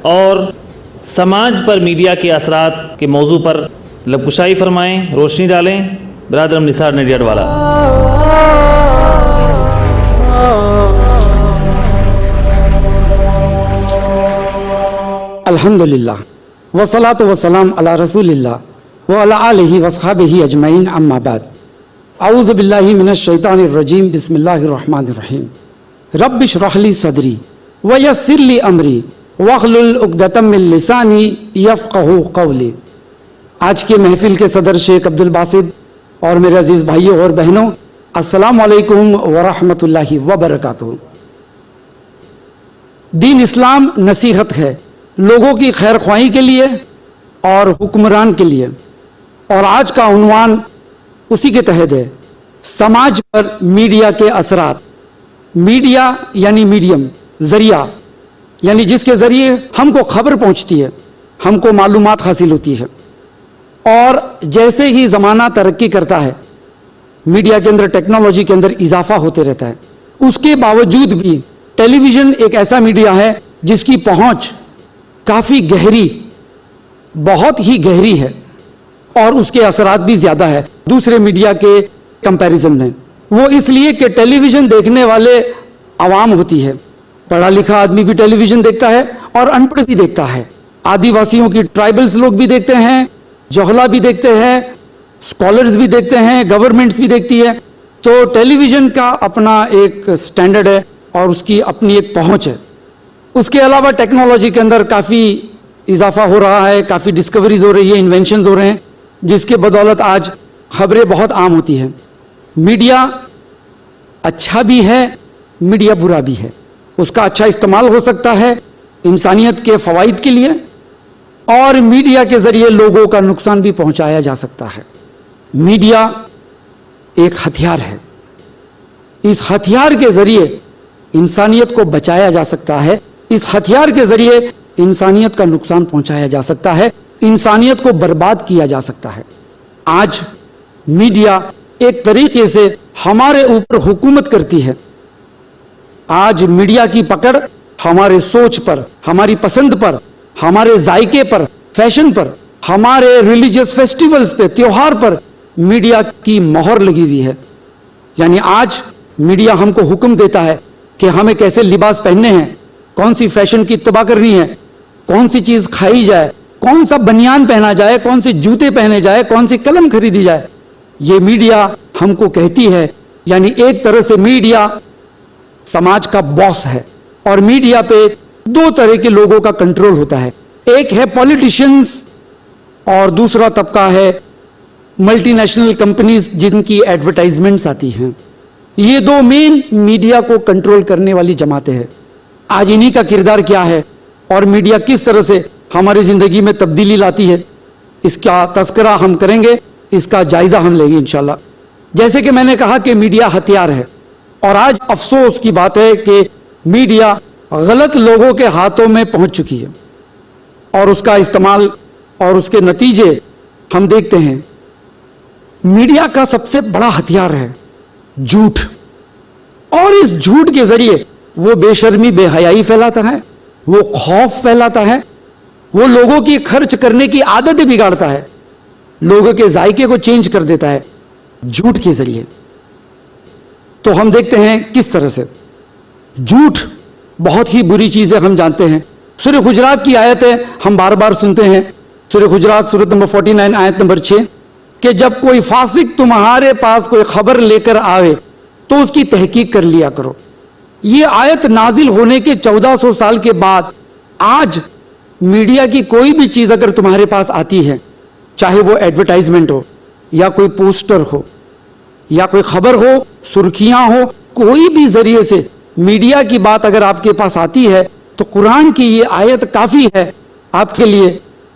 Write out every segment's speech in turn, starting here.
और समाज पर मीडिया के असरात के मौजू पर लबकुशाई फरमाएँ, रोशनी डालें बिरादर निसार नडियाडवाला। अल्हम्दुलिल्लाह वस्सलातु वस्सलाम अला रसूलिल्लाह व अला आलिहि वस्हाबिहि अजमईन अम्मा बाद। औज़ु बिल्लाहि मिनश शैतानिर रजीम बिस्मिल्लाहिर रहमानिर रहीम। रब्बि इश्रह ली सदरी व यस्सिर ली अमरी वहलुल उक़दतम मिन लिसानी यफ़क़हू क़ौली। आज के महफिल के सदर शेख अब्दुल बासित और मेरे अजीज़ भाइयों और बहनों, अस्सलामु अलैकुम व रहमतुल्लाहि व बरकातुहू। दीन इस्लाम नसीहत है लोगों की खैर ख्वाही के लिए और हुक्मरान के लिए, और आज का उन्वान उसी के तहत है, समाज पर मीडिया के असरात। मीडिया यानी मीडियम, जरिया, यानी जिसके जरिए हमको खबर पहुंचती है, हमको मालूमात हासिल होती है। और जैसे ही ज़माना तरक्की करता है, मीडिया के अंदर, टेक्नोलॉजी के अंदर इजाफा होते रहता है, उसके बावजूद भी टेलीविज़न एक ऐसा मीडिया है जिसकी पहुंच काफ़ी गहरी, बहुत ही गहरी है, और उसके असरात भी ज़्यादा है दूसरे मीडिया के कंपैरिजन में। वो इसलिए कि टेलीविज़न देखने वाले आवाम होती है, पढ़ा लिखा आदमी भी टेलीविज़न देखता है और अनपढ़ भी देखता है, आदिवासियों की ट्राइबल्स लोग भी देखते हैं, जोहला भी देखते हैं, स्कॉलर्स भी देखते हैं, गवर्नमेंट्स भी देखती है। तो टेलीविज़न का अपना एक स्टैंडर्ड है और उसकी अपनी एक पहुँच है। उसके अलावा टेक्नोलॉजी के अंदर काफ़ी इजाफा हो रहा है, काफ़ी डिस्कवरीज हो रही है, इन्वेंशंस हो रहे हैं, जिसके बदौलत आज खबरें बहुत आम होती हैं। मीडिया अच्छा भी है, मीडिया बुरा भी है। उसका अच्छा इस्तेमाल हो सकता है इंसानियत के फ़वाइद के लिए, और मीडिया के ज़रिए लोगों का नुकसान भी पहुंचाया जा सकता है। मीडिया एक हथियार है, इस हथियार के ज़रिए इंसानियत को बचाया जा सकता है, इस हथियार के ज़रिए इंसानियत का नुकसान पहुंचाया जा सकता है, इंसानियत को बर्बाद किया जा सकता है। आज मीडिया एक तरीके से हमारे ऊपर हुकूमत करती है। आज मीडिया की पकड़ हमारे सोच पर, हमारी पसंद पर, हमारे जायके पर, फैशन पर, हमारे रिलीजियस फेस्टिवल्स पे, त्योहार पर मीडिया की मोहर लगी हुई है। यानी आज मीडिया हमको हुक्म देता है कि हमें कैसे लिबास पहनने हैं, कौन सी फैशन की इत्तबा करनी है, कौन सी चीज़ खाई जाए, कौन सा बनियान पहना जाए, कौन से जूते पहने जाए, कौन सी कलम खरीदी जाए, ये मीडिया हमको कहती है। यानी एक तरह से मीडिया समाज का बॉस है, और मीडिया पे दो तरह के लोगों का कंट्रोल होता है। एक है पॉलिटिशियंस और दूसरा तबका है मल्टीनेशनल कंपनीज जिनकी एडवर्टाइजमेंट्स आती हैं। ये दो मेन मीडिया को कंट्रोल करने वाली जमातें हैं। आज इन्हीं का किरदार क्या है और मीडिया किस तरह से हमारी ज़िंदगी में तब्दीली लाती है, इसका तज़किरा हम करेंगे, इसका जायज़ा हम लेंगे इंशाल्लाह। जैसे कि मैंने कहा कि मीडिया हथियार है, और आज अफसोस की बात है कि मीडिया गलत लोगों के हाथों में पहुंच चुकी है, और उसका इस्तेमाल और उसके नतीजे हम देखते हैं। मीडिया का सबसे बड़ा हथियार है झूठ, और इस झूठ के जरिए वो बेशर्मी, बेहयाई फैलाता है, वो खौफ फैलाता है, वो लोगों की खर्च करने की आदतें बिगाड़ता है, लोगों के जायके को चेंज कर देता है झूठ के जरिए। तो हम देखते हैं किस तरह से झूठ बहुत ही बुरी चीज़ है, हम जानते हैं। सूरह हुजरात की आयतें हम बार बार सुनते हैं, सूरह हुजरात सूरत नंबर 49 आयत नंबर 6, कि जब कोई फासिक तुम्हारे पास कोई खबर लेकर आवे तो उसकी तहकीक कर लिया करो। ये आयत नाजिल होने के 1400 साल के बाद आज मीडिया की कोई भी चीज़ अगर तुम्हारे पास आती है, चाहे वो एडवर्टाइजमेंट हो या कोई पोस्टर हो या कोई खबर हो, सुर्खियां हो, कोई भी जरिए से मीडिया की बात अगर आपके पास आती है तो कुरान की ये आयत काफ़ी है आपके लिए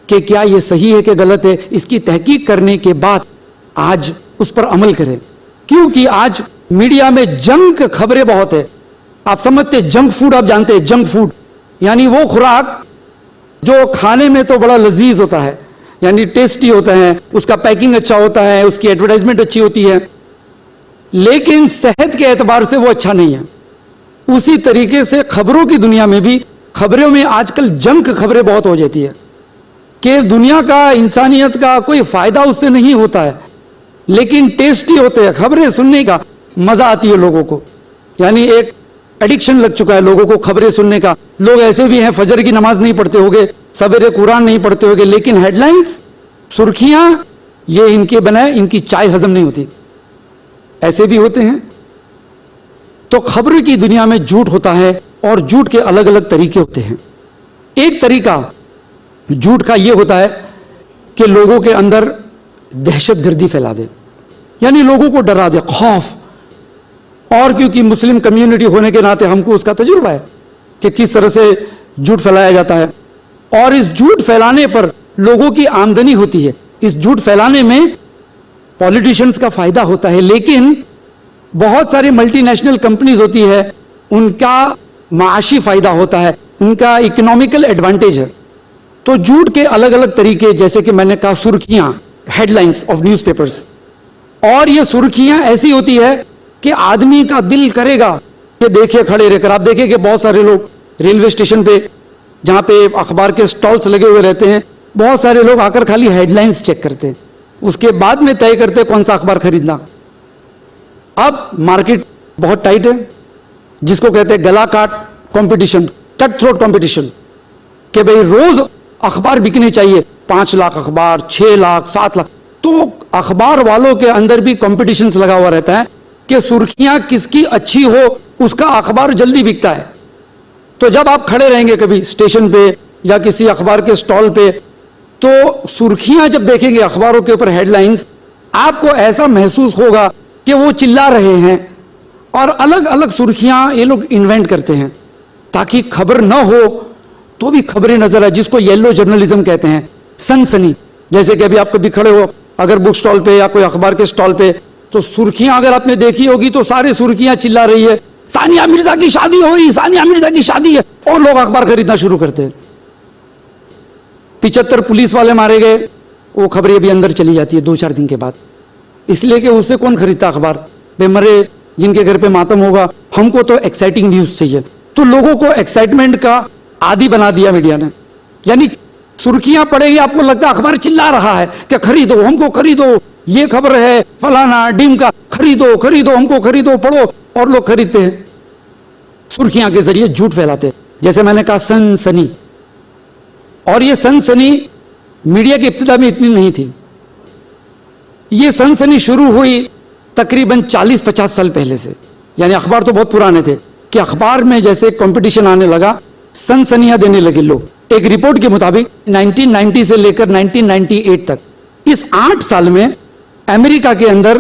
कि क्या ये सही है कि गलत है, इसकी तहकीक करने के बाद आज उस पर अमल करें। क्योंकि आज मीडिया में जंक खबरें बहुत है। आप समझते जंक फूड, आप जानते हैं जंक फूड यानी वो खुराक जो खाने में तो बड़ा लजीज होता है, यानी टेस्टी होता है, उसका पैकिंग अच्छा होता है, उसकी एडवर्टाइजमेंट अच्छी होती है, लेकिन सेहत के एतबार से वो अच्छा नहीं है। उसी तरीके से खबरों की दुनिया में भी खबरों में आजकल जंक खबरें बहुत हो जाती है कि दुनिया का, इंसानियत का कोई फायदा उससे नहीं होता है, लेकिन टेस्टी होते हैं खबरें सुनने का, मजा आती है लोगों को। यानी एक एडिक्शन लग चुका है लोगों को खबरें सुनने का। लोग ऐसे भी हैं फजर की नमाज नहीं पढ़ते होंगे, सवेरे कुरान नहीं पढ़ते होंगे, लेकिन हेडलाइंस, सुर्खियां, ये इनके बनाए, इनकी चाय हजम नहीं होती। ऐसे भी होते हैं। तो खबर की दुनिया में झूठ होता है और झूठ के अलग अलग तरीके होते हैं। एक तरीका झूठ का यह होता है कि लोगों के अंदर दहशतगर्दी फैला दे, यानी लोगों को डरा दे, खौफ। और क्योंकि मुस्लिम कम्युनिटी होने के नाते हमको उसका तजुर्बा है कि किस तरह से झूठ फैलाया जाता है, और इस झूठ फैलाने पर लोगों की आमदनी होती है। इस झूठ फैलाने में पॉलिटिशियंस का फायदा होता है, लेकिन बहुत सारी मल्टीनेशनल कंपनीज होती है, उनका माशी फायदा होता है, उनका इकोनॉमिकल एडवांटेज है। तो झूठ के अलग अलग तरीके, जैसे कि मैंने कहा सुर्खियां, हेडलाइंस ऑफ न्यूज़पेपर्स। और ये सुर्खियां ऐसी होती है कि आदमी का दिल करेगा कि देखिए खड़े रहकर। आप देखिए कि बहुत सारे लोग रेलवे स्टेशन पे, जहां पे अखबार के स्टॉल्स लगे हुए रहते हैं, बहुत सारे लोग आकर खाली हेडलाइंस चेक करते हैं, उसके बाद में तय करते कौन सा अखबार खरीदना। अब मार्केट बहुत टाइट है, जिसको कहते हैं गला काट कंपटीशन, कट थ्रोट कंपटीशन, कि भाई रोज अखबार बिकने चाहिए, 5 लाख अखबार, 6 लाख, 7 लाख। तो अखबार वालों के अंदर भी कंपटीशन लगा हुआ रहता है कि सुर्खियां किसकी अच्छी हो, उसका अखबार जल्दी बिकता है। तो जब आप खड़े रहेंगे कभी स्टेशन पे या किसी अखबार के स्टॉल पे, तो सुर्खियां जब देखेंगे अखबारों के ऊपर हेडलाइंस, आपको ऐसा महसूस होगा कि वो चिल्ला रहे हैं। और अलग अलग सुर्खियां ये लोग इन्वेंट करते हैं ताकि खबर न हो तो भी खबरें नजर आए, जिसको येलो जर्नलिज्म कहते हैं, सनसनी। जैसे कि अभी आप कभी खड़े हो अगर बुक स्टॉल पे या कोई अखबार के स्टॉल पे, तो सुर्खियां अगर आपने देखी होगी तो सारी सुर्खियां चिल्ला रही है, सानिया मिर्जा की शादी हुई, सानिया मिर्जा की शादी है, और लोग अखबार खरीदना शुरू करते हैं। 75 पुलिस वाले मारे गए, वो खबरें भी अंदर चली जाती है 2-4 दिन के बाद, इसलिए कि उससे कौन खरीदता अखबार, बेमरे जिनके घर पे मातम होगा। हमको तो एक्साइटिंग न्यूज चाहिए। तो लोगों को एक्साइटमेंट का आदी बना दिया मीडिया ने, यानी सुर्खियां पड़ेगी आपको लगता है अखबार चिल्ला रहा है कि खरीदो, हमको खरीदो, ये खबर है फलाना डीम का, खरीदो खरीदो, हमको खरीदो, पढ़ो, और लोग खरीदते हैं। सुर्खियां के जरिए झूठ फैलाते हैं। जैसे मैंने कहा सनसनी, और ये सनसनी मीडिया की इब्तिदा में इतनी नहीं थी। ये सनसनी शुरू हुई तकरीबन 40-50 साल पहले से, यानी अखबार तो बहुत पुराने थे, कि अखबार में जैसे कंपटीशन आने लगा, सनसनियां देने लगे लोग। एक रिपोर्ट के मुताबिक 1990 से लेकर 1998 तक, इस 8 साल में अमेरिका के अंदर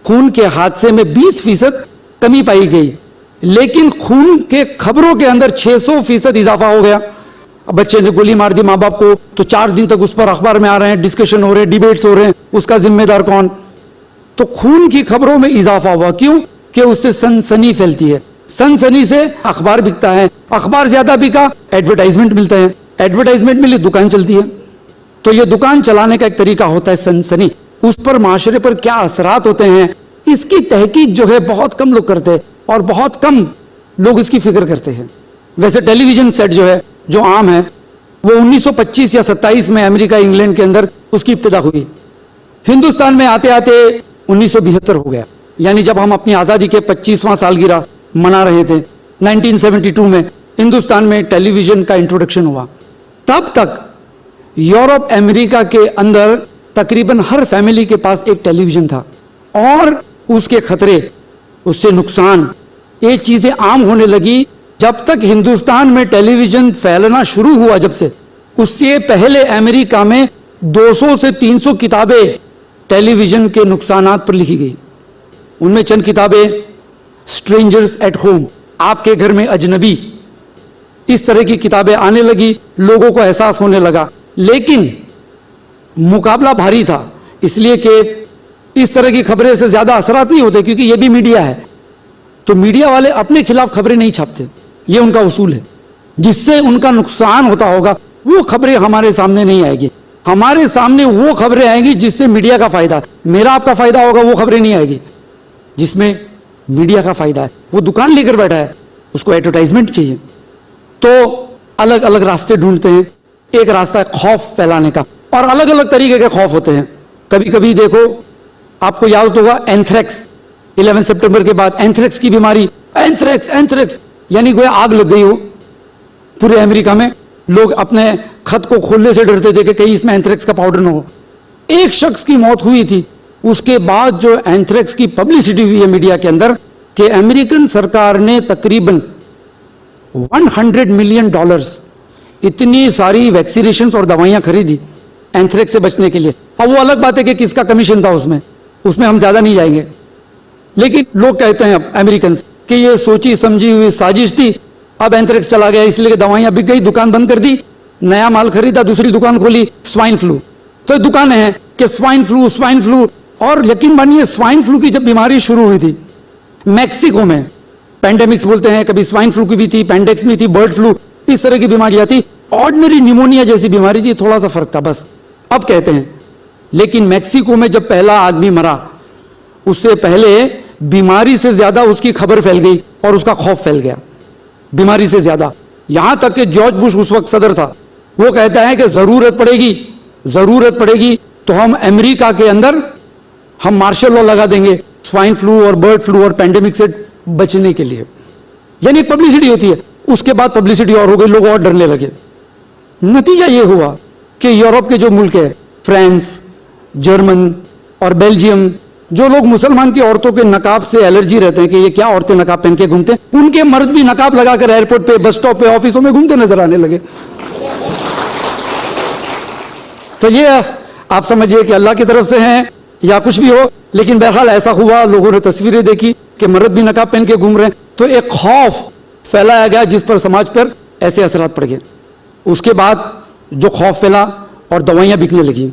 खून के हादसे में 20% कमी पाई गई, लेकिन खून के खबरों के अंदर 600% इजाफा हो गया। अब बच्चे ने गोली मार दी माँ बाप को, तो 4 दिन तक उस पर अखबार में आ रहे हैं, डिस्कशन हो रहे हैं, डिबेट्स हो रहे हैं, उसका जिम्मेदार कौन। तो खून की खबरों में इजाफा हुआ, क्यों? कि उससे सनसनी फैलती है, सनसनी से अखबार बिकता है, अखबार ज्यादा बिका, एडवर्टाइजमेंट मिलते हैं, एडवर्टाइजमेंट मिली, दुकान चलती है। तो ये दुकान चलाने का एक तरीका होता है सनसनी। उस पर माशरे पर क्या असरात होते हैं, इसकी तहकीक जो है बहुत कम लोग करते हैं, और बहुत कम लोग इसकी फिक्र करते हैं। वैसे टेलीविजन सेट जो है, जो आम है, वो 1925 या 27 में अमेरिका इंग्लैंड के अंदर उसकी इब्तिदा हुई। हिंदुस्तान में आते आते 1972 हो गया, यानी जब हम अपनी आज़ादी के 25वां सालगिरह मना रहे थे 1972 में, हिंदुस्तान में टेलीविजन का इंट्रोडक्शन हुआ। तब तक यूरोप अमेरिका के अंदर तकरीबन हर फैमिली के पास एक टेलीविजन था, और उसके खतरे, उससे नुकसान, ये चीजें आम होने लगी। जब तक हिंदुस्तान में टेलीविजन फैलना शुरू हुआ, जब से, उससे पहले अमेरिका में 200 से 300 किताबें टेलीविजन के नुकसानात पर लिखी गई। उनमें चंद किताबें स्ट्रेंजर्स एट होम, आपके घर में अजनबी, इस तरह की किताबें आने लगी, लोगों को एहसास होने लगा। लेकिन मुकाबला भारी था, इसलिए कि इस तरह की खबरें से ज्यादा असरात नहीं होते, क्योंकि ये भी मीडिया है। तो मीडिया वाले अपने खिलाफ खबरें नहीं छापते, ये उनका उसूल है। जिससे उनका नुकसान होता होगा वो खबरें हमारे सामने नहीं आएगी। हमारे सामने वो खबरें आएंगी जिससे मीडिया का फायदा, मेरा आपका फायदा होगा, वो खबरें नहीं आएगी जिसमें मीडिया का फायदा है। वो दुकान लेकर बैठा है, उसको एडवर्टाइजमेंट चाहिए। तो अलग अलग रास्ते ढूंढते हैं। एक रास्ता है खौफ फैलाने का, और अलग अलग तरीके के खौफ होते हैं। कभी कभी देखो, आपको याद होगा एंथ्रेक्स, 11 सितंबर के बाद एंथ्रेक्स की बीमारी, एंथ्रेक्स एंथ्रेक्स यानी कोई आग लग गई हो पूरे अमेरिका में। लोग अपने खत को खोलने से डरते थे कि कहीं इसमें एंथ्रेक्स का पाउडर ना हो। एक शख्स की मौत हुई थी, उसके बाद जो एंथ्रेक्स की पब्लिसिटी हुई है मीडिया के अंदर कि अमेरिकन सरकार ने तकरीबन $100 मिलियन इतनी सारी वैक्सीनेशन और दवाइयां खरीदी एंथ्रेक्स से बचने के लिए। अब वो अलग बात है कि किसका कमीशन था उसमें हम ज्यादा नहीं जाएंगे, लेकिन लोग कहते हैं अब अमेरिकन कि ये सोची समझी हुई साजिश थी। अब एंथ्रेक्स चला गया इसलिए दवाइयां बिक गई, दुकान बंद कर दी, नया माल खरीदा, दूसरी दुकान खोली, स्वाइन फ्लू। तो दुकानें हैं कि स्वाइन फ्लू। और यकीन मानिए, स्वाइन फ्लू की जब बीमारी शुरू हुई थी मैक्सिको में, पेंडेमिक्स बोलते हैं, कभी स्वाइन फ्लू की भी थी, पेंडेक्स भी थी, बर्ड फ्लू, इस तरह की बीमारियां थी। ऑर्डिनरी निमोनिया जैसी बीमारी थी, थोड़ा सा फर्क था बस। अब कहते हैं, लेकिन मैक्सिको में जब पहला आदमी मरा, उससे पहले बीमारी से ज्यादा उसकी खबर फैल गई और उसका खौफ फैल गया बीमारी से ज्यादा। यहां तक कि जॉर्ज बुश उस वक्त सदर था, वो कहता है कि जरूरत पड़ेगी तो हम अमेरिका के अंदर हम मार्शल लॉ लगा देंगे स्वाइन फ्लू और बर्ड फ्लू और पेंडेमिक से बचने के लिए। यानी एक पब्लिसिटी होती है, उसके बाद पब्लिसिटी और हो गई, लोग और डरने लगे। नतीजा ये हुआ कि यूरोप के जो मुल्क है, फ्रांस, जर्मन और बेल्जियम, जो लोग मुसलमान की औरतों के नकाब से एलर्जी रहते हैं कि ये क्या औरतें नकाब पहन के घूमते हैं, उनके मर्द भी नकाब लगाकर एयरपोर्ट पे, बस स्टॉप पे, ऑफिसों में घूमते नजर आने लगे। तो ये आप समझिए कि अल्लाह की तरफ से हैं या कुछ भी हो, लेकिन बहरहाल ऐसा हुआ। लोगों ने तस्वीरें देखी कि मर्द भी नकाब पहन के घूम रहे हैं, तो एक खौफ फैलाया गया जिस पर समाज पर ऐसे असरात पड़ गए। उसके बाद जो खौफ फैला और दवाइयां बिकने लगी,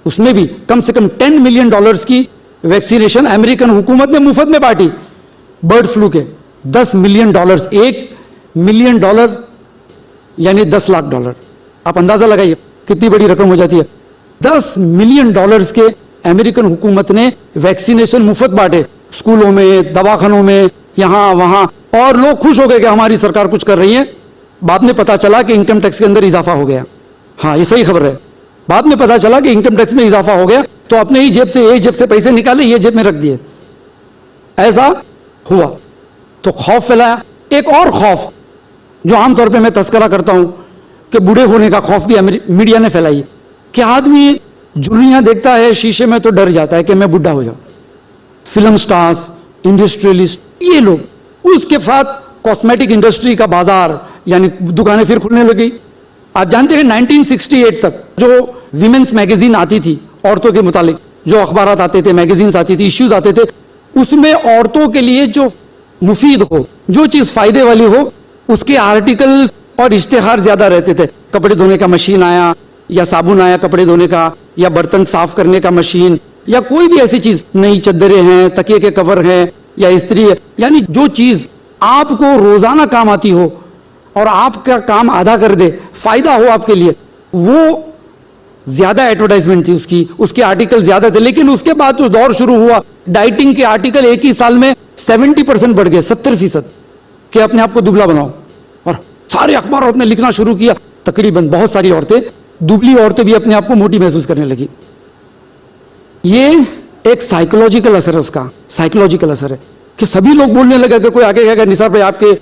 उसमें भी कम से कम $10 मिलियन की वैक्सीनेशन अमेरिकन हुकूमत ने मुफ्त में बांटी। बर्ड फ्लू के $10 मिलियन, $1 मिलियन यानी $10 लाख। आप अंदाजा लगाइए कितनी बड़ी रकम हो जाती है। $10 मिलियन के अमेरिकन हुकूमत ने वैक्सीनेशन मुफ्त बांटे, स्कूलों में, दवाखानों में, यहां वहां, और लोग खुश हो गए कि हमारी सरकार कुछ कर रही है। बाद में पता चला कि इनकम टैक्स के अंदर इजाफा हो गया। हाँ, ये सही खबर है। बाद में पता चला कि इनकम टैक्स में इजाफा हो गया, तो अपने ही जेब से, एक जेब से पैसे निकाले, ये जेब में रख दिए। ऐसा हुआ तो खौफ फैलाया। एक और खौफ जो आमतौर पे मैं तस्करा करता हूं कि बूढ़े होने का खौफ भी मीडिया ने फैलाई कि आदमी जुर्रियां देखता है शीशे में तो डर जाता है कि मैं बुढ़ा हो जाऊं। फिल्म स्टार्स, इंडस्ट्रियलिस्ट, ये लोग, उसके साथ कॉस्मेटिक इंडस्ट्री का बाजार, यानी दुकानें फिर खुलने लगी। आप जानते हैं 1968 तक जो विमेंस मैगजीन आती थी औरतों के मुतालिक, जो अखबारात आते थे, मैगजीन्स आती थी, इश्यूज आते थे, उसमें औरतों के लिए जो मुफीद हो, जो चीज फायदे वाली हो, उसके आर्टिकल और इश्तेहार ज्यादा रहते थे। कपड़े धोने का मशीन आया, या साबुन आया कपड़े धोने का, या बर्तन साफ करने का मशीन, या कोई भी ऐसी चीज, नई चद्दरें हैं, तकिए के कवर हैं, या इस्त्री है, यानी जो चीज आपको रोजाना काम आती हो और आपका काम आधा कर दे, फायदा हो आपके लिए, वो ज्यादा एडवर्टाइजमेंट थी उसकी, उसके आर्टिकल ज्यादा थे। लेकिन उसके बाद जो दौर शुरू हुआ, डाइटिंग के आर्टिकल एक ही साल में 70% बढ़ गए, 70% कि अपने आप को दुबला बनाओ, और सारे अखबारों ने लिखना शुरू किया। तकरीबन बहुत सारी औरतें, दुबली औरतें भी अपने आप को मोटी महसूस करने लगी। ये एक साइकोलॉजिकल असर है, उसका साइकोलॉजिकल असर है कि सभी लोग बोलने लगे कि कोई आगे गया, निसार भाई आपके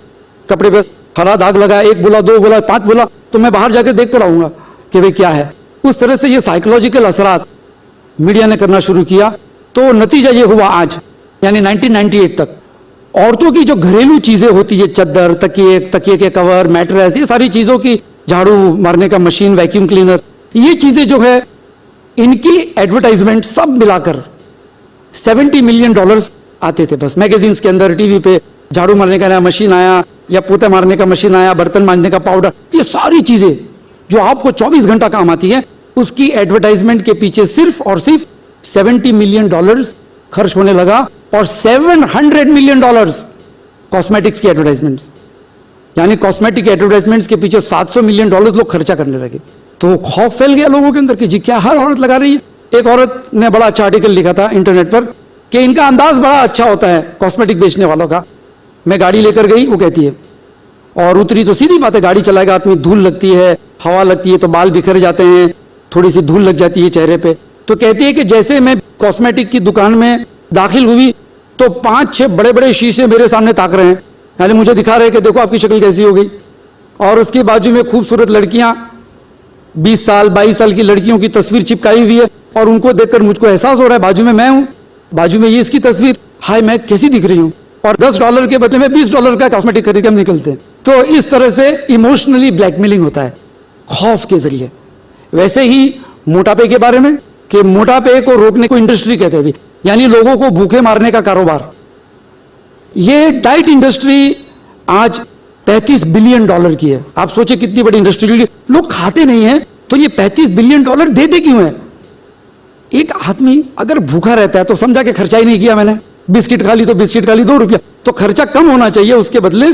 कपड़े पे हरा दाग लगा, 1 बोला, 2 बोला, 5 बोला, तो मैं बाहर जाकर देख कर आऊंगा कि भाई क्या है। उस तरह से ये साइकोलॉजिकल असरात मीडिया ने करना शुरू किया। तो नतीजा ये हुआ आज, यानी 1998 तक औरतों की जो घरेलू चीजें होती है, चद्दर, तकिए के कवर, मैट्रेस, ये सारी चीजों की, झाड़ू मारने का मशीन, वैक्यूम क्लीनर, ये चीजें जो है, इनकी एडवर्टाइजमेंट सब मिलाकर $70 मिलियन आते थे बस मैगजीन्स के अंदर, टीवी पे। झाड़ू मारने का नया मशीन आया, या पोते मारने का मशीन आया, बर्तन मांजने का पाउडर, ये सारी चीजें जो आपको 24 घंटा काम आती है, उसकी एडवर्टाइजमेंट के पीछे सिर्फ और सिर्फ $70 मिलियन खर्च होने लगा, और $700 मिलियन कॉस्मेटिक्स की एडवर्टाइजमेंट्स, यानी कॉस्मेटिक एडवर्टाइजमेंट्स के पीछे $700 मिलियन लोग खर्चा करने लगे। तो खौफ फैल गया लोगों के अंदर कि जी क्या हर औरत लगा रही है। एक औरत ने बड़ा अच्छा आर्टिकल लिखा था इंटरनेट पर कि इनका अंदाज बड़ा अच्छा होता है कॉस्मेटिक बेचने वालों का। मैं गाड़ी लेकर गई, वो कहती है और उतरी तो सीधी बात है, गाड़ी चलाएगा आदमी, धूल लगती है, हवा लगती है तो बाल बिखर जाते हैं, थोड़ी सी धूल लग जाती है चेहरे पे। तो कहती है कि जैसे मैं कॉस्मेटिक की दुकान में दाखिल हुई तो 5-6 बड़े बड़े शीशे मेरे सामने ताक रहे हैं, यानी मुझे दिखा रहे हैं कि देखो आपकी शक्ल कैसी हो गई। और उसके बाजू में खूबसूरत लड़कियां, 20 साल 22 साल की लड़कियों की तस्वीर चिपकाई हुई है, और उनको देखकर मुझको एहसास हो रहा है बाजू में मैं हूं, बाजू में ये इसकी तस्वीर, हाय मैं कैसी दिख रही हूं। और $10 के बदले में $20 का कॉस्मेटिक खरीद के हम निकलते हैं। तो इस तरह से इमोशनली ब्लैकमेलिंग होता है खौफ के जरिए। वैसे ही मोटापे के बारे में, कि मोटापे को रोकने को इंडस्ट्री कहते हैं, यानी लोगों को भूखे मारने का कारोबार। ये डाइट इंडस्ट्री आज $35 बिलियन की है। आप सोचे कितनी बड़ी इंडस्ट्री। लोग खाते नहीं है तो ये $35 बिलियन देते क्यों है? एक आदमी अगर भूखा रहता है तो समझा कि खर्चा ही नहीं किया मैंने, बिस्किट खा ली तो बिस्किट खा ली, $2, तो खर्चा कम होना चाहिए, उसके बदले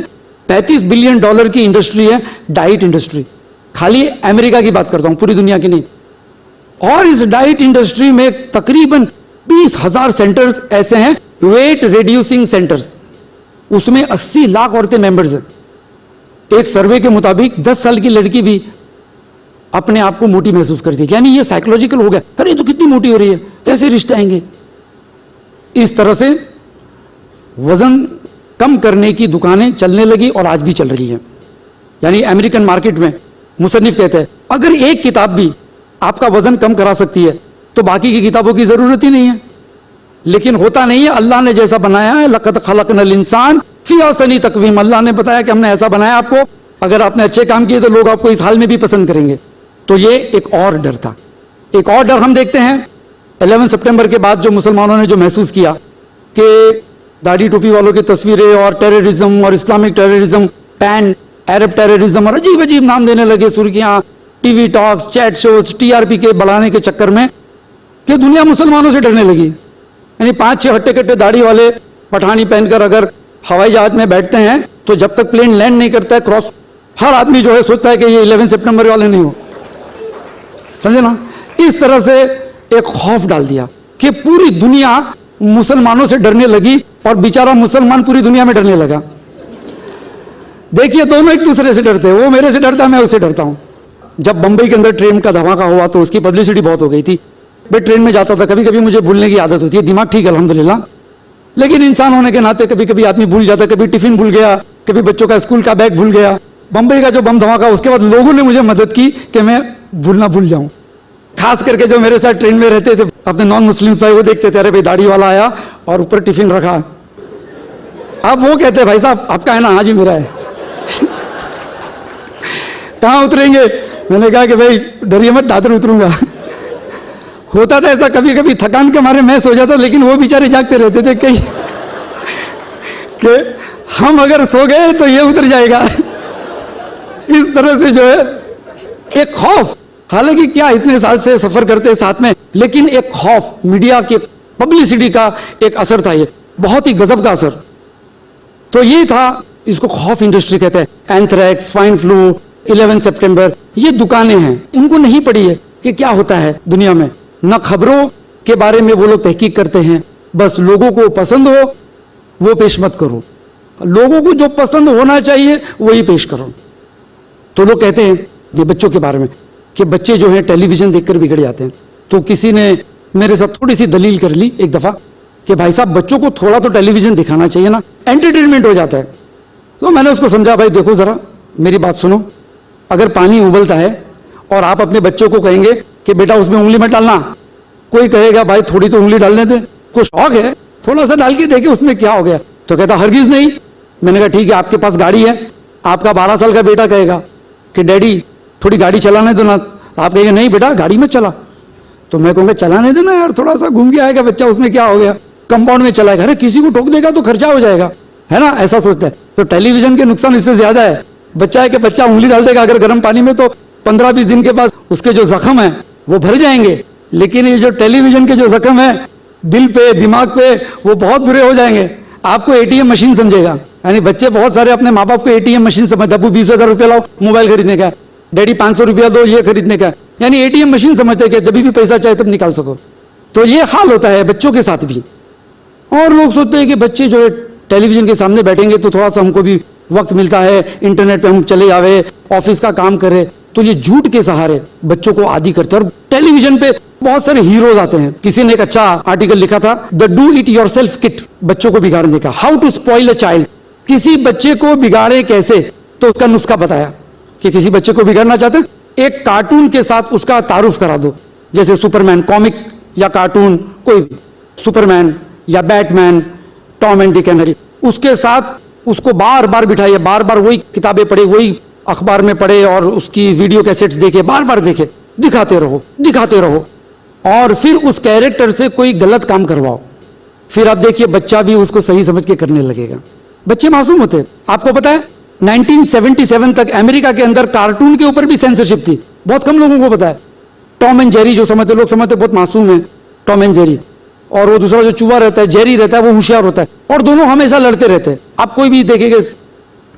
$35 बिलियन की इंडस्ट्री है डाइट इंडस्ट्री। खाली अमेरिका की बात करता हूं, पूरी दुनिया की नहीं। और इस डाइट इंडस्ट्री में तकरीबन 20,000 सेंटर्स ऐसे हैं, वेट रिड्यूसिंग सेंटर्स, उसमें 80 लाख औरतें मेंबर्स हैं। एक सर्वे के मुताबिक 10 साल की लड़की भी अपने आप को मोटी महसूस करती है, यानी ये साइकोलॉजिकल हो गया, अरे तो कितनी मोटी हो रही है, कैसे रिश्ते आएंगे। इस तरह से वजन कम करने की दुकानें चलने लगी और आज भी चल रही हैं। यानी अमेरिकन मार्केट में मुसन्निफ कहते हैं अगर एक किताब भी आपका वजन कम करा सकती है तो बाकी की किताबों की जरूरत ही नहीं है। लेकिन होता नहीं है, अल्लाह ने जैसा बनाया है, लक़द खलक़नल इंसान फी अहसनी तक़वीम, अल्लाह ने बताया कि हमने ऐसा बनाया आपको, अगर आपने अच्छे काम किए तो लोग आपको इस हाल में भी पसंद करेंगे। तो ये एक और डर था। एक और डर हम देखते हैं 11 सितंबर के बाद जो मुसलमानों ने जो महसूस किया कि दाढ़ी टोपी वालों की तस्वीरें और टेररिज्म और इस्लामिक टेररिज्म, पैन अरब टेररिज्म और अजीब अजीब नाम देने लगे सुर्खियां, TV talks, chat shows, TRP के बढ़ाने के चक्कर में कि दुनिया मुसलमानों से डरने लगी। यानी 5-6 हट्टे कट्टे दाढ़ी वाले पठानी पहनकर अगर हवाई जहाज में बैठते हैं तो जब तक प्लेन लैंड नहीं करता है क्रॉस, हर आदमी जो है सोचता है कि ये 11 सितंबर वाले नहीं हो, समझे ना। इस तरह से एक खौफ डाल दिया कि पूरी दुनिया मुसलमानों से डरने लगी और बेचारा मुसलमान पूरी दुनिया में डरने लगा। देखिए दोनों एक दूसरे से डरते हैं, वो मेरे से डरता है, मैं उससे डरता हूं। जब बंबई के अंदर ट्रेन का धमाका हुआ तो उसकी पब्लिसिटी बहुत हो गई थी। मैं ट्रेन में जाता था, कभी कभी मुझे भूलने की आदत होती है, दिमाग ठीक है अल्हम्दुलिल्लाह, लेकिन इंसान होने के नाते कभी कभी आदमी भूल जाता, कभी टिफिन भूल गया, कभी बच्चों का स्कूल का बैग भूल गया। बंबई का जो बम धमाका, उसके बाद लोगों ने मुझे मदद की कि मैं भूल जाऊं। खास करके जो मेरे साथ ट्रेन में रहते थे अपने नॉन मुस्लिम भाई, वो देखते थे अरे भाई दाढ़ी वाला आया और ऊपर टिफिन रखा। अब वो कहते भाई साहब आपका है ना, आज ही मेरा है। कहाँ उतरेंगे? मैंने कहा कि भाई डरिए मत, दादर उतरूंगा। होता था ऐसा, कभी कभी थकान के मारे मैं सो जाता, लेकिन वो बेचारे जागते रहते थे कहीं कि हम अगर सो गए तो ये उतर जाएगा। इस तरह से जो है एक खौफ, हालांकि क्या इतने साल से सफर करते साथ में, लेकिन एक खौफ, मीडिया के पब्लिसिटी का एक असर था, ये बहुत ही गजब का असर। तो ये था, इसको खौफ इंडस्ट्री कहते हैं। एंथ्रैक्स, स्वाइन फ्लू, 11 सितंबर, ये दुकानें हैं, उनको नहीं पड़ी है कि क्या होता है दुनिया में, न खबरों के बारे में वो लोग तहकीक करते हैं। बस लोगों को पसंद हो वो पेश मत करो, लोगों को जो पसंद होना चाहिए वही पेश करो। तो लोग कहते हैं ये बच्चों के बारे में कि बच्चे जो हैं टेलीविजन देखकर बिगड़ जाते हैं। तो किसी ने मेरे साथ थोड़ी सी दलील कर ली एक दफा कि भाई साहब बच्चों को थोड़ा तो टेलीविजन दिखाना चाहिए ना, एंटरटेनमेंट हो जाता है। तो मैंने उसको समझा, भाई देखो जरा मेरी बात सुनो, अगर पानी उबलता है और आप अपने बच्चों को कहेंगे कि बेटा उसमें उंगली मत डालना, कोई कहेगा भाई थोड़ी तो उंगली डालने दे, कुछ शौक है थोड़ा सा डाल के देखे उसमें क्या हो गया, तो कहता हरगिज नहीं। मैंने कहा ठीक है, आपके पास गाड़ी है, आपका 12 साल का बेटा कहेगा कि डैडी थोड़ी गाड़ी चलाने दो ना, आप कहेंगे नहीं बेटा गाड़ी में चला, तो मैं कहूँगा चलाने देना यार, थोड़ा सा घूम के आएगा बच्चा, उसमें क्या हो गया, कंपाउंड में चलाएगा, अरे किसी को ठोक देगा तो खर्चा हो जाएगा, है ना, ऐसा सोचता है। तो टेलीविजन के नुकसान इससे ज्यादा है। बच्चा है कि बच्चा उंगली डाल देगा अगर गर्म पानी में तो 15-20 दिन के बाद उसके जो जख्म है वो भर जाएंगे, लेकिन ये जो टेलीविजन के जो जख्म है दिल पे, दिमाग पे, वो बहुत बुरे हो जाएंगे। आपको एटीएम मशीन समझेगा, यानी बच्चे बहुत सारे अपने माँ बाप को एटीएम मशीन समझते, अबू 20,000 रुपया लाओ मोबाइल खरीदने का, डैडी 500 रुपया दो ये खरीदने का, यानी एटीएम मशीन समझते कि जब भी पैसा चाहे तब निकाल सको। तो ये हाल होता है बच्चों के साथ भी। और लोग सोचते हैं कि बच्चे जो है टेलीविजन के सामने बैठेंगे तो थोड़ा सा हमको भी वक्त मिलता है इंटरनेट पे हम चले जावे, ऑफिस का काम करे, तो ये झूठ के सहारे बच्चों को आदी करते हैं। और टेलीविजन पे बहुत सारे हीरोज आते हैं। किसी ने एक अच्छा आर्टिकल लिखा था, the do it yourself kit, बच्चों को बिगाड़ने का, how to spoil a child, किसी बच्चे को बिगाड़े कैसे, तो उसका नुस्खा बताया कि किसी बच्चे को बिगाड़ना चाहते हैं, एक कार्टून के साथ उसका तारुफ करा दो, जैसे सुपरमैन, कॉमिक या कार्टून कोई भी, सुपरमैन या Batman, Tom and Dick and Harry, उसके साथ उसको बार बार बिठाइए, बार बार वही किताबें पढ़े, वही अखबार में पढ़े और उसकी वीडियो कैसेट्स देखे, बार बार देखे, दिखाते रहो और फिर उस कैरेक्टर से कोई गलत काम करवाओ, फिर आप देखिए बच्चा भी उसको सही समझ के करने लगेगा। बच्चे मासूम होते हैं। आपको पता है 1977 तक अमेरिका के अंदर कार्टून के ऊपर भी सेंसरशिप थी, बहुत कम लोगों को पता है। टॉम एंड जेरी जो समझते, लोग समझते बहुत मासूम है टॉम एंड जेरी, और वो दूसरा जो चूहा रहता है, जेरी रहता है, वो होशियार होता है, और दोनों हमेशा लड़ते रहते हैं। आप कोई भी देखेंगे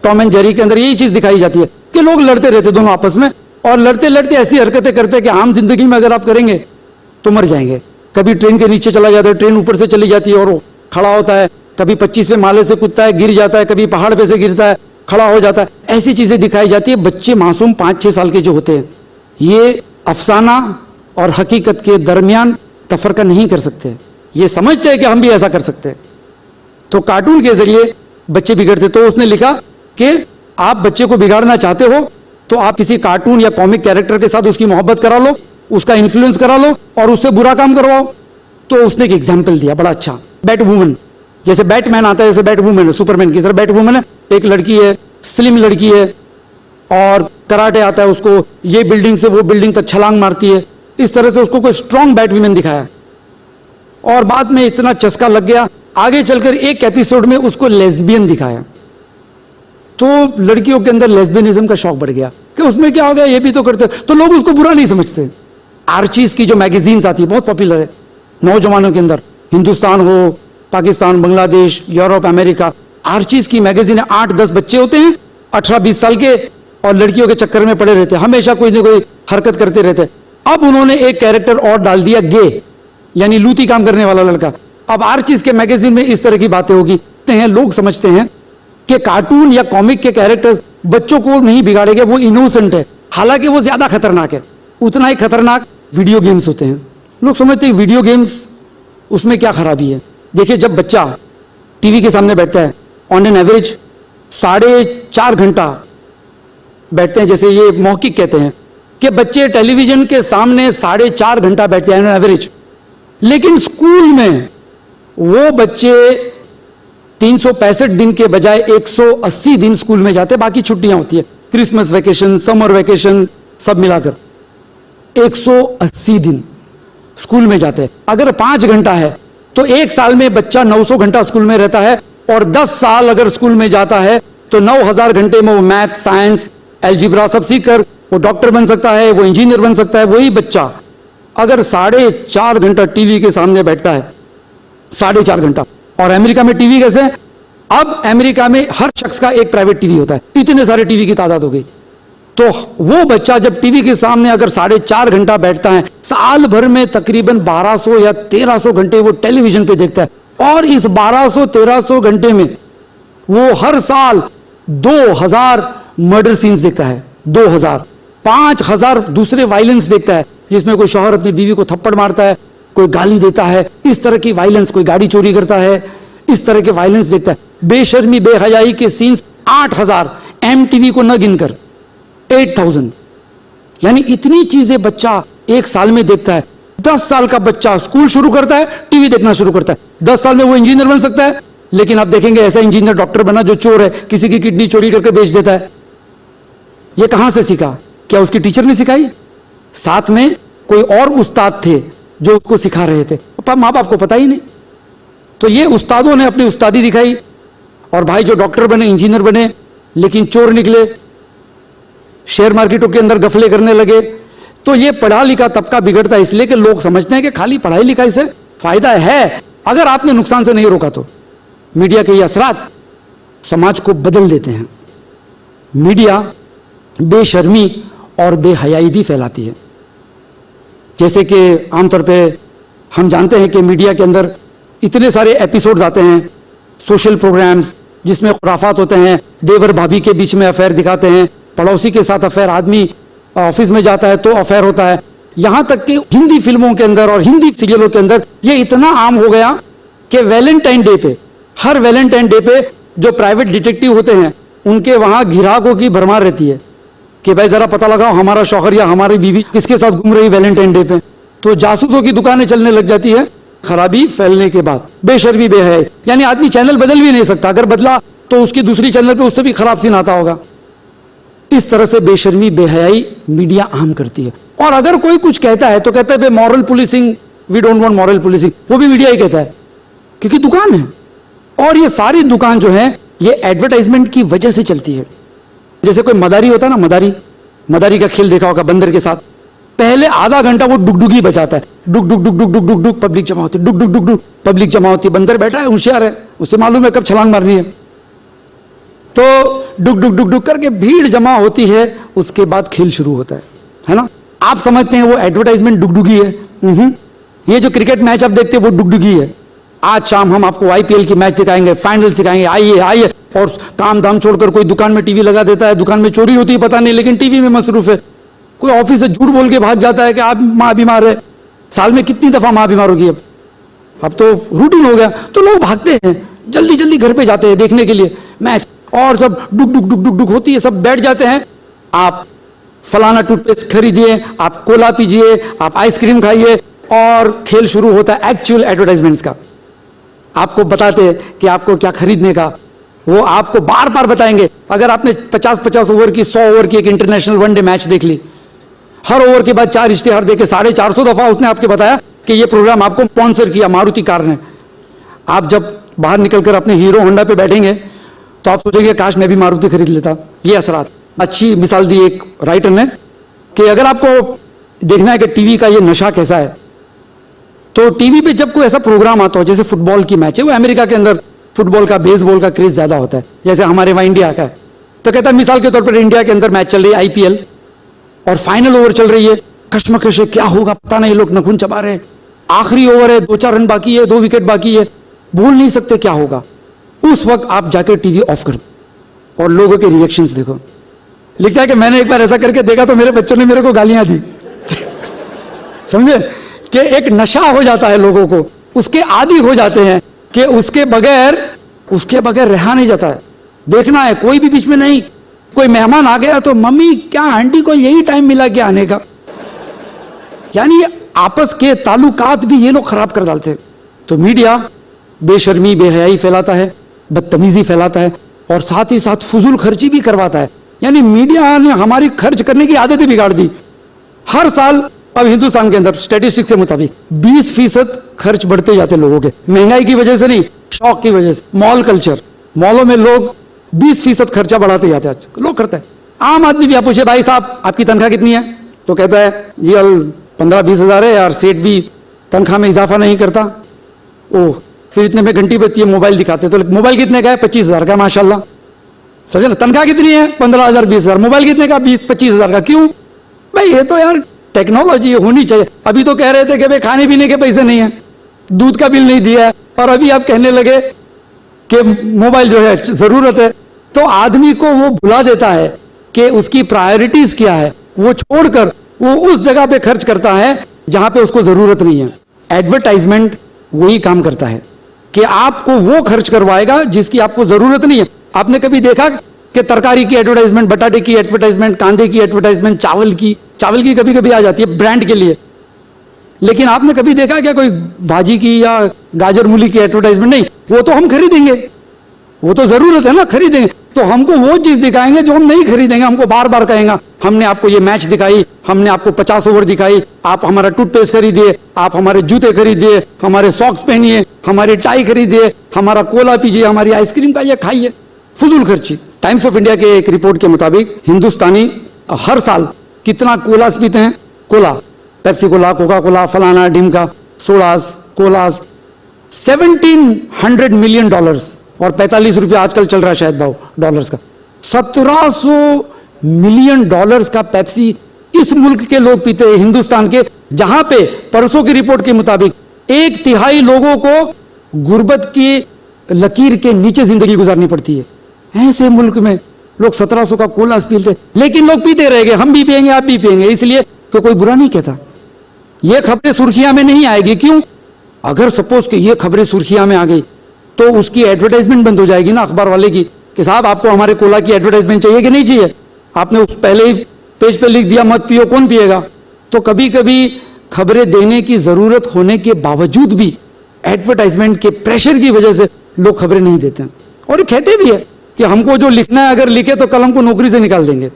टॉम एंड जेरी के अंदर यही चीज दिखाई जाती है कि लोग लड़ते रहते दोनों आपस में, और लड़ते लड़ते ऐसी हरकतें करते हैं कि आम जिंदगी में अगर आप करेंगे तो मर जाएंगे। कभी ट्रेन के नीचे चला जाता है, ट्रेन ऊपर से चली जाती है और वो खड़ा होता है, कभी 25वें माले से कूदता है, गिर जाता है, कभी पहाड़ पे से गिरता है, खड़ा हो जाता है, ऐसी चीजें दिखाई जाती है। बच्चे मासूम 5-6 साल के जो होते हैं, ये अफसाना और हकीकत के दरमियान तफरका नहीं कर सकते, ये समझते हैं कि हम भी ऐसा कर सकते हैं, तो कार्टून के जरिए बच्चे बिगड़ते। तो उसने लिखा कि आप बच्चे को बिगाड़ना चाहते हो तो आप किसी कार्टून या कॉमिक कैरेक्टर के साथ उसकी मोहब्बत करा लो, उसका इन्फ्लुएंस करा लो और उससे बुरा काम करवाओ। तो उसने एक एग्जाम्पल दिया बड़ा अच्छा, बैट वुमन, जैसे बैटमैन आता है, जैसे बैट वुमन है, सुपरमैन की तरह बैट वुमन है, एक लड़की है, स्लिम लड़की है, और कराटे आता है उसको, ये बिल्डिंग से वो बिल्डिंग तक छलांग मारती है, इस तरह से उसको कोई स्ट्रॉन्ग बैट वुमन दिखाया, और बाद में इतना चस्का लग गया, आगे चलकर एक एपिसोड में उसको लेस्बियन दिखाया, तो लड़कियों के अंदर लेस्बियनिज्म का शौक बढ़ गया कि उसमें क्या हो गया, ये भी तो करते, तो लोग उसको बुरा नहीं समझते। आर्चीज की जो मैगजीन्स आती है बहुत पॉपुलर है नौजवानों के अंदर, हिंदुस्तान हो, Pakistan, Bangladesh, Europe, America, Archie's की मैगजीन है, 8-10 बच्चे होते हैं 18-20 साल के, और लड़कियों के चक्कर में पड़े रहते हैं, हमेशा कोई ना कोई हरकत करते रहते हैं। अब उन्होंने एक कैरेक्टर और डाल दिया, गे, यानी लूटी काम करने वाला लड़का। अब आर्चीज के मैगजीन में इस तरह की बातें होगी, लोग समझते हैं कि कार्टून या कॉमिक के कैरेक्टर्स बच्चों को नहीं बिगाड़ेंगे, वो इनोसेंट है, हालांकि वो ज्यादा खतरनाक है। उतना ही खतरनाक वीडियो गेम्स होते हैं। लोग समझते हैं वीडियो गेम्स, उसमें क्या खराबी है। देखिए, जब बच्चा टीवी के सामने बैठता है, ऑन एन एवरेज 4.5 घंटा बैठते हैं, जैसे ये मौखिक कहते हैं कि बच्चे टेलीविजन के सामने 4.5 घंटा बैठते हैं ऑन एवरेज। लेकिन स्कूल में वो बच्चे 365 दिन के बजाय 180 दिन स्कूल में जाते, बाकी छुट्टियां होती है, क्रिसमस वेकेशन, समर वेकेशन, सब मिलाकर 180 दिन स्कूल में जाते हैं। अगर 5 घंटा है तो एक साल में बच्चा 900 घंटा स्कूल में रहता है, और 10 साल अगर स्कूल में जाता है तो 9000 घंटे में वो मैथ, साइंस, एल्जिब्रा सब सीख कर वो डॉक्टर बन सकता है, वो इंजीनियर बन सकता है। वही बच्चा अगर 4.5 घंटा टीवी के सामने बैठता है, 4.5 घंटा, और अमेरिका में टीवी कैसे है, अब अमेरिका में हर शख्स का एक प्राइवेट टीवी होता है, इतने सारे टीवी की तादाद हो गई। तो वो बच्चा जब टीवी के सामने अगर 4.5 घंटा बैठता है, साल भर में तकरीबन 1200 या 1300 घंटे वो टेलीविजन पे देखता है, और इस 1200-1300 घंटे में वो हर साल 2000 मर्डर सीन्स देखता है, 2000, 5000 दूसरे वायलेंस देखता है, जिसमें कोई शौहर अपनी बीवी को थप्पड़ मारता है, कोई गाली देता है, इस तरह की वायलेंस, कोई गाड़ी चोरी करता है, इस तरह के वायलेंस देखता है। बेशर्मी, बेहयाई के सीन्स 8000, MTV को न गिनकर 8000, यानी इतनी चीजें बच्चा एक साल में देखता है। 10 साल का बच्चा स्कूल शुरू करता है, टीवी देखना शुरू करता है, 10 साल में वो इंजीनियर बन सकता है। लेकिन आप देखेंगे ऐसा इंजीनियर, डॉक्टर बना जो चोर है, किसी की किडनी चोरी करके बेच देता है। ये कहां से सीखा? क्या उसकी टीचर ने सिखाई? साथ में कोई और उस्ताद थे जो उसको सिखा रहे थे, माँ बाप को पता ही नहीं। तो ये उस्तादों ने अपनी उस्तादी दिखाई, और भाई जो डॉक्टर बने, इंजीनियर बने, लेकिन चोर निकले, शेयर मार्केटों के अंदर गफले करने लगे। तो ये पढ़ा लिखा तबका बिगड़ता है इसलिए कि लोग समझते हैं कि खाली पढ़ाई लिखाई से फायदा है, अगर आपने नुकसान से नहीं रोका तो। मीडिया के ये असरात समाज को बदल देते हैं। मीडिया बेशर्मी और बेहयाई भी फैलाती है। जैसे कि आमतौर पे हम जानते हैं कि मीडिया के अंदर इतने सारे एपिसोड्स आते हैं, सोशल प्रोग्राम्स, जिसमें खुराफात होते हैं, देवर भाभी के बीच में अफेयर दिखाते हैं, पड़ोसी के साथ अफेयर, आदमी ऑफिस में जाता है तो अफेयर होता है। यहां तक कि हिंदी फिल्मों के अंदर और हिंदी सीरियलों के अंदर ये इतना आम हो गया कि वैलेंटाइन डे पे, हर वैलेंटाइन डे पे जो प्राइवेट डिटेक्टिव होते हैं उनके वहां ग्राहकों की भरमार रहती है कि भाई जरा पता लगाओ हमारा शौहर या हमारी बीवी किसके साथ घूम रही वैलेंटाइन डे पे। तो जासूसों की दुकानें चलने लग जाती है खराबी फैलने के बाद। बेशर्मी बेहयाई, यानी आदमी चैनल बदल भी नहीं सकता, अगर बदला तो उसकी दूसरी चैनल पे उससे भी खराब सीन आता होगा। इस तरह से बेशर्मी बेहयाई मीडिया आम करती है। और अगर कोई कुछ कहता है तो कहता है moral policing, we don't want moral policing, वो भी मीडिया ही कहता है क्योंकि दुकान है। और ये सारी दुकान जो है ये एडवर्टाइजमेंट की वजह से चलती है। जैसे कोई मदारी होता है ना, मदारी का खेल देखा होगा बंदर के साथ, पहले आधा घंटा वो डुगडुगी बजाता है, डुग डुग डुग डुग डुग डुग डुग, पब्लिक जमा होती है, डुग डुग डुग डुग, पब्लिक जमा होती है। बंदर बैठा है, होशियार है, उसे मालूम है कब छलांग मारनी है, तो डुग डुग डुग डुग करके भीड़ जमा होती है, उसके बाद खेल शुरू होता है ना। आप समझते हैं वो एडवर्टाइजमेंट डुगडुगी है। ये जो क्रिकेट मैच आप देखते हैं वो डुगडुगी है। आज शाम हम आपको आईपीएल की मैच दिखाएंगे, फाइनल दिखाएंगे, आइए आइए। और काम धाम छोड़कर कोई दुकान में टीवी लगा देता है, दुकान में चोरी होती है पता नहीं, लेकिन टीवी में मसरूफ है। कोई ऑफिस से झूठ बोल के भाग जाता है कि आप माँ बीमार है। साल में कितनी दफा माँ बीमार होगी, अब तो रूटीन हो गया, तो लोग भागते हैं, जल्दी जल्दी घर पे जाते हैं देखने के लिए मैच, और सब डुग डुग डुग डुग डुग होती है, सब बैठ जाते हैं। आप फलाना टूथपेस्ट खरीदिए, आप कोला पीजिए, आप आइसक्रीम खाइए, और खेल शुरू होता है एक्चुअल एडवर्टाइजमेंट्स का। आपको बताते हैं कि आपको क्या खरीदने का, वो आपको बार बार बताएंगे। अगर आपने 50-50 ओवर की, 100 ओवर की एक इंटरनेशनल वनडे मैच देख ली, हर ओवर के बाद 4 इश्तिहार देके 450 दफा उसने आपके बताया कि ये प्रोग्राम आपको स्पॉन्सर किया मारुति कार ने। आप जब बाहर निकलकर अपने हीरो होंडा पे बैठेंगे तो आप सोचेंगे काश मैं भी मारुति खरीद लेता। ये असरात, अच्छी मिसाल दी एक राइटर ने कि अगर आपको देखना है कि टीवी का ये नशा कैसा है, तो टीवी पे जब कोई ऐसा प्रोग्राम आता हो, जैसे फुटबॉल की मैच है, वो अमेरिका के अंदर फुटबॉल का, बेसबॉल का क्रेज ज्यादा होता है, जैसे हमारे वहां इंडिया का है। तो कहता है मिसाल के तौर पर इंडिया के अंदर मैच चल रही है आईपीएल, और फाइनल ओवर चल रही है, कश्मकश है, क्या होगा पता नहीं, लोग नखून चबा रहे हैं, आखिरी ओवर है, 2-4 रन बाकी है, 2 विकेट बाकी है, बोल नहीं सकते क्या होगा। उस वक्त आप जाकर टीवी ऑफ कर दो और लोगों के रिएक्शंस देखो। लिखता है कि मैंने एक बार ऐसा करके देखा तो मेरे बच्चों ने मेरे को गालियां दी। समझे कि एक नशा हो जाता है लोगों को, उसके आदी हो जाते हैं कि उसके बगैर रहा नहीं जाता है। देखना है, कोई भी बीच में नहीं। कोई मेहमान आ गया तो मम्मी क्या आंटी को यही टाइम मिला क्या आने का, यानी आपस के ताल्लुकात भी ये लोग खराब कर डालते हैं। तो मीडिया बेशर्मी बेहयाई फैलाता है, बदतमीजी फैलाता है, और साथ ही साथ फजूल खर्ची भी करवाता है। यानी मीडिया ने हमारी खर्च करने की आदतें बिगाड़ दी। हर साल अब हिंदुस्तान के अंदर स्टैटिस्टिक्स के मुताबिक 20% खर्च बढ़ते जाते लोगों के, महंगाई की वजह से नहीं, शौक की वजह से। मॉल कल्चर, मॉलों में लोग 20% खर्चा बढ़ाते जाते हैं, लोग करते हैं। आम आदमी भी आप पूछे भाई साहब आपकी तनख्वाह कितनी है, तो कहता है जी 15-20 हज़ार है यार, सेठ भी तनख्वाह में इजाफा नहीं करता। ओह, फिर इतने में घंटी बजती है, मोबाइल दिखाते, तो मोबाइल कितने का है, 25,000 का, माशाल्लाह। समझे ना, तनख्वाह कितनी है, 15,000 20,000, मोबाइल कितने का, 20-25 हज़ार का। क्यों भाई, ये तो यार टेक्नोलॉजी होनी चाहिए। अभी तो कह रहे थे कि भाई खाने पीने के पैसे नहीं है, दूध का बिल नहीं दिया है, और अभी आप कहने लगे कि मोबाइल जो है जरूरत है। तो आदमी को वो भुला देता है कि उसकी प्रायोरिटीज क्या है, वो छोड़कर वो उस जगह पे खर्च करता है जहां पे उसको जरूरत नहीं है। एडवर्टाइजमेंट वही काम करता है कि आपको वो खर्च करवाएगा जिसकी आपको जरूरत नहीं है। आपने कभी देखा कि तरकारी की एडवर्टाइजमेंट, बटाटे की एडवर्टाइजमेंट, कांदे की एडवर्टाइजमेंट, चावल की कभी कभी आ जाती है ब्रांड के लिए, लेकिन आपने कभी देखा क्या कोई भाजी की या गाजर मूली की एडवर्टाइजमेंट? नहीं, वो तो हम खरीदेंगे, वो तो जरूरत है ना, खरीदेंगे। तो हमको वो चीज दिखाएंगे जो हम नहीं खरीदेंगे, हमको बार बार कहेंगे हमने आपको ये मैच दिखाई, हमने आपको 50 ओवर दिखाई, आप हमारा टूथपेस्ट खरीदिए, आप हमारे जूते खरीदिए, हमारे सॉक्स पहनिए, हमारी टाई खरीदिए, हमारा कोला पीजिए, हमारी आइसक्रीम खाइए, खाइए, फजूल खर्ची। टाइम्स ऑफ इंडिया के एक रिपोर्ट के मुताबिक हिंदुस्तानी हर साल कितना कोलास पीते हैं, Cola, Pepsi Cola, Coca Cola, फलाना ढिमका, सोडास, कोलास, $1,700 मिलियन, और 45 रुपया आजकल चल रहा है शायद भाव डॉलर्स का। $1,700 मिलियन का पेप्सी इस मुल्क के लोग पीते हैं, हिंदुस्तान के, जहां पे परसों की रिपोर्ट के मुताबिक 1/3 लोगों को गुर्बत की लकीर के नीचे जिंदगी गुजारनी पड़ती है। ऐसे मुल्क में लोग 1700 का कोला पीते, लेकिन लोग पीते रहेंगे, हम भी पिएंगे आप भी पिएंगे, इसलिए तो कोई बुरा नहीं कहता। ये खबरें सुर्खियां में नहीं आएगी, क्यों? अगर सपोज कि ये खबरें सुर्खियां में आ गई तो उसकी एडवर्टाइजमेंट बंद हो जाएगी ना अखबार वाले की, कि साहब आपको हमारे कोला की एडवर्टाइजमेंट चाहिए कि नहीं चाहिए, आपने उस पहले ही पेज पे लिख दिया मत पियो, कौन पिएगा? तो कभी कभी खबरें देने की जरूरत होने के बावजूद भी एडवर्टाइजमेंट के प्रेशर की वजह से लोग खबरें नहीं देते हैं, और कहते भी है कि हमको जो लिखना है अगर लिखे तो कल हमको नौकरी से निकाल देंगे।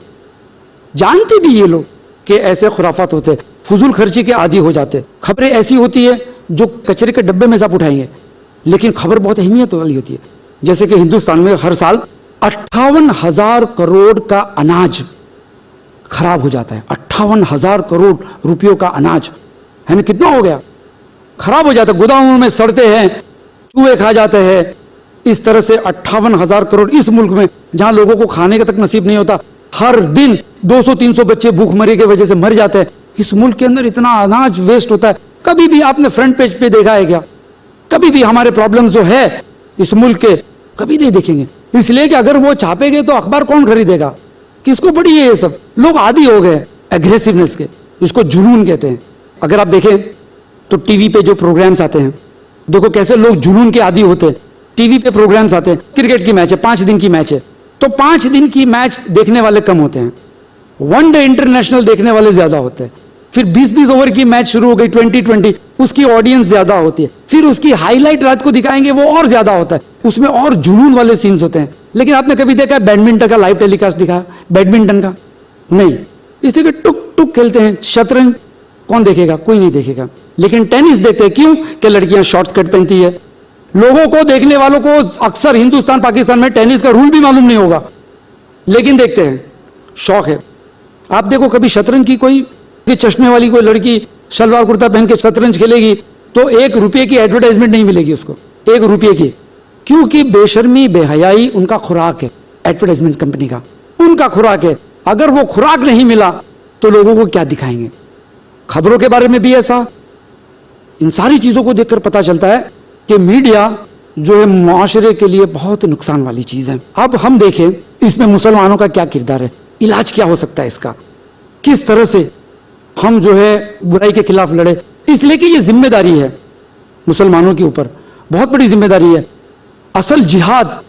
जानते भी ये लोग कि ऐसे खुराफात होते, फजूल खर्ची के आदी हो जाते। खबरें ऐसी होती है जो कचरे के डब्बे में से आप उठाएंगे, लेकिन खबर बहुत अहमियत वाली होती है। जैसे कि हिंदुस्तान में हर साल 58,000 करोड़ का अनाज खराब हो जाता है। 58,000 करोड़ रुपयों का अनाज है ना, कितना हो गया, खराब हो जाता है, गोदामों में सड़ते हैं, चूहे खा जाते हैं। इस तरह से 58,000 करोड़ इस मुल्क में जहां लोगों को खाने का तक नसीब नहीं होता, हर दिन 200-300 बच्चे भूखमरी की वजह से मर जाते हैं। इस मुल्क के अंदर इतना अनाज वेस्ट होता है, कभी भी आपने फ्रंट पेज पे देखा है क्या? कभी भी हमारे प्रॉब्लम जो है इस मुल्क के कभी नहीं देखेंगे, इसलिए कि अगर वो छापेंगे तो अखबार कौन खरीदेगा, किसको पड़ी है? ये सब लोग आदी हो गए एग्रेसिवनेस के, इसको जुनून कहते हैं। अगर आप देखें तो टीवी पे जो प्रोग्राम्स आते हैं, देखो कैसे लोग जुनून के आदी होते हैं। टीवी पे प्रोग्राम्स आते हैं, क्रिकेट की मैच है, 5 दिन की मैच है, तो 5 दिन की मैच देखने वाले कम होते हैं, वनडे इंटरनेशनल देखने वाले ज्यादा होते हैं। फिर 20-20 ओवर की मैच शुरू हो गई 2020, उसकी ऑडियंस ज्यादा होती है। फिर उसकी हाईलाइट रात को दिखाएंगे, वो और ज्यादा होता है, उसमें और जुनून वाले सीन्स होते हैं। लेकिन आपने कभी देखा है बैडमिंटन का लाइव टेलीकास्ट दिखाया? बैडमिंटन का नहीं, इसलिए कि टुक टुक खेलते हैं। शतरंज कौन देखेगा? कोई नहीं देखेगा। लेकिन टेनिस देखते हैं, क्यों? कि लड़कियां शॉर्ट स्कर्ट पहनती है। लोगों को, देखने वालों को अक्सर हिंदुस्तान पाकिस्तान में टेनिस का रूल भी मालूम नहीं होगा, लेकिन देखते हैं, शौक है। आप देखो कभी शतरंज की कोई चश्मे वाली कोई लड़की शलवार कुर्ता पहन के शतरंज खेलेगी तो 1 रुपये की एडवर्टाइजमेंट नहीं मिलेगी उसको, 1 रुपये की, क्योंकि बेशर्मी बेहयाई उनका खुराक है, एडवर्टाइजमेंट कंपनी का उनका खुराक है। अगर वो खुराक नहीं मिला तो लोगों को क्या दिखाएंगे? खबरों के बारे में भी ऐसा। इन सारी चीजों को देखकर पता चलता है कि मीडिया जो है मुआशरे के लिए बहुत नुकसान वाली चीज है। अब हम देखें इसमें मुसलमानों का क्या किरदार है, इलाज क्या हो सकता है इसका, किस तरह से हम जो है बुराई के खिलाफ लड़े। इसलिए कि ये जिम्मेदारी है मुसलमानों के ऊपर, बहुत बड़ी जिम्मेदारी है। असल जिहाद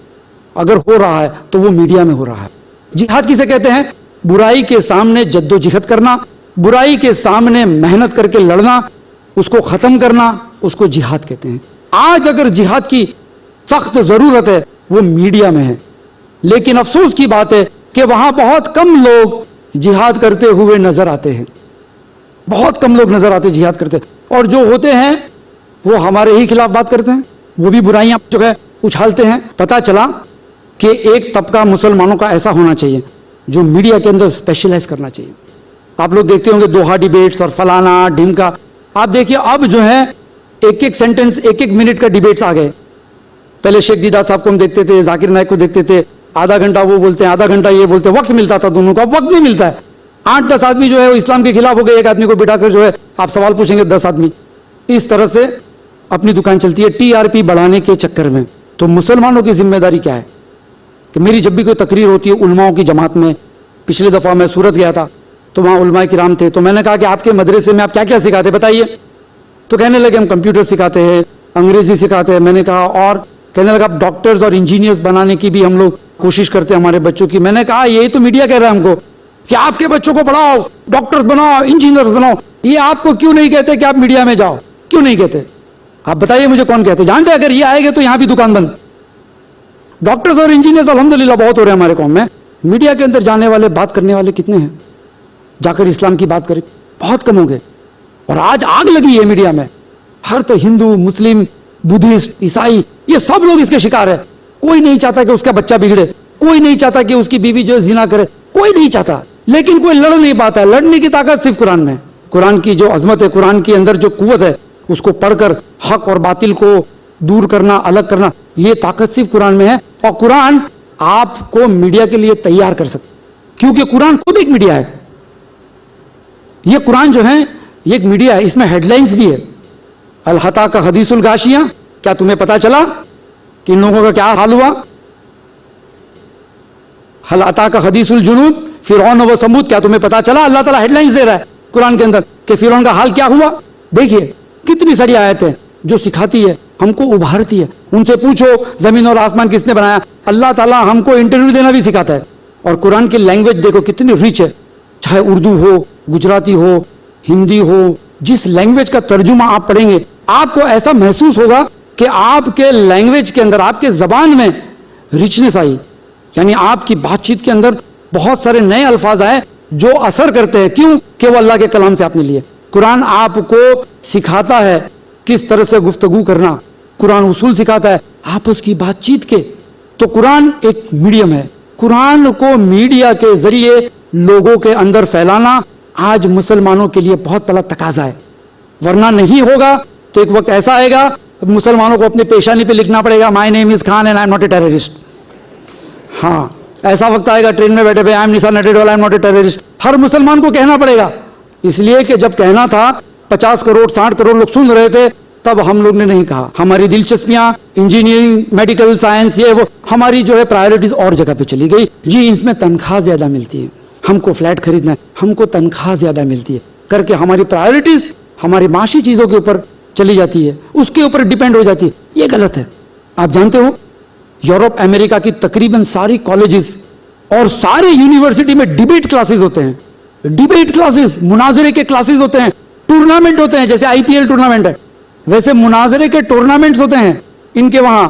अगर हो रहा है तो वो मीडिया में हो रहा है। जिहाद किसे कहते हैं? बुराई के सामने जद्दोजहद करना, बुराई के सामने मेहनत करके लड़ना, उसको खत्म करना, उसको जिहाद कहते हैं। आज अगर जिहाद की सख्त जरूरत है वो मीडिया में है, लेकिन अफसोस की बात है कि वहां बहुत कम लोग जिहाद करते हुए नजर आते हैं, बहुत कम लोग नजर आते जिहाद करते, और जो होते हैं वो हमारे ही खिलाफ बात करते हैं, वो भी बुराइयां जो है उछालते हैं। पता चला कि एक तबका मुसलमानों का ऐसा होना चाहिए जो मीडिया के अंदर स्पेशलाइज करना चाहिए। आप लोग देखते होंगे दोहा डिबेट्स और फलाना ढिमका, आप देखिए अब जो है एक-एक सेंटेंस 1-1 मिनट का डिबेट्स आ गए। पहले शेख दीदार साहब को हम देखते थे, जाकिर नाइक को देखते थे, आधा घंटा वो बोलते हैं, आधा घंटा ये बोलते हैं, वक्त मिलता था दोनों का, वक्त नहीं मिलता है। 8-10 आदमी जो है वो इस्लाम के खिलाफ हो गए, एक आदमी को बिठाकर जो है आप सवाल पूछेंगे 10 आदमी, इस तरह से अपनी दुकान चलती है टीआरपी बढ़ाने के चक्कर में। तो मुसलमानों की जिम्मेदारी क्या है कि मेरी जब भी कोई तकरीर होती है उलमाओं की जमात में, पिछले दफा मैं सूरत गया था तो वहां उलमाए किराम थे, तो मैंने कहा कि आपके मदरसे में आप क्या क्या सिखाते बताइए? तो कहने लगे हम कंप्यूटर सिखाते हैं, अंग्रेजी सिखाते हैं। मैंने कहा और? कहने लगा आप डॉक्टर्स और इंजीनियर्स बनाने की भी हम लोग कोशिश करते हैं हमारे बच्चों की। मैंने कहा यही तो मीडिया कह रहा है हमको कि आपके बच्चों को पढ़ाओ, डॉक्टर्स बनाओ, इंजीनियर्स बनाओ, ये आपको क्यों नहीं कहते कि आप मीडिया में जाओ? क्यों नहीं कहते? आप बताइए मुझे कौन कहते? जानते अगर ये आएंगे तो यहां भी दुकान बंद। डॉक्टर्स और इंजीनियर्स अल्हम्दुलिल्लाह बहुत हो रहे हैं हमारे कौम में, मीडिया के अंदर जाने वाले, बात करने वाले कितने हैं? जाकर इस्लाम की बात करें, बहुत कम हो गए। और आज आग लगी है मीडिया में, हर तो हिंदू, मुस्लिम, बुद्धिस्ट, ईसाई, ये सब लोग इसके शिकार है। कोई नहीं चाहता कि उसका बच्चा बिगड़े, कोई नहीं चाहता कि उसकी बीवी जो है जिना करे, कोई नहीं चाहता, लेकिन कोई लड़ नहीं पाता है। लड़ने की ताकत सिर्फ कुरान में, कुरान की जो अजमत है, कुरान के अंदर जो कुव्वत है, उसको पढ़कर हक और बातिल को दूर करना, अलग करना, ये ताकत सिर्फ कुरान में है। और कुरान आपको मीडिया के लिए तैयार कर सकता, क्योंकि कुरान खुद एक मीडिया है। ये कुरान जो है ये एक मीडिया है, इसमें हेडलाइंस भी है। अल हता का हदीसुल गाशिया, क्या तुम्हें पता चला कि इन लोगों का क्या हाल हुआ। हल अता का हदीसुल जुनूद फिरौन व समूद, क्या तुम्हें पता चला? अल्लाह ताला हेडलाइंस दे रहा है कुरान के अंदर कि फिरौन का हाल क्या हुआ। देखिए कितनी सारी आयतें जो सिखाती है, हमको उभारती है। उनसे पूछो जमीन और आसमान किसने बनाया, अल्लाह ताला हमको इंटरव्यू देना भी सिखाता है। और कुरान की लैंग्वेज देखो कितनी रिच है, चाहे उर्दू हो, गुजराती हो, हिंदी हो, जिस लैंग्वेज का तर्जुमा आप पढ़ेंगे आपको ऐसा महसूस होगा कि आपके लैंग्वेज के अंदर, आपके जबान में रिचनेस आई, यानी आपकी बातचीत के अंदर बहुत सारे नए अल्फाज आए जो असर करते हैं। क्यों? कि वो अल्लाह के कलाम से आपने लिए। कुरान आपको सिखाता है किस तरह से गुफ्तगू करना, कुरान उसूल सिखाता है आपस की बातचीत के। तो कुरान एक मीडियम है। कुरान को मीडिया के जरिए लोगों के अंदर फैलाना आज मुसलमानों के लिए बहुत बड़ा तकाजा है, वरना नहीं होगा तो एक वक्त ऐसा आएगा मुसलमानों को अपनी पेशानी पे लिखना पड़ेगा my name is Khan and I am not a terrorist. हाँ, ऐसा वक्त आएगा ट्रेन में बैठे I am Nisar Natelwala, I am not a terrorist. हर मुसलमान को कहना पड़ेगा, इसलिए कि जब कहना था 50 करोड़ 60 करोड़ लोग सुन रहे थे, तब हम लोग ने नहीं कहा। हमारी दिलचस्पियां इंजीनियरिंग, मेडिकल साइंस, ये वो, हमारी जो है प्रायोरिटीज और जगह पे चली गई। जी इसमें तनख्वाह ज्यादा मिलती है, हमको फ्लैट खरीदना है, हमको तनख्वाह ज्यादा मिलती है करके हमारी प्रायोरिटीज हमारी माशी चीजों के ऊपर चली जाती है, उसके ऊपर डिपेंड हो जाती है। ये गलत है। आप जानते हो यूरोप अमेरिका की तकरीबन सारी कॉलेजेस और सारे यूनिवर्सिटी में डिबेट क्लासेस होते हैं, डिबेट क्लासेस, मुनाजरे के क्लासेस होते हैं, टूर्नामेंट होते हैं। जैसे आईपीएल टूर्नामेंट है वैसे मुनाजरे के टूर्नामेंट्स होते हैं इनके वहां।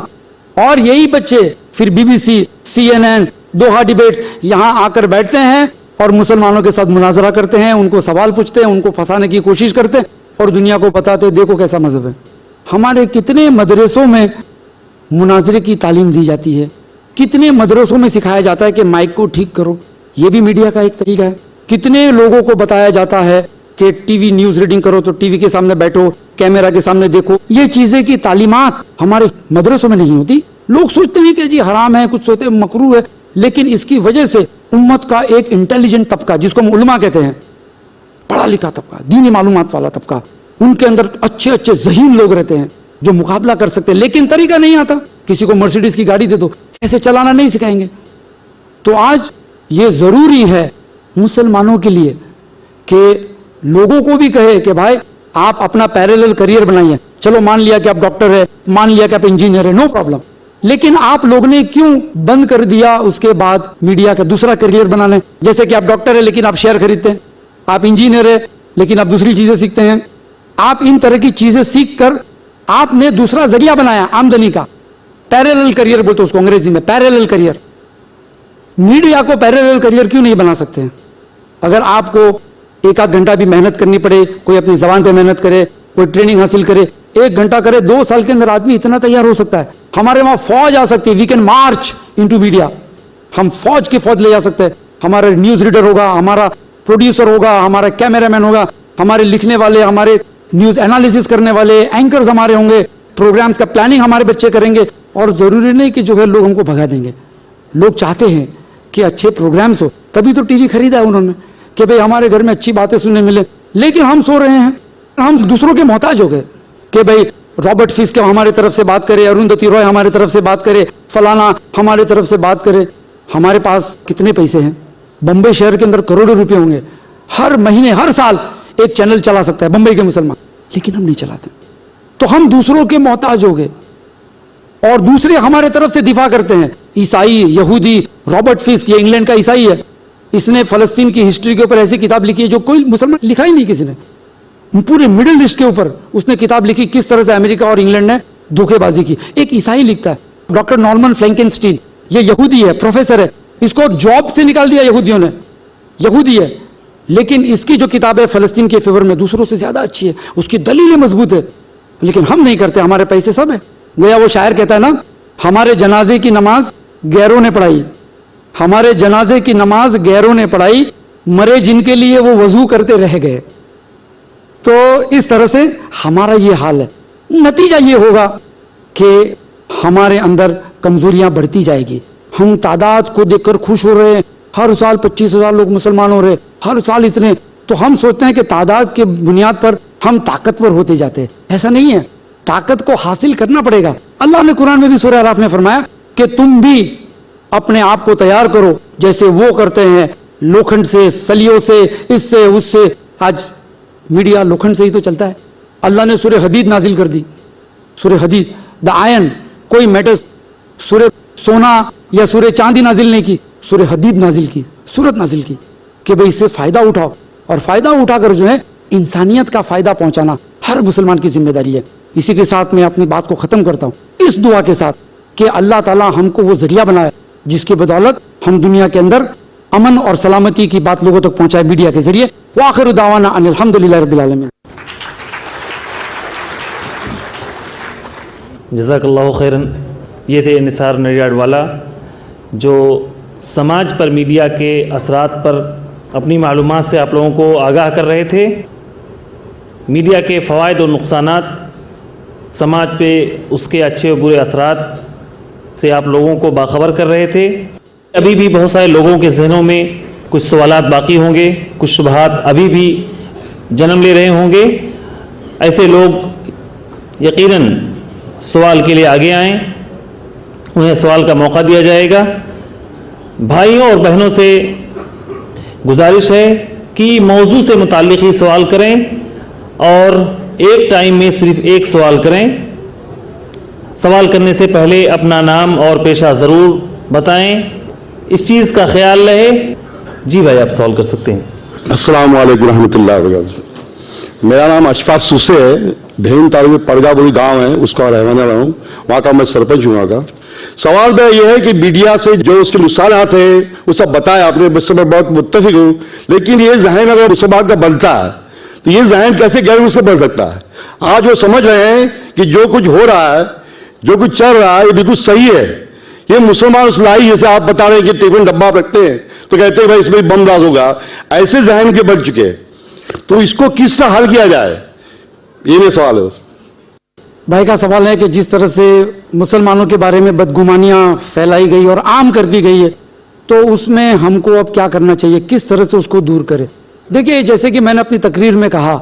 और यही बच्चे फिर बीबीसी, CNN, दोहा डिबेट्स यहां आकर बैठते हैं और मुसलमानों के साथ मुनाजरा करते हैं, उनको सवाल पूछते हैं, उनको फंसाने की कोशिश करते हैं और दुनिया को बताते हैं देखो कैसा मजहब है। हमारे कितने मदरसों में मुनाजरे की तालीम दी जाती है, कितने मदरसों में सिखाया जाता है कि माइक को ठीक करो, यह भी मीडिया का एक तरीका है। कितने लोगों को बताया जाता है कि टीवी न्यूज रीडिंग करो तो टीवी के सामने बैठो, कैमरा के सामने देखो। ये चीजें की तालीमात हमारे मदरसों में नहीं होती। लोग सोचते हैं कि जी हराम है, कुछ सोचते हैं मकरूह है, लेकिन इसकी वजह से उम्मत का एक इंटेलिजेंट तबका, जिसको हम उलमा कहते हैं, पढ़ा लिखा तबका, दीनी मालूमात वाला तबका, उनके अंदर अच्छे अच्छे ज़हीन लोग रहते हैं जो मुकाबला कर सकते हैं, लेकिन तरीका नहीं आता। किसी को मर्सिडीज की गाड़ी दे दो, कैसे चलाना नहीं सिखाएंगे। तो आज ये जरूरी है मुसलमानों के लिए कि लोगों को भी कहे कि भाई आप अपना पैरेलल करियर बनाइए। चलो मान लिया कि आप डॉक्टर है, मान लिया कि आप इंजीनियर है, नो प्रॉब्लम, लेकिन आप लोग ने क्यों बंद कर दिया उसके बाद मीडिया का दूसरा करियर बनाने। जैसे कि आप डॉक्टर है लेकिन आप शेयर खरीदते हैं, आप इंजीनियर है लेकिन आप दूसरी चीजें सीखते हैं। आप इन तरह की चीजें सीख कर आपने दूसरा जरिया बनाया आमदनी का, पैरेलल करियर बोलते उसको अंग्रेजी में, पैरेलल करियर। मीडिया को पैरेलल करियर क्यों नहीं बना सकते? अगर आपको एक आध घंटा भी मेहनत करनी पड़े, कोई अपनी जबान पे मेहनत करे, कोई ट्रेनिंग हासिल करे, 1 घंटा करे, 2 साल के अंदर आदमी इतना तैयार हो सकता है। हमारे वहां फौज आ सकती है, we can march into media. हम फौज की फौज ले जा सकते हैं। हमारा न्यूज रीडर होगा, हमारा प्रोड्यूसर होगा, हमारा कैमरामैन होगा, हमारे लिखने वाले, हमारे न्यूज एनालिसिस करने वाले एंकर्स हमारे होंगे, प्रोग्राम्स का प्लानिंग हमारे बच्चे करेंगे। और जरूरी नहीं कि जो है लोग हमको भगा देंगे। लोग चाहते हैं कि अच्छे प्रोग्राम्स हो, तभी तो टीवी खरीदा है उन्होंने कि भाई हमारे घर में अच्छी बातें सुनने मिले। लेकिन हम सो रहे हैं, हम दूसरों के मोहताज हो गए कि भाई रॉबर्ट फिस्क हमारे तरफ से बात करे, अरुंधति रॉय हमारे तरफ से बात करे, फलाना हमारे तरफ से बात करे। हमारे पास कितने पैसे हैं? बंबई शहर के अंदर करोड़ों रुपए होंगे, हर महीने हर साल एक चैनल चला सकता है बंबई के मुसलमान, लेकिन हम नहीं चलाते। तो हम दूसरों के मोहताज हो गए और दूसरे हमारे तरफ से दिफा करते हैं। ईसाई, यहूदी, रॉबर्ट फिस्क ये इंग्लैंड का ईसाई है, इसने फलस्तीन की हिस्ट्री के ऊपर ऐसी किताब लिखी है जो कोई मुसलमान लिखा ही नहीं किसी ने। पूरे मिडिल ईस्ट के ऊपर उसने किताब लिखी, किस तरह से अमेरिका और इंग्लैंड ने धोखेबाजी की। एक ईसाई लिखता है, डॉक्टर नॉर्मन फ्रैंकेनस्टीन, ये यहूदी है, प्रोफेसर है, इसको जॉब से निकाल दिया यहूदियों ने, यहूदी है, लेकिन इसकी जो किताब है फलस्तीन के फेवर में दूसरों से ज्यादा अच्छी है, उसकी दलीलें मजबूत है। लेकिन हम नहीं करते, हमारे पैसे सब है। गया वो शायर कहता है ना, हमारे जनाजे की नमाज गैरों ने पढ़ाई, हमारे जनाजे की नमाज गैरों ने पढ़ाई, मरे जिनके लिए वो वजू करते रह गए। तो इस तरह से हमारा ये हाल है। नतीजा ये होगा कि हमारे अंदर कमजोरियां बढ़ती जाएगी। हम तादाद को देखकर खुश हो रहे हैं, हर साल 25,000 लोग मुसलमान हो रहे, हर साल इतने, तो हम सोचते हैं कि तादाद के बुनियाद पर हम ताकतवर होते जाते हैं। ऐसा नहीं है। ताकत को हासिल करना पड़ेगा। अल्लाह ने कुरान में भी सूरह अराफ में फरमाया कि तुम भी अपने आप को तैयार करो जैसे वो करते हैं, लोखंड से, सलियों से, इससे उससे। आज मीडिया लोखंड से ही तो चलता है। अल्लाह ने सूरह हदीद नाजिल कर दी, सूरह हदीद, द आयन, कोई मेटल, सूरह सोना या सूरह चांदी नाजिल नहीं की, सूरह हदीद नाजिल की, सूरत नाजिल की कि भाई इससे फायदा उठाओ। और फायदा उठाकर जो है इंसानियत का फायदा पहुंचाना हर मुसलमान की जिम्मेदारी है। इसी के साथ मैं अपनी बात को खत्म करता हूं इस दुआ के साथ कि अल्लाह ताला हमको वो जरिया बनाए जिसकी बदौलत हम दुनिया के अंदर अमन और सलामती की बात लोगों तक पहुंचाए मीडिया के जरिए। व आखिर दावाना अनिल हम्दुलिल्लाहि रब्बिल आलमीन। जज़ाकल्लाहु खैरन। ये थे निसार नडियाडवाला जो समाज पर मीडिया के असरात पर अपनी मालूमात से आप लोगों को आगाह कर रहे थे। मीडिया के फ़वाइद और नुकसानात, समाज पे उसके अच्छे और बुरे असरात से आप लोगों को बाखबर कर रहे थे। अभी भी बहुत सारे लोगों के जहनों में कुछ सवालात बाकी होंगे, कुछ शुबहात अभी भी जन्म ले रहे होंगे। ऐसे लोग यकीनन सवाल के लिए आगे आएँ, उन्हें सवाल का मौका दिया जाएगा। भाइयों और बहनों से गुजारिश है कि मौजू से मुताल्लिक़ ही सवाल करें और एक टाइम में सिर्फ एक सवाल करें। सवाल करने से पहले अपना नाम और पेशा ज़रूर बताएं, इस चीज़ का ख्याल रहे। जी भाई, आप सवाल कर सकते हैं। अस्सलाम वालेकुम रहमतुल्लाहि व बरकातहू। मेरा नाम अशफाक सूसे है, धेन तालुके परगापुरी गांव है, उसका रहने वाला हूँ। वहाँ का मैं सरपंच हूँ। वहाँ का सवाल मेरा यह है कि मीडिया से जो उसके नुकसानात हैं वो सब बताया आपने, मुझसे मैं बहुत मुत्तफिक हूँ। लेकिन ये जहन अगर मुसलमान का बनता है तो ये जहन कैसे गैर मुस्लिम बन सकता है? आज वो समझ रहे हैं कि जो कुछ हो रहा है, जो कुछ चल रहा है, ये बिल्कुल सही है। ये मुसलमान इस्लाही, जैसे आप बता रहे हैं कि टिफिन डब्बा रखते हैं तो कहते हैं भाई इसमें बम डाल होगा, ऐसे जहन के बन चुके हैं। तो इसको किस तरह हल किया जाए, ये मेरा सवाल है। भाई का सवाल है कि जिस तरह से मुसलमानों के बारे में बदगुमानियां फैलाई गई और आम कर दी गई है, तो उसमें हमको अब क्या करना चाहिए, किस तरह से उसको दूर करें। देखिए, जैसे कि मैंने अपनी तकरीर में कहा,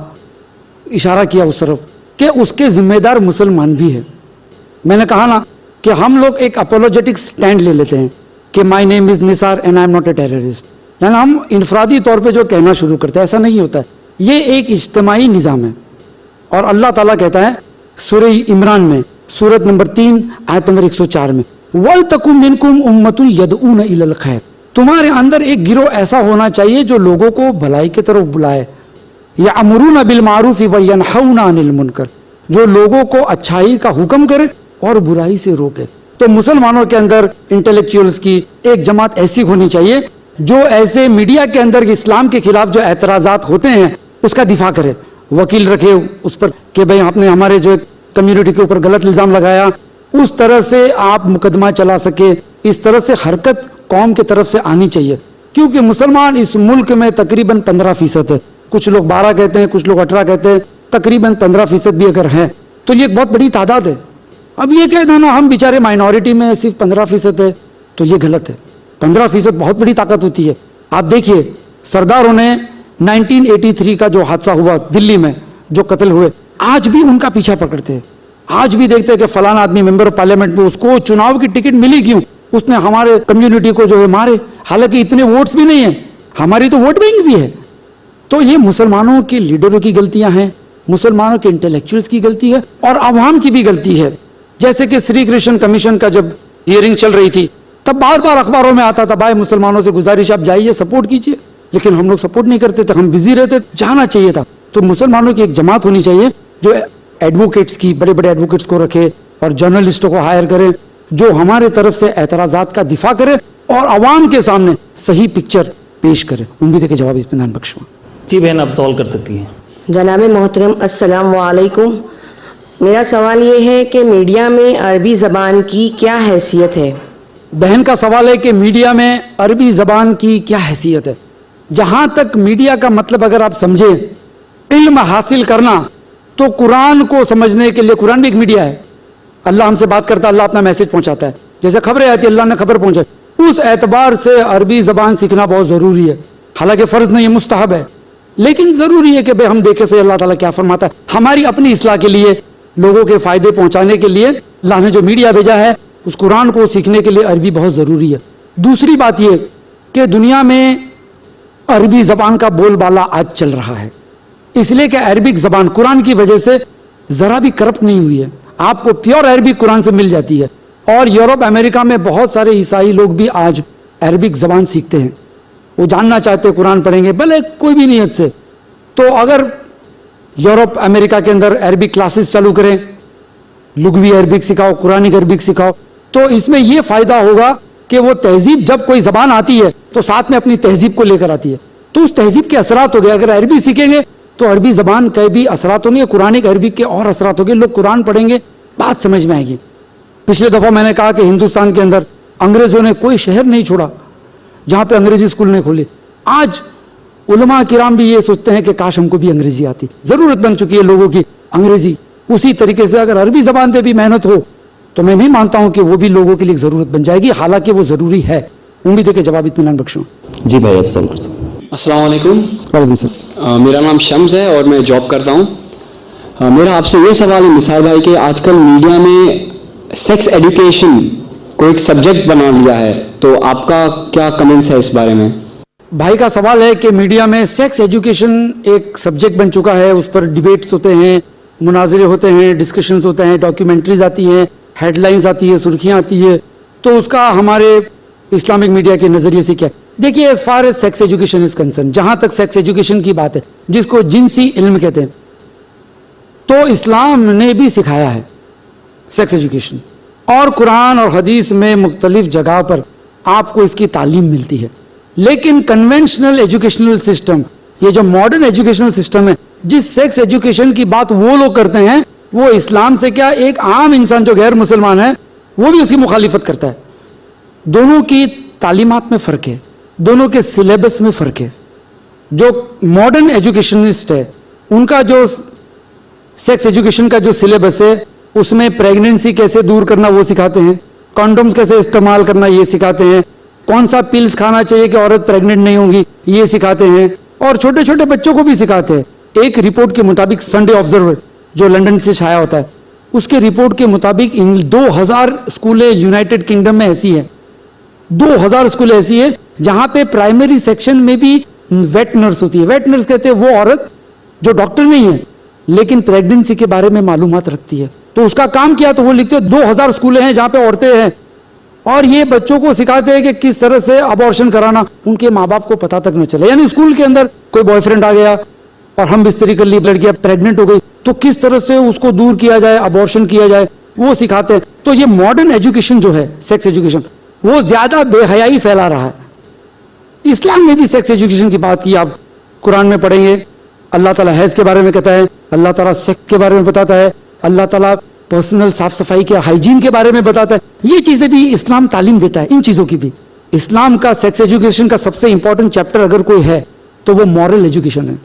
इशारा किया उस तरफ कि उसके जिम्मेदार मुसलमान भी है। मैंने कहा ना कि हम लोग एक अपोलोजेटिक स्टैंड ले लेते हैं कि my name is Nisar and I am not a terrorist, यानी हम इनफरादी तौर पे जो कहना शुरू करते हैं, ऐसा नहीं होता है। ये एक इज्तिमाई निज़ाम है। और अल्लाह ताला कहता है सूरह इमरान में, सूरत नंबर 3 आयत नंबर 104 में, वल तकुम मिनकुम उम्मतुन यदऊन इलल खैर, तुम्हारे अंदर एक गिरोह ऐसा होना चाहिए जो लोगों को भलाई की तरफ बुलाए, या अमरूना बिल मारूफ व यनहौना अनिल मुनकर, जो लोगों को अच्छाई का हुक्म करे और बुराई से रोके। तो मुसलमानों के अंदर इंटेलेक्चुअल्स की एक जमात ऐसी होनी चाहिए जो ऐसे मीडिया के अंदर इस्लाम के खिलाफ जो एतराज़ात होते हैं उसका दिफा करे, वकील रखे उस पर कि भाई आपने हमारे जो कम्युनिटी के ऊपर गलत इल्ज़ाम लगाया, उस तरह से आप मुकदमा चला सके। इस तरह से हरकत कौम की तरफ से आनी चाहिए, क्योंकि मुसलमान इस मुल्क में तकरीबन 15% है। कुछ लोग 12 कहते हैं, कुछ लोग 18 कहते हैं, तकरीबन 15% भी अगर है तो ये एक बहुत बड़ी तादाद है। अब ये कह देना हम बेचारे माइनॉरिटी में सिर्फ 15% है, तो ये गलत है। 15% बहुत बड़ी ताकत होती है। आप देखिए, सरदारों ने 1983 का जो हादसा हुआ दिल्ली में, जो कत्ल हुए, आज भी उनका पीछा पकड़ते हैं। आज भी देखते हैं कि फलाना आदमी मेंबर ऑफ पार्लियामेंट में, उसको चुनाव की टिकट मिली क्यों, उसने हमारे कम्युनिटी को जो है मारे, हालांकि इतने वोट्स भी नहीं है, हमारी तो वोट बैंक भी है। तो ये मुसलमानों के लीडरों की गलतियां हैं, मुसलमानों के इंटेलेक्चुअल्स की गलती है और आवाम की भी गलती है। जैसे कि श्री कृष्ण कमीशन का जब हियरिंग चल रही थी, तब बार बार अखबारों में आता था, भाई मुसलमानों से गुजारिश आप जाइए, सपोर्ट कीजिए, लेकिन हम लोग सपोर्ट नहीं करते थे, हम बिजी रहते, जाना चाहिए था। तो मुसलमानों की एक जमात होनी चाहिए जो एडवोकेट्स की, बड़े बड़े एडवोकेट्स को रखे और जर्नलिस्टों को हायर करे, जो हमारे तरफ से एतराज़ात का दिफा करे और आवाम के सामने सही पिक्चर पेश करे। उम्मीद है कि जवाब इत्मीनान बख्शूँ। जी बहन, आप सवाल कर सकती हैं। जनाब मोहतरम, अस्सलाम वालेकुम। मेरा सवाल ये है कि मीडिया में अरबी ज़बान की क्या हैसियत है? बहन का सवाल है कि मीडिया में अरबी ज़बान की क्या हैसियत है। जहाँ तक मीडिया का मतलब अगर आप समझे, इल्म हासिल करना, तो कुरान को समझने के लिए कुरान भी एक मीडिया है। अल्लाह हमसे बात करता है, अल्लाह अपना मैसेज पहुँचाता है, जैसे खबरें आती है, अल्लाह ने खबर पहुँचाई। उस एतबार से अरबी ज़बान सीखना बहुत ज़रूरी है। हालांकि फ़र्ज़ नहीं है, मुस्तहब है, लेकिन ज़रूरी है कि भाई हम देखें से अल्लाह ताला क्या फरमाता है, हमारी अपनी इस्लाह के लिए, लोगों के फायदे पहुंचाने के लिए अल्लाह ने जो मीडिया भेजा है, उस कुरान को सीखने के लिए अरबी बहुत ज़रूरी है। दूसरी बात यह कि दुनिया में अरबी ज़बान का बोलबाला आज चल रहा है, इसलिए कि अरबिक ज़बान कुरान की वजह से ज़रा भी करप्ट नहीं हुई है। आपको प्योर अरबिक कुरान से मिल जाती है। और यूरोप अमेरिका में बहुत सारे ईसाई लोग भी आज अरबिक ज़बान सीखते हैं, वो जानना चाहते हैं, कुरान पढ़ेंगे भले कोई भी नीयत से। तो अगर यूरोप अमेरिका के अंदर अरबिक क्लासेस चालू करें, लुगवी अरबिक सिखाओ, कुरानिक अरबिक सिखाओ, तो इसमें यह फ़ायदा होगा कि वो तहजीब, जब कोई ज़बान आती है तो साथ में अपनी तहजीब को लेकर आती है, तो उस तहजीब के असरात हो गए। अगर अरबी सीखेंगे तो अरबी ज़बान के भी असरात होंगे, कुरानिक अरबिक के और असरात होंगे। लोग कुरान पढ़ेंगे, बात समझ में आएगी। पिछले दफ़ा मैंने कहा कि हिंदुस्तान के अंदर अंग्रेज़ों ने कोई शहर नहीं छोड़ा जहाँ पे अंग्रेजी स्कूल नहीं खोले। आज उलमा किराम भी ये सोचते हैं कि काश हमको भी अंग्रेजी आती। ज़रूरत बन चुकी है लोगों की अंग्रेजी। उसी तरीके से अगर अरबी ज़बान पे भी मेहनत हो तो मैं नहीं मानता हूँ कि वो भी लोगों के लिए ज़रूरत बन जाएगी, हालांकि वो ज़रूरी है। उम्मीद है कि जवाब इत्मीनान बख्शूँ। जी भाई, आप सवाल कर सकते हैं। अस्सलाम वालेकुम। वालेकुम सलाम। मेरा नाम शम्स है और मैं जॉब करता हूँ। मेरा आपसे ये सवाल है निसार भाई कि आजकल मीडिया में सेक्स एजुकेशन को एक सब्जेक्ट बना लिया है, तो आपका क्या कमेंट्स है इस बारे में? भाई का सवाल है कि मीडिया में सेक्स एजुकेशन एक सब्जेक्ट बन चुका है, उस पर डिबेट्स होते हैं, मुनाजरे होते हैं, डिस्कशंस होते हैं, डॉक्यूमेंट्रीज आती हैं, हेडलाइंस आती है, सुर्खियाँ आती है। तो उसका हमारे इस्लामिक मीडिया के नज़रिए से क्या? देखिए, as far as sex education is concern, जहाँ तक सेक्स एजुकेशन की बात है, जिसको जिनसी इल्म कहते हैं, तो इस्लाम ने भी सिखाया है सेक्स एजुकेशन। और कुरान और हदीस में मुख्तलिफ जगह पर आपको इसकी तालीम मिलती है। लेकिन कन्वेंशनल एजुकेशनल सिस्टम, ये जो मॉडर्न एजुकेशनल सिस्टम है, जिस सेक्स एजुकेशन की बात वो लोग करते हैं, वो इस्लाम से क्या, एक आम इंसान जो गैर मुसलमान है वो भी उसकी मुखालिफत करता है। दोनों की तालीमात में फ़र्क है, दोनों के सिलेबस में फ़र्क है। जो मॉडर्न एजुकेशनिस्ट है उनका जो सेक्स एजुकेशन का जो सिलेबस है उसमें प्रेगनेंसी कैसे दूर करना वो सिखाते हैं, कॉन्डोम्स कैसे इस्तेमाल करना ये सिखाते हैं, कौन सा पिल्स खाना चाहिए कि औरत प्रेग्नेंट नहीं होगी ये सिखाते हैं, और छोटे छोटे बच्चों को भी सिखाते हैं। एक रिपोर्ट के मुताबिक, संडे ऑब्जर्वर जो लंदन से छाया होता है, उसके रिपोर्ट के मुताबिक 2000 स्कूलें यूनाइटेड किंगडम में ऐसी है, 2000 स्कूलें ऐसी है जहां पे प्राइमरी सेक्शन में भी वेट नर्स होती है। वेट नर्स कहते हैं वो औरत जो डॉक्टर नहीं है लेकिन प्रेगनेंसी के बारे में मालूमात रखती है। तो उसका काम किया तो वो लिखते हैं 2000 स्कूलें हैं जहां पे औरतें हैं, और ये बच्चों को सिखाते हैं कि किस तरह से अबॉर्शन कराना उनके माँ बाप को पता तक न चले। यानी स्कूल के अंदर कोई बॉयफ्रेंड आ गया और हम बिस्तरी कर ली, लड़कियां प्रेग्नेंट हो गई, तो किस तरह से उसको दूर किया जाए, अबॉर्शन किया जाए, वो सिखाते हैं। तो ये मॉडर्न एजुकेशन जो है, सेक्स एजुकेशन, वो ज्यादा बेहयाई फैला रहा है। इस्लाम ने भी सेक्स एजुकेशन की बात की। आप कुरान में पढ़ेंगे, अल्लाह ताला हैज के बारे में कहता है, अल्लाह ताला सेक्स के बारे में बताता है, अल्लाह ताला पर्सनल साफ सफाई के, हाइजीन के बारे में बताता है। ये चीजें भी इस्लाम तालीम देता है, इन चीजों की भी। इस्लाम का सेक्स एजुकेशन का सबसे इंपॉर्टेंट चैप्टर अगर कोई है तो वो मॉरल एजुकेशन है।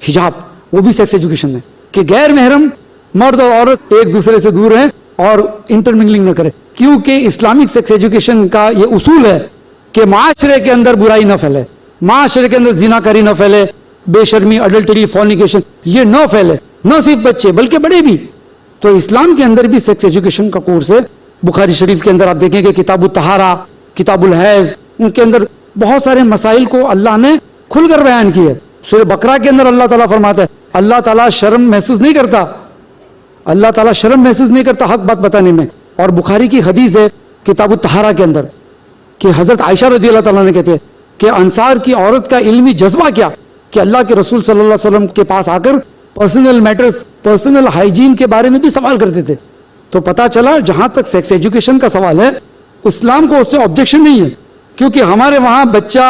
हिजाब वो भी सेक्स एजुकेशन है कि गैर महरम मर्द और औरत एक दूसरे से दूर हैं और इंटरमिंगलिंग न करें, क्योंकि इस्लामिक सेक्स एजुकेशन का ये उसूल है कि माशरे के अंदर बुराई न फैले, माशरे के अंदर जिनाकारी न फैले, बेशर्मी, अडल्टरी, फॉर्निकेशन ये न फैले, न सिर्फ बच्चे बल्कि बड़े भी। तो इस्लाम के अंदर भी सेक्स एजुकेशन का कोर्स है। बुखारी शरीफ के अंदर आप देखेंगे किताबुल तहारा, किताबुल हैज, उनके अंदर बहुत सारे मसाइल को अल्लाह ने खुलकर बयान किया है। सूरह बकरा के अंदर अल्लाह ताला फरमाता है, अल्लाह ताला शर्म महसूस नहीं करता, अल्लाह ताला शर्म महसूस नहीं करता हक बात बताने में। और बुखारी की हदीस है किताबुल तहारा के अंदर कि हजरत आयशा रज़ी अल्लाह ताला ने कहते हैं कि अंसार की औरत का इल्मी जज्बा क्या कि अल्लाह के रसूल सल्लल्लाहु अलैहि वसल्लम के पास आकर पर्सनल मैटर्स, पर्सनल हाइजीन के बारे में भी सवाल करते थे। तो पता चला जहां तक सेक्स एजुकेशन का सवाल है, इस्लाम को उससे ऑब्जेक्शन नहीं है, क्योंकि हमारे वहां बच्चा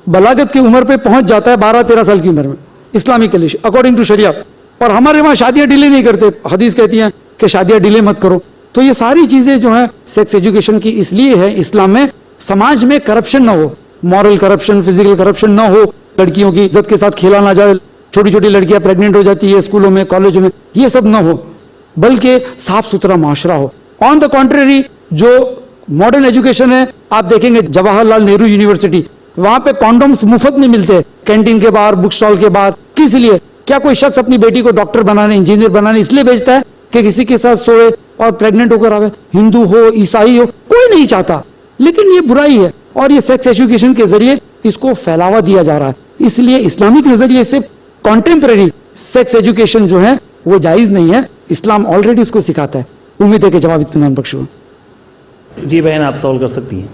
बलागत की उम्र पे पहुंच जाता है 12-13 साल की उम्र में इस्लामिकली अकॉर्डिंग टू शरिया, और हमारे वहां शादियां डिले नहीं करते। हदीस कहती हैं कि शादियां डिले मत करो। तो ये सारी चीजें जो है सेक्स एजुकेशन की इसलिए है इस्लाम में, समाज में करप्शन ना हो, मॉरल करप्शन, फिजिकल करप्शन ना हो, लड़कियों की इज्जत के साथ खेला ना जाए, छोटी छोटी लड़कियां प्रेग्नेंट हो जाती है स्कूलों में, कॉलेजों में, ये सब ना हो, बल्कि साफ सुथरा माशरा हो। ऑन द कॉन्ट्रेरी जो मॉडर्न एजुकेशन है, आप देखेंगे जवाहरलाल नेहरू यूनिवर्सिटी, वहां पे कॉन्डोम्स मुफ्त में मिलते हैं कैंटीन के बाहर, बुक स्टॉल के बाहर। किस लिए? क्या कोई शख्स अपनी बेटी को डॉक्टर बनाने, इंजीनियर बनाने इसलिए भेजता है कि किसी के साथ सोए और प्रेग्नेंट होकर आवे, हिंदू हो ईसाई हो, कोई नहीं चाहता, लेकिन ये बुराई है और ये सेक्स एजुकेशन के जरिए इसको फैलावा दिया जा रहा है। इसलिए इस्लामिक नजरिए से कॉन्टेम्पररी सेक्स एजुकेशन जो है वो जायज नहीं है, इस्लाम ऑलरेडी इसको सिखाता है। उम्मीद है कि जवाब इत्मीनान बख्शूगा। जी बहन, आप सवाल कर सकती हैं।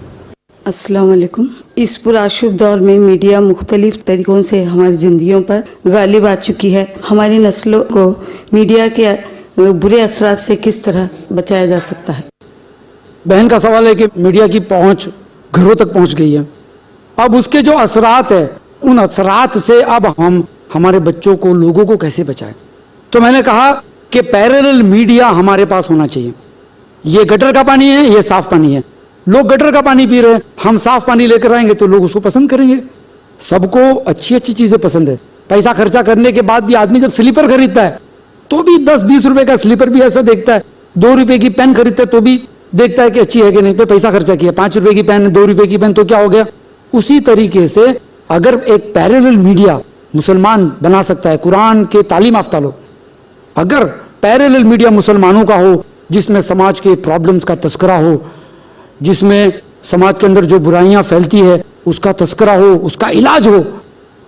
अस्सलाम वालेकुम। इस पुराशुभ दौर में मीडिया मुख्तलिफ तरीकों से हमारी ज़िंदगियों पर गालिब आ चुकी है। हमारी नस्लों को मीडिया के बुरे असरात से किस तरह बचाया जा सकता है? बहन का सवाल है कि मीडिया की पहुंच घरों तक पहुंच गई है, अब उसके जो असरात है उन असरात से अब हम हमारे बच्चों को, लोगों को कैसे बचाएं? तो मैंने कहा कि पैरेलल मीडिया हमारे पास होना चाहिए। ये गटर का पानी है, ये साफ पानी है, लोग गटर का पानी पी रहे हैं, हम साफ पानी लेकर आएंगे तो लोग उसको पसंद करेंगे। सबको अच्छी अच्छी चीजें पसंद है। पैसा खर्चा करने के बाद भी आदमी जब स्लीपर खरीदता है तो भी 10-20 रुपए का स्लीपर भी ऐसा देखता है, 2 रुपए की पेन खरीदता है तो भी देखता है कि अच्छी है कि नहीं, पे पैसा खर्चा किया, 5 रुपए की पेन 2 रुपए की पेन तो क्या हो गया। उसी तरीके से अगर एक पैरेलल मीडिया मुसलमान बना सकता है, कुरान के तालीम याफ्ता लोग, अगर पैरेलल मीडिया मुसलमानों का हो जिसमें समाज के प्रॉब्लम्स का तस्करा हो, जिसमें समाज के अंदर जो बुराइयां फैलती है उसका तस्करा हो, उसका इलाज हो,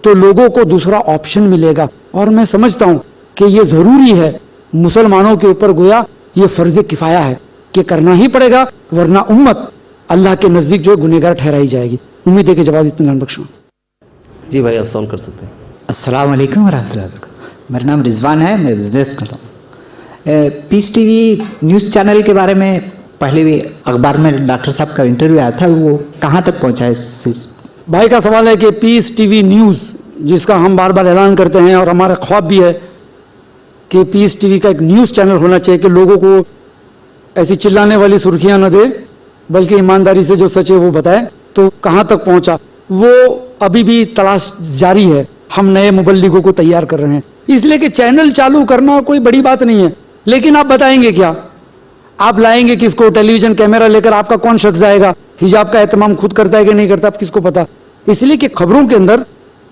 तो लोगों को दूसरा ऑप्शन मिलेगा। और मैं समझता हूं कि ये जरूरी है, मुसलमानों के ऊपर गोया ये फर्ज किफाया है कि करना ही पड़ेगा, वरना उम्मत अल्लाह के नजदीक जो है गुनहगार ठहराई जाएगी। उम्मीद है कि जवाब इत्मीनान बख्शूं। जी भाई, आप सवाल कर सकते हैं। अस्सलाम वालेकुम वरहमतुल्लाहि वबरकातुहू। मेरा नाम रिजवान है, मैं बिजनेस करता हूँ। पीस टीवी न्यूज़ चैनल के बारे में पहले भी अखबार में डॉक्टर साहब का इंटरव्यू आया था, वो कहाँ तक पहुँचा है? भाई का सवाल है कि पीस टीवी न्यूज़, जिसका हम बार बार ऐलान करते हैं और हमारा ख्वाब भी है कि पीस टीवी का एक न्यूज़ चैनल होना चाहिए कि लोगों को ऐसी चिल्लाने वाली सुर्खियां न दे, बल्कि ईमानदारी से जो सच है वो बताए। तो कहाँ तक पहुँचा वो अभी भी तलाश जारी है। हम नए मुबल्लिगों को तैयार कर रहे हैं, इसलिए कि चैनल चालू करना कोई बड़ी बात नहीं है, लेकिन आप बताएंगे क्या? आप लाएंगे किसको? टेलीविजन कैमरा लेकर आपका कौन शख्स आएगा? हिजाब का एहतमाम खुद करता है कि नहीं करता, आप किसको पता? इसलिए कि खबरों के अंदर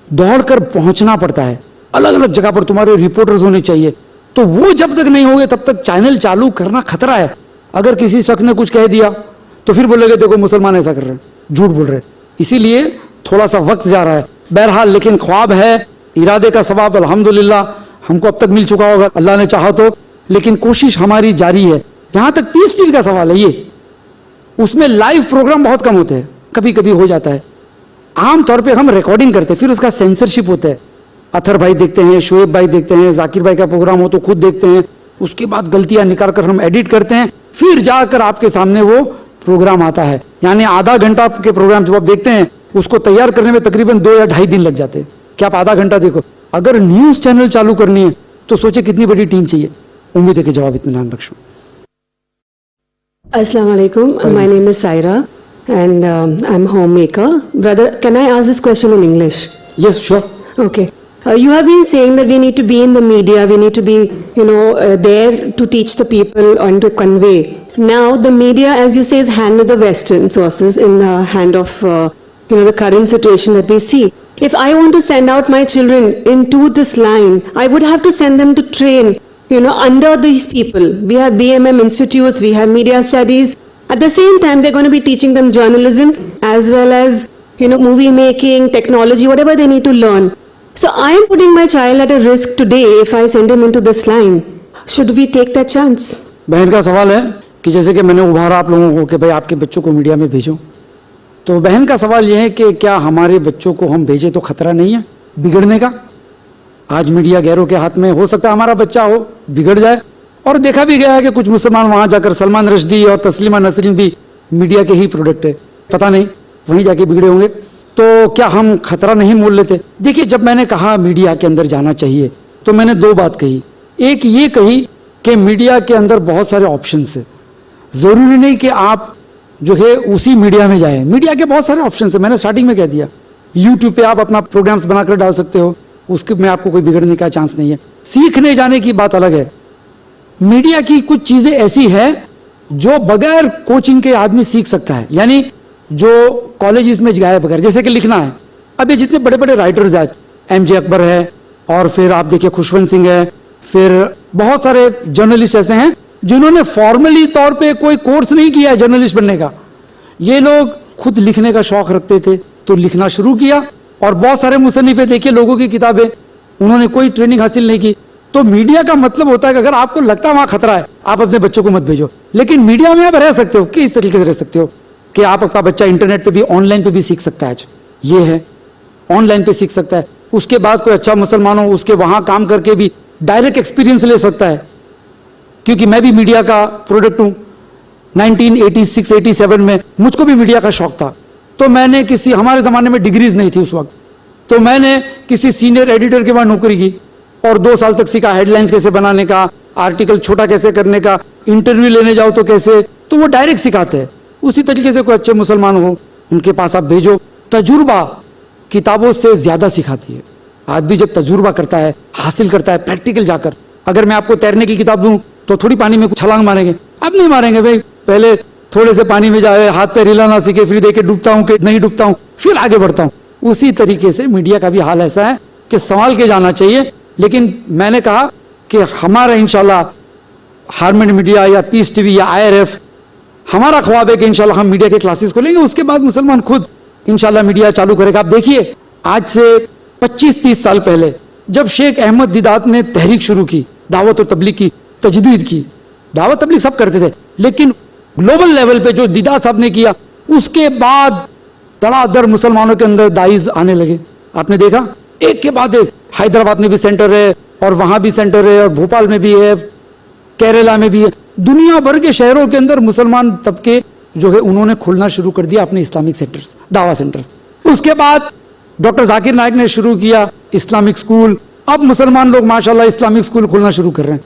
दौड़कर पहुंचना पड़ता है, अलग अलग जगह पर तुम्हारे रिपोर्टर्स होने चाहिए। तो वो जब तक नहीं होंगे तब तक चैनल चालू करना खतरा है। अगर किसी शख्स ने कुछ कह दिया तो फिर बोलेगे देखो मुसलमान ऐसा कर रहे हैं, झूठ बोल रहे हैं। इसीलिए थोड़ा सा वक्त जा रहा है। बहरहाल लेकिन ख्वाब है, इरादे का सवाब अल्हम्दुलिल्लाह हमको अब तक मिल चुका होगा अल्लाह ने चाहा तो, लेकिन कोशिश हमारी जारी है। जहां तक पीस टीवी का सवाल है, ये उसमें लाइव प्रोग्राम बहुत कम होते हैं, कभी कभी हो जाता है। आमतौर पे हम रिकॉर्डिंग करते हैं, फिर उसका सेंसरशिप होता है। अथर भाई देखते हैं, शोएब भाई देखते हैं, जाकिर भाई का प्रोग्राम हो तो खुद देखते हैं, उसके बाद गलतियां निकाल कर हम एडिट करते हैं, फिर जाकर आपके सामने वो प्रोग्राम आता है। यानी आधा घंटा के प्रोग्राम जब आप देखते हैं उसको तैयार करने में तकरीबन 2 या ढाई दिन लग जाते हैं कि आप आधा घंटा देखो। अगर न्यूज चैनल चालू करनी है तो सोचे कितनी बड़ी टीम चाहिए। उम्मीद है कि जवाब इत्मीनान बख्शूं। Assalamu alaikum. My name is Saira and I'm a homemaker. Brother, can I ask this question in English? Yes, sure. Okay. You have been saying that we need to be in the media, we need to be, there to teach the people and to convey. Now, the media, as you say, is hand of the Western sources in the hand of, the current situation that we see. If I want to send out my children into this line, I would have to send them to train, under these people. We have BMM institutes, we have media studies. At the same time, they're going to be teaching them journalism as well as, movie making, technology, whatever they need to learn. So I am putting my child at a risk today if I send him into this line. Should we take that chance? बहन का सवाल है कि जैसे कि मैंने उभारा आप लोगों को कि भाई आपके बच्चों को मीडिया में भेजो, तो बहन का सवाल यह है कि क्या हमारे बच्चों को हम भेजें तो खतरा नहीं है बिगड़ने का? आज मीडिया गैरों के हाथ में, हो सकता है हमारा बच्चा हो बिगड़ जाए। और देखा भी गया है कि कुछ मुसलमान वहां जाकर, सलमान रश्दी और तस्लीमा नसरीन भी मीडिया के ही प्रोडक्ट है, पता नहीं वहीं जाके बिगड़े होंगे। तो क्या हम खतरा नहीं मोल लेते? देखिए, जब मैंने कहा मीडिया के अंदर जाना चाहिए तो मैंने 2 बात कही। एक ये कही कि मीडिया के अंदर बहुत सारे ऑप्शंस है, जरूरी नहीं कि आप जो है उसी मीडिया में जाएं। मीडिया के बहुत सारे ऑप्शंस है, मैंने स्टार्टिंग में कह दिया। यूट्यूब पे आप अपना प्रोग्राम्स बनाकर डाल सकते हो, उसके में आपको कोई बिगड़ने का चांस नहीं है। सीखने जाने की बात अलग है। मीडिया की कुछ चीजें ऐसी है जो बगैर कोचिंग के आदमी सीख सकता है, यानी जो कॉलेजेस में गए बगैर, जैसे कि लिखना है। अब ये जितने बड़े बड़े राइटर्स आज, MJ अकबर है, और फिर आप देखिए खुशवंत सिंह है, फिर बहुत सारे जर्नलिस्ट ऐसे हैं जिन्होंने फॉर्मली तौर पे कोई कोर्स नहीं किया है जर्नलिस्ट बनने का। ये लोग खुद लिखने का शौक रखते थे तो लिखना शुरू किया, और बहुत सारे मुसन्निफ़े देखिए लोगों की किताबें, उन्होंने कोई ट्रेनिंग हासिल नहीं की। तो मीडिया का मतलब होता है कि अगर आपको लगता है वहां खतरा है, आप अपने बच्चों को मत भेजो। लेकिन मीडिया में आप रह सकते हो, किस तरीके से रह सकते हो कि आप आपका बच्चा इंटरनेट पे भी, ऑनलाइन पे भी सीख सकता है। आज ये है, ऑनलाइन पे सीख सकता है। उसके बाद कोई अच्छा मुसलमान हो, उसके वहां काम करके भी डायरेक्ट एक्सपीरियंस ले सकता है। क्योंकि मैं भी मीडिया का प्रोडक्ट हूं। 1986-87 में मुझको भी मीडिया का शौक था। तो मैंने किसी, हमारे ज़माने में डिग्रीज नहीं थी उस वक्त, तो मैंने किसी सीनियर एडिटर के वहाँ नौकरी की और 2 साल तक सीखा हेडलाइंस कैसे बनाने का, आर्टिकल छोटा कैसे करने का, इंटरव्यू लेने जाओ तो कैसे, तो वो डायरेक्ट सिखाते हैं। उसी तरीके से कोई अच्छे मुसलमान हो, उनके पास आप भेजो। तजुर्बा किताबों से ज़्यादा सिखाती है। आदमी जब तजुर्बा करता है, हासिल करता है प्रैक्टिकल जाकर। अगर मैं आपको तैरने की किताब दूं तो थोड़ी पानी में छलांग मारेंगे? अब नहीं मारेंगे भाई, पहले थोड़े से पानी में जाए, हाथ पैर हिलाना सीखे, फिर देखे डूबता हूं कि नहीं डूबता हूं, फिर आगे बढ़ता हूं। उसी तरीके से मीडिया का भी हाल ऐसा है कि संभाल के जाना चाहिए। लेकिन मैंने कहा कि हमारा इंशाल्लाह हारमन मीडिया या पीस टीवी या IRF, हमारा ख्वाब है कि इंशाल्लाह हम मीडिया के क्लासेस खोलेंगे। उसके बाद मुसलमान खुद इंशाल्लाह मीडिया चालू करेगा। आप देखिए, आज से 25-30 साल पहले जब शेख अहमद दीदात ने तहरीक शुरू की, दावत और तबलीग की, तजदीद की, दावत तबलीग सब करते थे, लेकिन ग्लोबल लेवल पे जो दीदात साहब ने किया, उसके बाद धड़ाधड़ मुसलमानों के अंदर दाइज आने लगे। आपने देखा, एक के बाद एक। हैदराबाद में भी सेंटर है, और वहां भी सेंटर है, और भोपाल में भी है, केरला में भी है। दुनिया भर के शहरों के अंदर मुसलमान तबके जो है उन्होंने खोलना शुरू कर दिया अपने इस्लामिक सेंटर्स, दावा सेंटर्स। उसके बाद डॉक्टर जाकिर नाइक ने शुरू किया इस्लामिक स्कूल। अब मुसलमान लोग माशाल्लाह इस्लामिक स्कूल खोलना शुरू कर रहे हैं।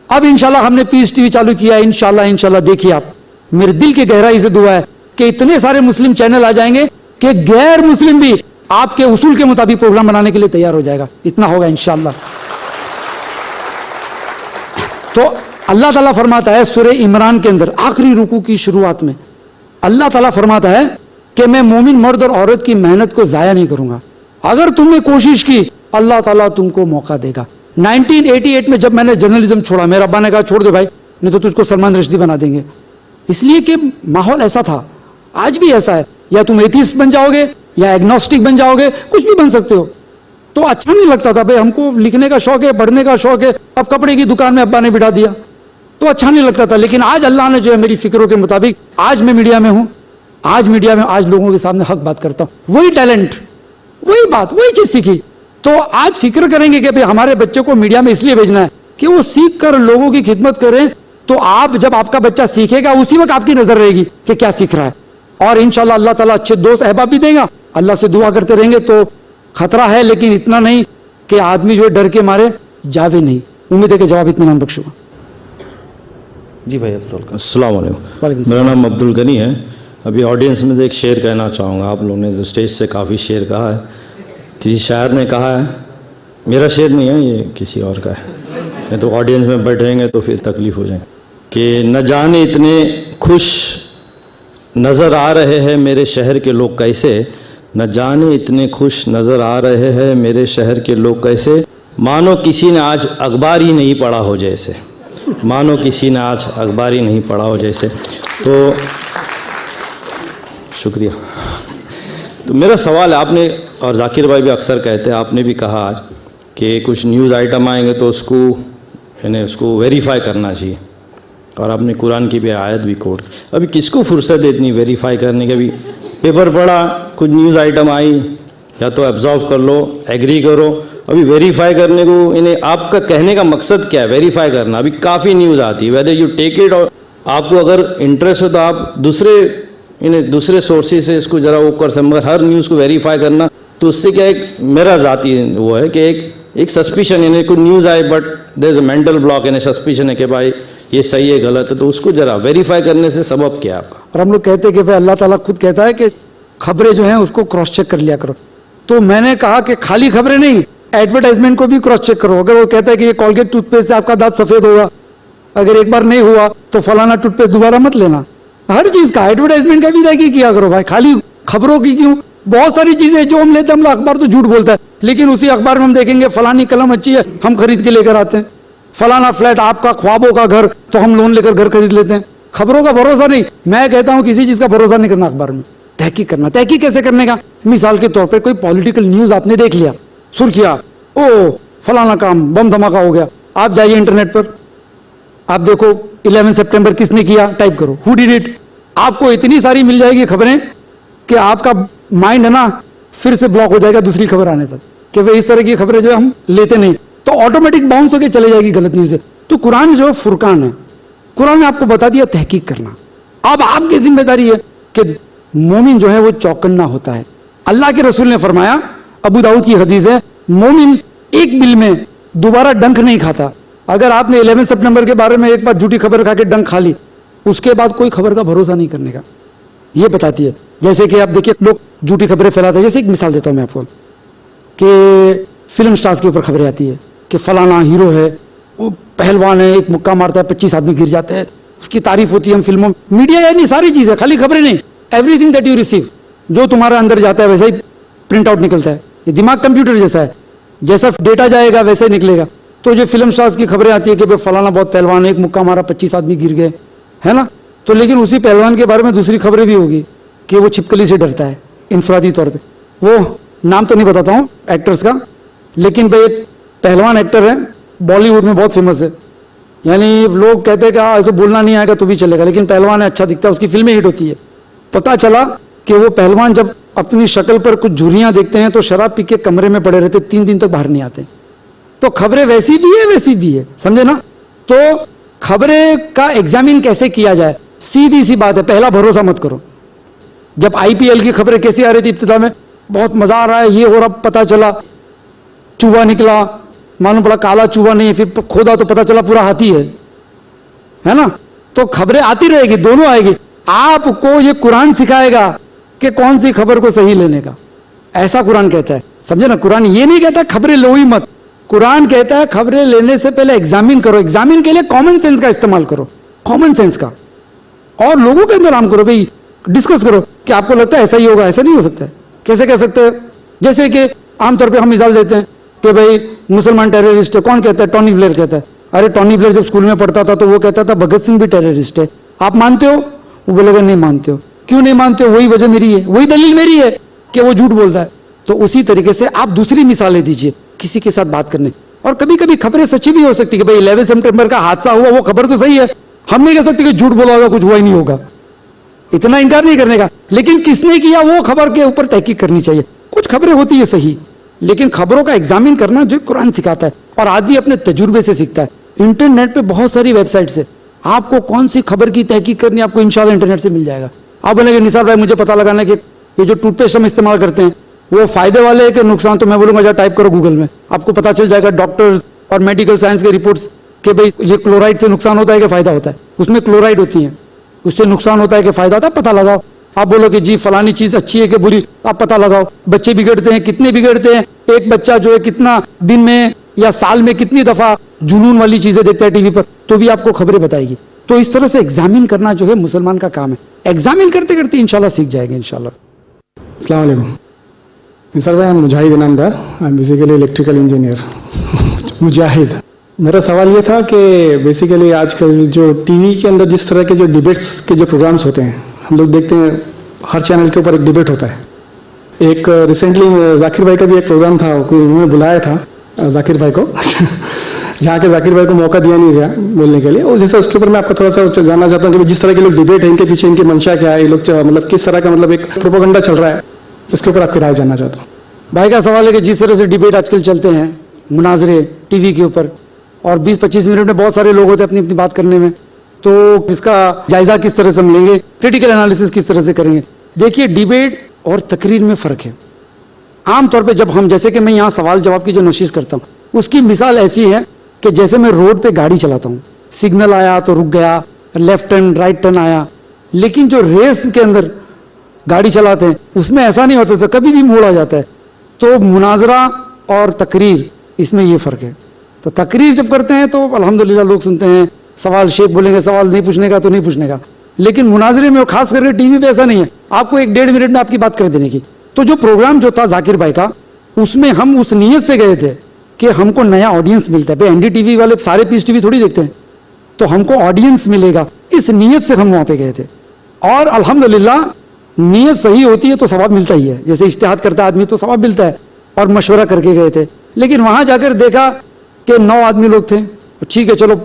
अब इंशाल्लाह हमने पीस टीवी चालू किया। इंशाल्लाह देखिए आप, मेरे दिल की गहराई से दुआ है कि इतने सारे मुस्लिम चैनल आ जाएंगे कि गैर मुस्लिम भी आपके उसूल के मुताबिक प्रोग्राम बनाने के लिए तैयार हो जाएगा। इतना होगा इंशाल्लाह। तो अल्लाह ताला फरमाता है सूरह इमरान के अंदर आखिरी रुकू की शुरुआत में, अल्लाह ताला फरमाता है कि मैं मोमिन मर्द और औरत की मेहनत को जाया नहीं करूंगा। अगर तुमने कोशिश की, अल्लाह ताला तुमको मौका देगा। 1988 में जब मैंने जर्नलिज्म छोड़ा, मेरे अब्बा ने कहा छोड़ दे भाई, नहीं तो तुझको सलमान रश्दी बना देंगे। इसलिए कि माहौल ऐसा था, आज भी ऐसा है। या तुम एथिस्ट बन जाओगे या एग्नोस्टिक बन जाओगे, कुछ भी बन सकते हो। तो अच्छा नहीं लगता था भाई, हमको लिखने का शौक है, पढ़ने का शौक है, अब कपड़े की दुकान में अब्बा ने बिठा दिया तो अच्छा नहीं लगता था। लेकिन आज अल्लाह ने जो है मेरी फिक्रों के मुताबिक, आज मैं मीडिया में हूं, आज मीडिया में आज लोगों के सामने हक बात करता हूं। वही टैलेंट, वही बात, वही चीज सीखी। तो आज फिक्र करेंगे कि भाई हमारे बच्चे को मीडिया में इसलिए भेजना है कि वो सीख कर लोगों की खिदमत करें। तो आप जब आपका बच्चा सीखेगा, उसी वक्त आपकी नजर रहेगी कि क्या सीख रहा है। और इंशाल्लाह अल्लाह ताला अच्छे दोस्त अहबाब भी देगा। अल्लाह से दुआ करते रहेंगे तो खतरा है, लेकिन इतना नहीं कि आदमी जो डर के मारे जावे नहीं। उम्मीद है कि जवाब इत्मीनान बख्शूंगा। जी भाई, अफसर का अस्सलाम वालेकुम। मेरा नाम अब्दुल गनी है। अभी ऑडियंस में एक शेर कहना चाहूँगा। आप लोगों ने जो स्टेज से काफ़ी शेर कहा है, किसी शायर ने कहा है, मेरा शेर नहीं है ये, किसी और का है, नहीं तो ऑडियंस में बैठेंगे तो फिर तकलीफ़ हो जाएगी। कि न जाने इतने खुश नज़र आ रहे हैं मेरे शहर के लोग कैसे, न जाने इतने खुश नज़र आ रहे हैं मेरे शहर के लोग कैसे, मानो किसी ने आज अखबार ही नहीं पढ़ा हो जैसे, मानो किसी ने आज अखबार ही नहीं पढ़ा हो जैसे। तो शुक्रिया। तो मेरा सवाल है, आपने और जाकिर भाई भी अक्सर कहते हैं, आपने भी कहा आज कि कुछ न्यूज़ आइटम आएंगे तो उसको यानी उसको वेरीफाई करना चाहिए, और आपने कुरान की भी आयत भी कोट। अभी किसको फुर्सत है इतनी वेरीफाई करने की? अभी पेपर पढ़ा, कुछ न्यूज़ आइटम आई, या तो एब्जॉर्व कर लो, एग्री करो। अभी वेरीफाई करने को इन्हें आपका कहने का मकसद क्या है? वेरीफाई करना, अभी काफ़ी न्यूज़ आती है, वेदर यू टेक इट, और आपको अगर इंटरेस्ट हो तो आप दूसरे सोर्सेज से इसको ज़रा वो कर सकते, मगर हर न्यूज़ को वेरीफाई करना तो उससे क्या, एक मेरा ज़ाती वो है कि एक सस्पिशन, यानी कोई न्यूज़ आए but there is a mental block, यानी सस्पिशन है कि भाई ये सही है गलत है, तो उसको ज़रा वेरीफाई करने से सबब क्या है आपका? और हम लोग कहते हैं कि भाई अल्लाह ताला खुद कहता है कि खबरें जो हैं उसको क्रॉस चेक कर लिया करो। तो मैंने कहा कि खाली खबरें नहीं, एडवर्टाइजमेंट को भी क्रॉस चेक करो। अगर वो कहता है कि ये कॉलगेट टूथपेस्ट से आपका दांत सफेद होगा, अगर एक बार नहीं हुआ तो फलाना टूथपेस्ट दोबारा मत लेना। हर चीज का एडवर्टाइजमेंट का भी देखिए किया करो भाई, खाली खबरों की क्यों? बहुत सारी चीजें जो हम लेते हैं, हम अखबार तो झूठ बोलता है, लेकिन उसी अखबार में हम देखेंगे फलानी कलम अच्छी है, हम खरीद के लेकर आते हैं। फलाना फ्लैट, आपका ख्वाबों का घर, तो हम लोन लेकर घर खरीद लेते हैं। खबरों का भरोसा नहीं, मैं कहता हूं किसी चीज का भरोसा नहीं करना। अखबार में तहकीक करना। तहकीक कैसे करने का? मिसाल के तौर पर कोई पॉलिटिकल न्यूज आपने देख लिया, सुर्खियां, ओ फलाना काम बम धमाका हो गया, आप जाइए इंटरनेट पर, आप देखो 11 सितंबर किसने किया, टाइप करो हु डिड इट, आपको इतनी सारी मिल जाएगी खबरें कि आपका माइंड है ना फिर से ब्लॉक हो जाएगा दूसरी खबर आने तक, कि भाई इस तरह की खबरें जो हम लेते नहीं, तो ऑटोमेटिक बाउंस होकर चले जाएगी गलत न्यूज से। तो कुरान जो फुरकान है, कुरान ने आपको बता दिया तहकीक करना। अब आपकी जिम्मेदारी है कि मोमिन जो है वो चौकन्ना होता है। अल्लाह के रसूल ने फरमाया, अबू दाऊद की हदीस है, मोमिन एक बिल में दोबारा डंक नहीं खाता। अगर आपने 11 सितंबर के बारे में एक बार झूठी खबर खा के डंक खा ली, उसके बाद कोई खबर का भरोसा नहीं करने का, ये बताती है। जैसे कि आप देखिए लोग झूठी खबरें फैलाते हैं। जैसे एक मिसाल देता हूं मैं आपको, कि फिल्म स्टार्स के ऊपर खबरें आती है कि फलाना हीरो है, वो पहलवान है, एक मुक्का मारता है 25 आदमी गिर जाते हैं, उसकी तारीफ होती है हम फिल्मों में। मीडिया है नहीं, सारी चीजें, खाली खबरें नहीं, एवरीथिंग दैट यू रिसीव, जो तुम्हारे अंदर जाता है वैसा ही प्रिंट आउट निकलता है। ये दिमाग कंप्यूटर जैसा है, जैसा डेटा जाएगा वैसे ही निकलेगा। तो जो फिल्म स्टार्स की खबरें आती है कि भाई फलाना बहुत पहलवान है, एक मुक्का मारा 25 आदमी गिर गए, है ना, तो लेकिन उसी पहलवान के बारे में दूसरी खबरें भी होगी कि वो छिपकली से डरता है इंफरादी तौर पे। वो नाम तो नहीं बताता हूं एक्टर्स का, लेकिन भाई एक पहलवान एक्टर है, बॉलीवुड में बहुत फेमस है, यानी लोग कहते हैं कि हाँ तो बोलना नहीं आएगा तो भी चलेगा, लेकिन पहलवान है, अच्छा दिखता है, उसकी फिल्में हिट होती है। पता चला कि वो पहलवान जब अपनी शक्ल पर कुछ झुर्रियां देखते हैं तो शराब पी के कमरे में पड़े रहते, 3 दिन तक बाहर नहीं आते। तो खबरें वैसी भी है वैसी भी है, समझे ना। तो खबरें का एग्जामिन कैसे किया जाए, सीधी सी बात है, पहला भरोसा मत करो। जब आईपीएल की खबरें कैसी आ रही थी इब्तिदा में, बहुत मजा आ रहा है, ये हो रहा, पता चला चूहा निकला, मालूम पड़ा काला चूहा नहीं है, फिर खोदा तो पता चला पूरा हाथी है ना। तो खबरें आती रहेगी, दोनों आएगी। आपको ये कुरान सिखाएगा कि कौन सी खबर को सही लेने का, ऐसा कुरान कहता है, समझे ना। कुरान ये नहीं कहता खबरें लो ही मत, कुरान कहता है खबरें लेने से पहले एग्जामिन करो। एग्जामिन के लिए कॉमन सेंस का इस्तेमाल करो, कॉमन सेंस का, और लोगों के अंदर आराम करो भाई, डिस्कस करो कि आपको लगता है ऐसा ही होगा, ऐसा नहीं हो सकता है, कैसे कह सकते हैं। जैसे कि आमतौर पर हम मिसाल देते हैं कि भाई मुसलमान टेररिस्ट है, कौन कहता है? टॉनी ब्लेयर कहता है। अरे टॉनी ब्लेयर जब स्कूल में पढ़ता था तो वो कहता था भगत सिंह भी टेररिस्ट है, आप मानते हो? वो बोलेगा नहीं मानते हो। क्यों नहीं मानते हो? वही वजह मेरी है, वही दलील मेरी है कि वो झूठ बोलता है। तो उसी तरीके से आप दूसरी मिसालें दीजिए किसी के साथ बात करने। और कभी कभी खबरें सच्ची भी हो सकती है कि भाई 11 सितंबर का हादसा हुआ, वो खबर तो सही है, हम नहीं कह सकते कि झूठ बोला होगा, कुछ हुआ ही नहीं होगा, इतना इनकार नहीं करने का। लेकिन किसने किया वो खबर के ऊपर तहकीक करनी चाहिए। कुछ खबरें होती है सही, लेकिन खबरों का एग्जामिन करना जो कुरान सिखाता है, और आदमी अपने तजुर्बे से सीखता है। इंटरनेट पे बहुत सारी वेबसाइट्स है, आपको कौन सी खबर की तहकीक करनी आपको इंशाल्लाह इंटरनेट से मिल जाएगा। आप बोलेंगे निसार भाई मुझे पता लगाना कि ये जो टूथपेस्ट हम इस्तेमाल करते हैं वो फायदे वाले है कि नुकसान, तो मैं बोलूंगा जरा टाइप करो गूगल में, आपको पता चल जाएगा डॉक्टर्स और मेडिकल साइंस के रिपोर्ट्स कि भाई ये क्लोराइड से नुकसान होता है कि फायदा होता है। उसमें क्लोराइड होती है, उससे नुकसान होता है कि फायदा होता है, पता लगाओ। आप बोलो कि जी फलानी चीज अच्छी है कि बुरी, आप पता लगाओ। बच्चे बिगड़ते हैं, कितने बिगड़ते हैं, एक बच्चा जो है कितना दिन में या साल में कितनी दफा जुनून वाली चीजें देखता है टीवी पर, तो भी आपको खबरें बताएगी। तो इस तरह से एग्जामिन करना जो है मुसलमान का काम है। एग्जामिन करते करते इंशाल्लाह सीख जाएंगे इंशाल्लाह। अस्सलाम वालेकुम। निसार भाई, Mujahid Inamdar, I am basically electrical engineer Mujahid. मेरा सवाल ये था कि बेसिकली आजकल जो टीवी के अंदर जिस तरह के जो डिबेट्स के जो प्रोग्राम्स होते हैं, हम लोग देखते हैं हर चैनल के ऊपर एक डिबेट होता है। एक रिसेंटली जाकिर भाई का भी एक प्रोग्राम था, उन्होंने बुलाया था जाकिर भाई को जहाँ के जाकिर भाई को मौका दिया नहीं गया बोलने के लिए। और जैसे उसके ऊपर मैं आपका थोड़ा सा जानना चाहता हूँ कि जिस तरह के लोग डिबेट है, इनके पीछे इनकी मंशा क्या है, ये लोग मतलब किस तरह का मतलब एक प्रोपेगेंडा चल रहा है, इसके ऊपर आपकी राय जानना चाहता हूँ। भाई का सवाल है कि जिस तरह से डिबेट आजकल चलते हैं, मुनाजरे टीवी के ऊपर, और 20-25 मिनट में बहुत सारे लोग होते हैं अपनी अपनी बात करने में, तो इसका जायजा किस तरह से हम लेंगे, क्रिटिकल एनालिसिस किस तरह से करेंगे। देखिए डिबेट और तकरीर में फ़र्क है। आमतौर पे जब हम, जैसे कि मैं यहाँ सवाल जवाब की जो नशीस करता हूँ, उसकी मिसाल ऐसी है कि जैसे मैं रोड पे गाड़ी चलाता हूँ, सिग्नल आया तो रुक गया, लेफ्ट टर्न राइट टर्न आया, लेकिन जो रेस के अंदर गाड़ी चलाते हैं उसमें ऐसा नहीं होता, तो कभी भी मोड़ आ जाता है। तो मुनाजरा और तकरीर, इसमें ये फ़र्क है। तो तकरीर जब करते हैं तो अल्हम्दुलिल्लाह लोग सुनते हैं, सवाल शेख बोलेंगे, सवाल नहीं पूछने का तो नहीं पूछने का। लेकिन मुनाजरे में, खास करके टीवी पे ऐसा नहीं है, आपको 1-1.5 मिनट में आपकी बात कर देने की। तो जो प्रोग्राम जो था जाकिर भाई का, उसमें हम उस नीयत से गए थे कि हमको नया ऑडियंस मिलता है। भाई एनडीटीवी वाले सारे पीस टीवी थोड़ी देखते हैं, तो हमको ऑडियंस मिलेगा, इस नीयत से हम वहाँ पे गए थे। और अल्हम्दुलिल्लाह नीयत सही होती है तो सवाब मिलता ही है, जैसे इज्तिहाद करता आदमी तो सवाब मिलता है, और मशवरा करके गए थे। लेकिन वहाँ जाकर देखा कि 9 आदमी लोग थे, ठीक है चलो,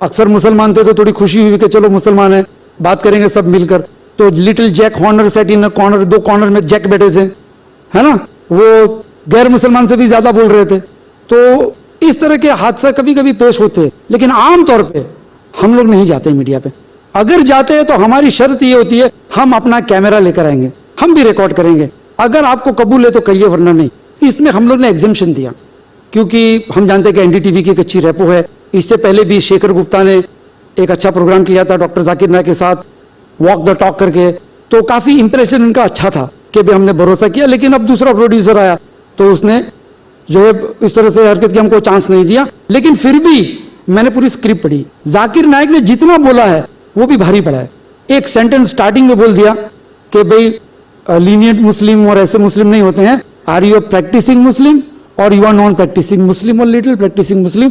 अक्सर मुसलमान थे तो थोड़ी खुशी हुई कि चलो मुसलमान है, बात करेंगे सब मिलकर। तो little Jack Horner set in a corner, 2 corner में जैक बैठे थे, है ना, वो गैर मुसलमान से भी ज्यादा बोल रहे थे। तो इस तरह के हादसा कभी कभी पेश होते हैं, लेकिन आमतौर पे हम लोग नहीं जाते मीडिया पे। अगर जाते हैं तो हमारी शर्त ये होती है, हम अपना कैमरा लेकर आएंगे, हम भी रिकॉर्ड करेंगे, अगर आपको कबूल है तो कहिए, वरना नहीं। इसमें हम लोग ने एग्जेम्पशन दिया, क्योंकि हम जानते हैं कि एनडीटीवी की एक अच्छी रेपो है। इससे पहले भी शेखर गुप्ता ने एक अच्छा प्रोग्राम किया था डॉक्टर जाकिर नायक के साथ, वॉक द टॉक करके, तो काफी इंप्रेशन उनका अच्छा था कि भाई हमने भरोसा किया। लेकिन अब दूसरा प्रोड्यूसर आया तो उसने जो है इस तरह से हरकत की, हमको चांस नहीं दिया। लेकिन फिर भी मैंने पूरी स्क्रिप्ट पढ़ी, जाकिर नायक ने जितना बोला है वो भी भारी पड़ा है। एक सेंटेंस स्टार्टिंग में बोल दिया कि भाई लीनियंट मुस्लिम और ऐसे मुस्लिम नहीं होते हैं, आर यू प्रैक्टिसिंग मुस्लिम और यू आर नॉन प्रैक्टिसिंग मुस्लिम और लिटिल प्रैक्टिसिंग मुस्लिम।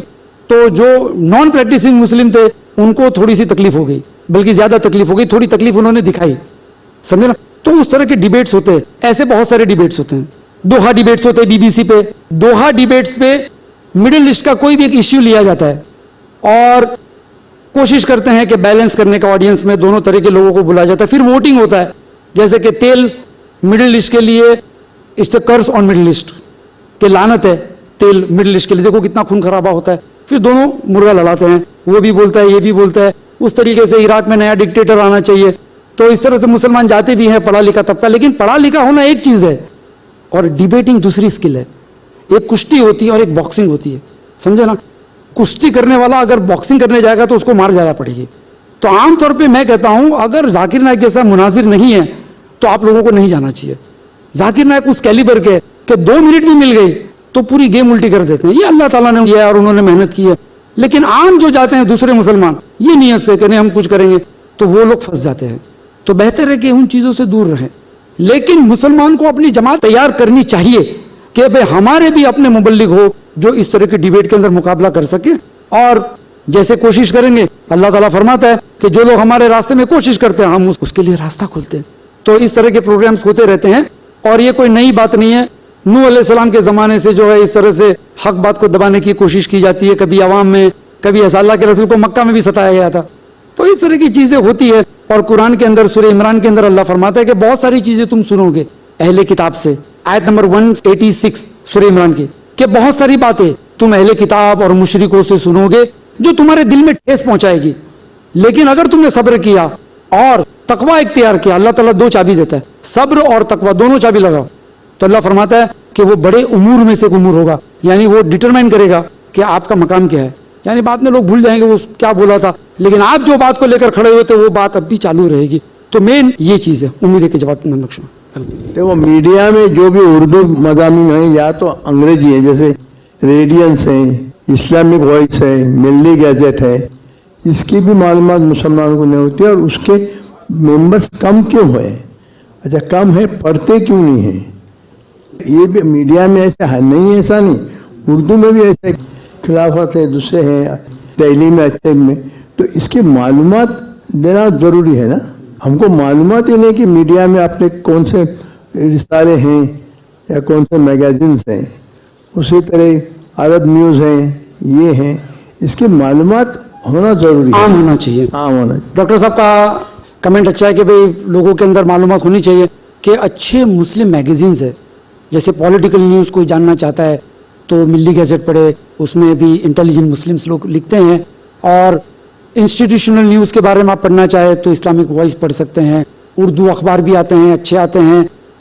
तो जो नॉन प्रैक्टिसिंग मुस्लिम थे उनको थोड़ी सी तकलीफ हो गई, बल्कि ज्यादा तकलीफ हो गई, थोड़ी तकलीफ उन्होंने दिखाई, समझे ना। तो उस तरह के डिबेट्स होते हैं, ऐसे बहुत सारे डिबेट्स होते हैं। दोहा डिबेट्स होते हैं बीबीसी पे, दोहा डिबेट्स पे मिडिल ईस्ट का कोई भी एक इश्यू लिया जाता है और कोशिश करते हैं कि बैलेंस करने का ऑडियंस में दोनों तरह के लोगों को बुलाया जाता है। फिर वोटिंग होता है, जैसे कि तेल मिडिल ईस्ट के लिए it's a curse on middle east, के लानत है तेल मिडिल ईस्ट के लिए, देखो कितना खून खराबा होता है। फिर दोनों मुर्गा लड़ाते हैं, वो भी बोलता है ये भी बोलता है। उस तरीके से इराक में नया डिक्टेटर आना चाहिए, तो इस तरह से मुसलमान जाते भी हैं, पढ़ा लिखा तबका। लेकिन पढ़ा लिखा होना एक चीज है और डिबेटिंग दूसरी स्किल है। एक कुश्ती होती है और एक बॉक्सिंग होती है, समझे ना। कुश्ती करने वाला अगर बॉक्सिंग करने जाएगा तो उसको मार ज्यादा पड़ेगी। तो आमतौर पे मैं कहता हूं, अगर जाकिर नायक जैसा मुनाजिर नहीं है तो आप लोगों को नहीं जाना चाहिए। जाकिर नायक उस कैलिबर के कि 2 मिनट भी मिल गई तो पूरी गेम उल्टी कर देते हैं। ये अल्लाह ताला ने दिया है और उन्होंने मेहनत की है। लेकिन आम जो जाते हैं दूसरे मुसलमान ये नियत से कि नहीं हम कुछ करेंगे, तो वो लोग फंस जाते हैं। तो बेहतर है कि उन चीजों से दूर रहें। लेकिन मुसलमान को अपनी जमात तैयार करनी चाहिए कि भाई हमारे भी अपने मुबल्लिग हो जो इस तरह के डिबेट के अंदर मुकाबला कर सके। और जैसे कोशिश करेंगे, अल्लाह ताला फरमाता है कि जो लोग हमारे रास्ते में कोशिश करते हैं हम उसके लिए रास्ता खोलते हैं। तो इस तरह के प्रोग्राम्स होते रहते हैं और ये कोई नई बात नहीं है। नूह अलैहिस्सलाम के ज़माने से जो है इस तरह से हक बात को दबाने की कोशिश की जाती है, कभी अवाम में, कभी अल्लाह के रसूल को मक्का में भी सताया गया था। तो इस तरह की चीज़ें होती है। और कुरान के अंदर सूरह इमरान के अंदर अल्लाह फरमाता है कि बहुत सारी चीज़ें तुम सुनोगे अहले किताब से, आयत नंबर 186 सूरह इमरान की, कि बहुत सारी बातें तुम अहले किताब और मुशरिकों से सुनोगे जो तुम्हारे दिल में ठेस पहुंचाएगी। लेकिन अगर तुमने सब्र किया और तकवा इख्तियार किया, अल्लाह ताला 2 चाबी देता है, सब्र और तकवा, दोनों चाबी लगाओ, तो अल्लाह फरमाता है कि वो बड़े उमूर में से एक उमूर होगा। यानी वो डिटरमाइन करेगा कि आपका मकाम क्या है। यानी बाद में लोग भूल जाएंगे वो क्या बोला था, लेकिन आप जो बात को लेकर खड़े हुए थे वो बात अब भी चालू रहेगी। तो मेन ये चीज़ है। उम्मीद है कि जवाब नक्शा। देखो, मीडिया में जो भी उर्दू मज़ामीन है या तो अंग्रेजी है, जैसे रेडियंस है, इस्लामिक वॉइस है, मिल्ली गैजेट है, इसकी भी मालूमात मुसलमानों को नहीं होती। और उसके मेंबर्स कम क्यों है? अच्छा, कम है, पढ़ते क्यों नहीं है? ये भी मीडिया में ऐसा है नहीं, ऐसा नहीं, उर्दू में भी ऐसा खिलाफत है, दूसरे हैं तैलीम में, अच्छे में। तो इसकी मालूमात देना ज़रूरी है ना। हमको मालूमात ही नहीं कि मीडिया में आपने कौन से रिसाले हैं या कौन से मैगजीन्स हैं। उसी तरह अरब न्यूज़ हैं, ये हैं, इसकी मालूमात होना ज़रूरी है, आम होना चाहिए, आम होना। डॉक्टर साहब का कमेंट अच्छा है कि भाई लोगों के अंदर मालूमात होनी चाहिए कि अच्छे मुस्लिम मैगजीन्स है। जैसे पॉलिटिकल न्यूज़ कोई जानना चाहता है तो मिल्ली गैजेट पढ़े, उसमें भी इंटेलिजेंट मुस्लिम्स लोग लिखते हैं। और इंस्टीट्यूशनल न्यूज़ के बारे में आप पढ़ना चाहे तो इस्लामिक वॉइस पढ़ सकते हैं। उर्दू अखबार भी आते हैं,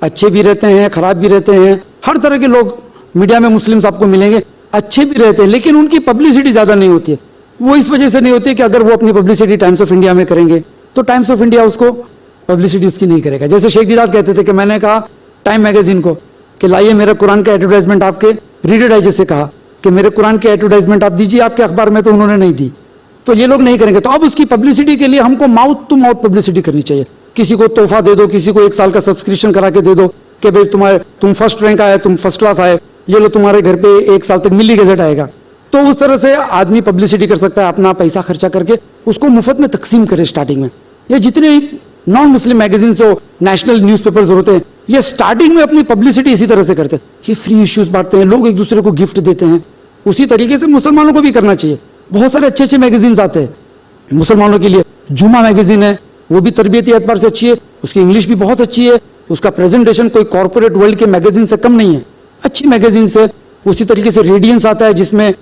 अच्छे भी रहते हैं, ख़राब भी रहते हैं। हर तरह के लोग मीडिया में मुस्लिम्स आपको मिलेंगे, अच्छे भी रहते हैं, लेकिन उनकी पब्लिसिटी ज़्यादा नहीं होती है। वो इस वजह से नहीं होती है कि अगर वो अपनी पब्लिसिटी टाइम्स ऑफ इंडिया में करेंगे तो टाइम्स ऑफ इंडिया उसको पब्लिसिटी उसकी नहीं करेगा। जैसे शेख दिलात कहते थे कि मैंने कहा टाइम मैगजीन को कि लाइए मेरे कुरान का एडवर्टाइजमेंट, आपके रीडर डाइजेस्ट से कहा कि मेरे कुरान की एडवर्टाइजमेंट आप दीजिए आपके अखबार में, तो उन्होंने नहीं दी। तो ये लोग नहीं करेंगे। तो अब उसकी पब्लिसिटी के लिए हमको माउथ टू माउथ पब्लिसिटी करनी चाहिए। किसी को तोहफा दे दो, किसी को 1 साल का सब्सक्रिप्शन करा के दे दो कि भाई तुम फर्स्ट रैंक आए, तुम फर्स्ट क्लास आए, ये लो तुम्हारे घर पे 1 साल तक मिली गजट आएगा। तो उस तरह से आदमी पब्लिसिटी कर सकता है, अपना पैसा खर्चा करके उसको मुफ्त में तकसीम करे स्टार्टिंग में। ये जितने नॉन मुस्लिम मैगजीन्स हो, नेशनल न्यूज़पेपर्स होते हैं, ये स्टार्टिंग में अपनी पब्लिसिटी इसी तरह से करते हैं। ये फ्री इश्यूज बांटते हैं, लोग एक दूसरे को गिफ्ट देते हैं। उसी तरीके से मुसलमानों को भी करना चाहिए। बहुत सारे अच्छे अच्छे मैगजीन्स आते हैं मुसलमानों के लिए। जुमा मैगजीन है, वो भी तरबियती एतबार से अच्छी है, उसकी इंग्लिश भी बहुत अच्छी है, उसका प्रेजेंटेशन कोई कॉर्पोरेट वर्ल्ड के मैगजीन से कम नहीं है, अच्छी मैगजीन से। उसी तरीके से रेडियंस आता है, जिसमें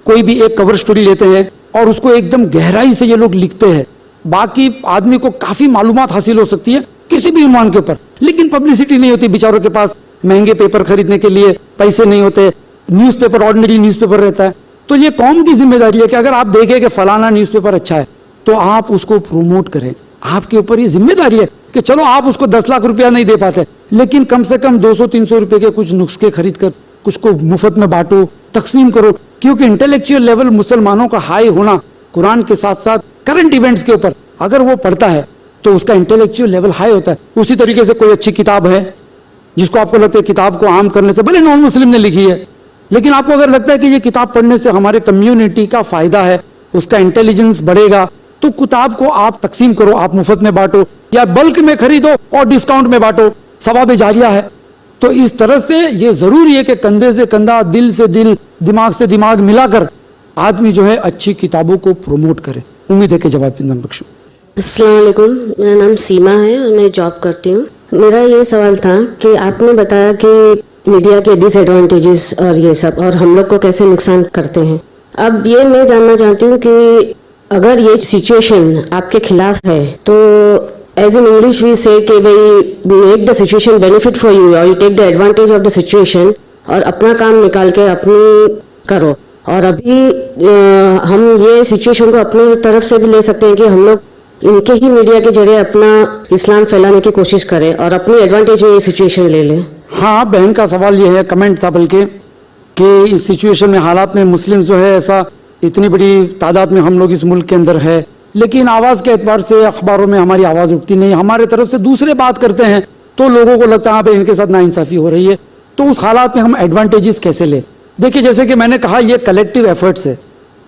कोई भी एक कवर स्टोरी लेते हैं और उसको एकदम गहराई से ये लोग लिखते हैं। बाकी आदमी को काफी मालूमात हासिल हो सकती है किसी भी उन्वान के ऊपर, लेकिन पब्लिसिटी नहीं होती। बेचारों के पास महंगे पेपर खरीदने के लिए पैसे नहीं होते, न्यूज़पेपर ऑर्डिनरी न्यूज़पेपर रहता है। तो ये कौम की जिम्मेदारी है कि अगर आप देखें कि फलाना न्यूज़पेपर अच्छा है तो आप उसको प्रोमोट करें। आपके ऊपर ये जिम्मेदारी है कि चलो आप उसको 10 लाख रुपया नहीं दे पाते, लेकिन कम से कम 200-300 रुपए के कुछ नुस्खे खरीद कर कुछ को मुफ्त में बांटो, तकसीम करो। क्योंकि इंटेलेक्चुअल लेवल मुसलमानों का हाई होना कुरान के साथ साथ करंट इवेंट्स के ऊपर अगर वो पढ़ता है तो उसका इंटेलेक्चुअल लेवल हाई होता है। उसी तरीके से कोई अच्छी किताब है जिसको आपको लगता है किताब को आम करने से, भले नॉन मुस्लिम ने लिखी है, लेकिन आपको अगर लगता है कि ये किताब पढ़ने से हमारे कम्युनिटी का फायदा है, उसका इंटेलिजेंस बढ़ेगा, तो किताब को आप तकसीम करो, आप मुफ्त में बांटो या बल्क में खरीदो और डिस्काउंट में बांटो, सवाब जारिया है। तो इस तरह से ये जरूरी है कि कंधे से कंधा, दिल से दिल, दिमाग से दिमाग मिलाकर आदमी जो है अच्छी किताबों को प्रमोट करे। उम्मीद है कि जवाब बख्शू। अस्सलाम वालेकुम, मेरा नाम सीमा है और मैं जॉब करती हूँ। मेरा ये सवाल था कि आपने बताया कि मीडिया के डिसएडवांटेजेस और ये सब और हम लोग को कैसे नुकसान करते हैं। अब ये मैं जानना चाहती हूँ कि अगर ये सिचुएशन आपके खिलाफ है तो as in English we say कि भाई make the situation benefit for you और you take the advantage of the situation और अपना काम निकाल के अपनी करो। और अभी हम ये सिचुएशन को अपनी तरफ से भी ले सकते हैं कि हम लोग इनके ही मीडिया के जरिए अपना इस्लाम फैलाने की कोशिश करें और अपनी एडवांटेज में ये सिचुएशन ले लें। हाँ, बहन का सवाल ये है, कमेंट था बल्कि, कि इस सिचुएशन में हालात में मुस्लिम जो है ऐसा इतनी बड़ी तादाद में हम लोग इस मुल्क के अंदर है, लेकिन आवाज़ के एतबार से अखबारों में हमारी आवाज़ उठती नहीं, हमारे तरफ से दूसरे बात करते हैं तो लोगों को लगता है हाँ भाई इनके साथ नाइंसाफ़ी हो रही है। तो उस हालात में हम एडवांटेजेस कैसे लें? देखिए, जैसे कि मैंने कहा, ये कलेक्टिव एफर्ट्स है।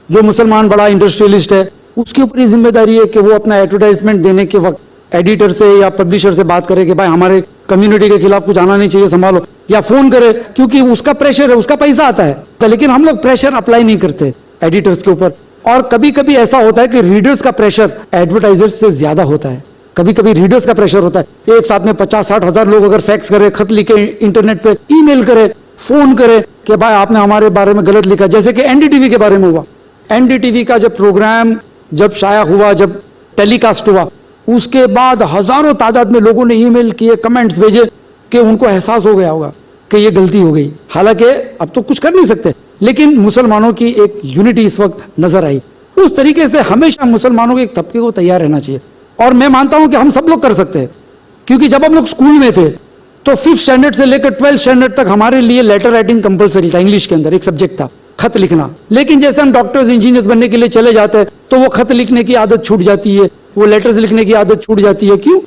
जो मुसलमान बड़ा इंडस्ट्रियलिस्ट है उसके ऊपर ये जिम्मेदारी है कि वो अपना एडवर्टाइजमेंट देने के वक्त एडिटर से या पब्लिशर से बात करे कि भाई हमारे कम्युनिटी के खिलाफ कुछ आना नहीं चाहिए, संभालो, या फोन करे, क्योंकि उसका प्रेशर है, उसका पैसा आता है। लेकिन हम लोग प्रेशर अप्लाई नहीं करते एडिटर्स के ऊपर। और कभी कभी ऐसा होता है कि रीडर्स का प्रेशर एडवर्टाइजर्स से ज्यादा होता है। कभी कभी रीडर्स का प्रेशर होता है। एक साथ में 50-60 हजार लोग अगर फैक्स करे, खत लिखे, इंटरनेट पे ईमेल करे, फोन करे कि भाई आपने हमारे बारे में गलत लिखा, जैसे कि एनडीटीवी के बारे में हुआ। एनडीटीवी का जब प्रोग्राम जब शाया हुआ, जब टेलीकास्ट हुआ, उसके बाद हजारों तादाद में लोगों ने ईमेल किए, कमेंट्स भेजे कि उनको एहसास हो गया होगा कि ये गलती हो गई। हालांकि अब तो कुछ कर नहीं सकते, लेकिन मुसलमानों की एक यूनिटी इस वक्त नजर आई। उस तरीके से हमेशा मुसलमानों के एक तबके को तैयार रहना चाहिए। और मैं मानता हूं कि हम सब लोग कर सकते हैं, क्योंकि जब हम लोग स्कूल में थे तो 5th स्टैंडर्ड से लेकर 12th स्टैंडर्ड तक हमारे लिए लेटर राइटिंग कंपलसरी था। इंग्लिश के अंदर एक सब्जेक्ट था खत लिखना। लेकिन जैसे हम डॉक्टर्स, इंजीनियर्स बनने के लिए चले जाते हैं तो वो खत लिखने की आदत छूट जाती है, वो लेटर्स लिखने की आदत छूट जाती है। क्यों?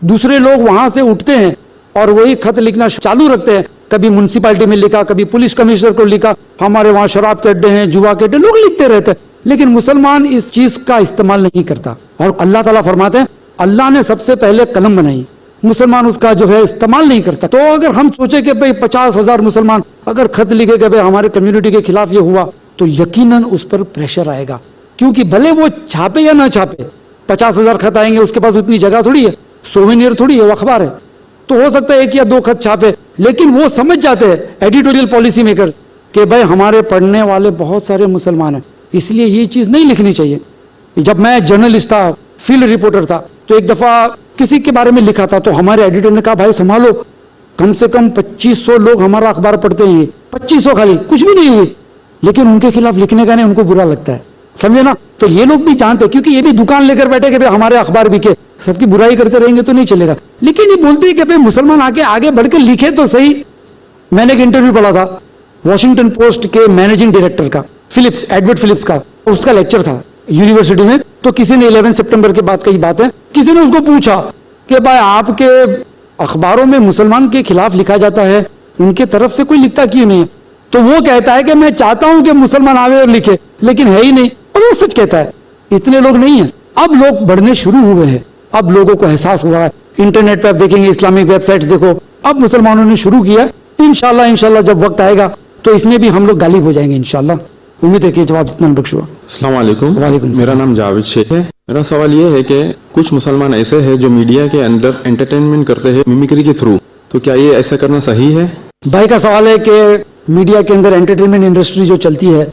दूसरे लोग वहां से उठते हैं और वही खत लिखना चालू रखते हैं। कभी म्युनिसिपैलिटी में लिखा, कभी पुलिस कमिश्नर को लिखा, हमारे वहां शराब के अड्डे हैं, जुआ के अड्डे, लोग लिखते रहते हैं। लेकिन मुसलमान इस चीज का इस्तेमाल नहीं करता। और अल्लाह ताला फरमाते हैं अल्लाह ने सबसे पहले कलम बनाई, मुसलमान उसका जो है इस्तेमाल नहीं करता। तो अगर हम सोचे कि भाई 50,000 मुसलमान अगर खत लिखे कि भाई हमारे कम्युनिटी के खिलाफ ये हुआ, तो यकीनन उस पर प्रेशर आएगा। क्योंकि भले वो छापे या ना छापे, 50,000 खत आएंगे, उसके पास उतनी जगह थोड़ी है, सोवेनियर थोड़ी है, वो अखबार है। तो हो सकता है 1 या 2 खत छापे, लेकिन वो समझ जाते हैं एडिटोरियल पॉलिसी मेकर्स कि भाई हमारे पढ़ने वाले बहुत सारे मुसलमान हैं, इसलिए ये चीज नहीं लिखनी चाहिए। जब मैं जर्नलिस्ट था, फील्ड रिपोर्टर था, तो एक दफा किसी के बारे में लिखा था, तो हमारे एडिटर ने कहा भाई संभालो, कम से कम 2500 लोग हमारा अखबार पढ़ते हैं, 2500 खाली, कुछ भी नहीं हुई, लेकिन उनके खिलाफ लिखने का नहीं, उनको बुरा लगता है। समझे ना? तो ये लोग भी जानते हैं, क्योंकि ये भी दुकान लेकर बैठे कि भाई हमारे अखबार बिके, सबकी बुराई करते रहेंगे तो नहीं चलेगा। लेकिन ये बोलते हैं कि भाई मुसलमान आके आगे बढ़कर लिखे तो सही। मैंने एक इंटरव्यू पढ़ा था वॉशिंगटन पोस्ट के मैनेजिंग डायरेक्टर का, फिलिप्स, एडवर्ड फिलिप्स का, उसका लेक्चर था यूनिवर्सिटी में। तो किसी ने 11 सितंबर के बाद की बात है, किसी ने उसको पूछा कि भाई आपके अखबारों में मुसलमान के खिलाफ लिखा जाता है, उनके तरफ से कोई लिखता क्यों नहीं है? तो वो कहता है कि मैं चाहता हूं कि मुसलमान आवे और लिखे, लेकिन है ही नहीं, और वो सच कहता है। इतने लोग नहीं है, अब लोग बढ़ने शुरू हुए हैं, अब लोगों को एहसास हुआ है। इंटरनेट पे आप देखेंगे, इस्लामिक वेबसाइट्स देखो, अब मुसलमानों ने शुरू किया। इंशाल्लाह जब वक्त आएगा तो इसमें भी हम लोग गालिब हो जाएंगे इंशाल्लाह। उम्मीद है कि जवाब इतना बख्शुआ। अस्सलाम वालेकुम। वालेकुम मेरा नाम जावेद शेख है। मेरा सवाल ये है कि कुछ मुसलमान ऐसे हैं जो मीडिया के अंदर एंटरटेनमेंट करते हैं मिमिक्री के थ्रू, तो क्या ये ऐसा करना सही है? भाई का सवाल है कि मीडिया के अंदर एंटरटेनमेंट इंडस्ट्री जो चलती है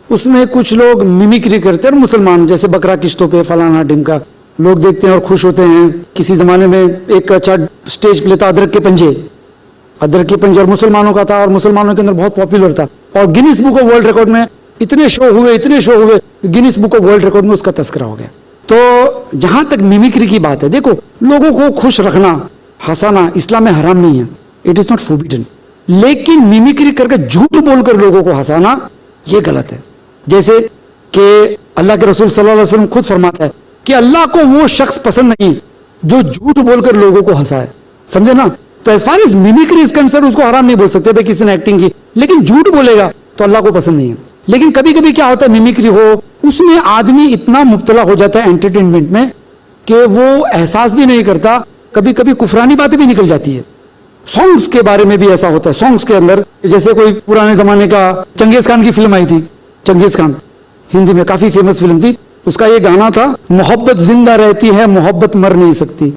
उसमें कुछ लोग मिमिक्री करते हैं, और मुसलमान जैसे बकरा किश्तों पे फलाना ढिमका लोग देखते हैं और खुश होते हैं। किसी जमाने में एक अच्छा स्टेज प्ले था अदरक के पंजे और मुसलमानों का था, और मुसलमानों के अंदर बहुत पॉपुलर था, और Guinness book of world record में इतने शो हुए, Guinness book of world record में उसका तस्करा हो गया। तो जहां तक मिमिक्री की बात है, देखो लोगों को खुश रखना, हंसाना इस्लाम में हराम नहीं है, इट इज नॉट फोरबिडन, लेकिन मिमिक्री करके झूठ बोलकर लोगों को हंसाना ये गलत है। जैसे कि अल्लाह के रसूल सल्लल्लाहु अलैहि वसल्लम खुद फरमाता है कि अल्लाह को वो शख्स पसंद नहीं जो झूठ बोलकर लोगों को हंसाए, समझे ना। तो as far as mimicry is concern उसको हराम नहीं बोल सकते भाई किसी ने एक्टिंग की, लेकिन झूठ बोलेगा तो अल्लाह को पसंद नहीं है। लेकिन कभी कभी क्या होता है, मिमिक्री हो उसमें आदमी इतना मुब्तला हो जाता है एंटरटेनमेंट में कि वो एहसास भी नहीं करता, कभी कभी कुफरानी बातें भी निकल जाती है। सॉन्ग्स के बारे में भी ऐसा होता है, सॉन्ग्स के अंदर जैसे कोई पुराने जमाने का चंगेज खान की फिल्म आई थी, चंगेज खान हिंदी में काफी फेमस फिल्म थी, उसका ये गाना था, मोहब्बत जिंदा रहती है मोहब्बत मर नहीं सकती,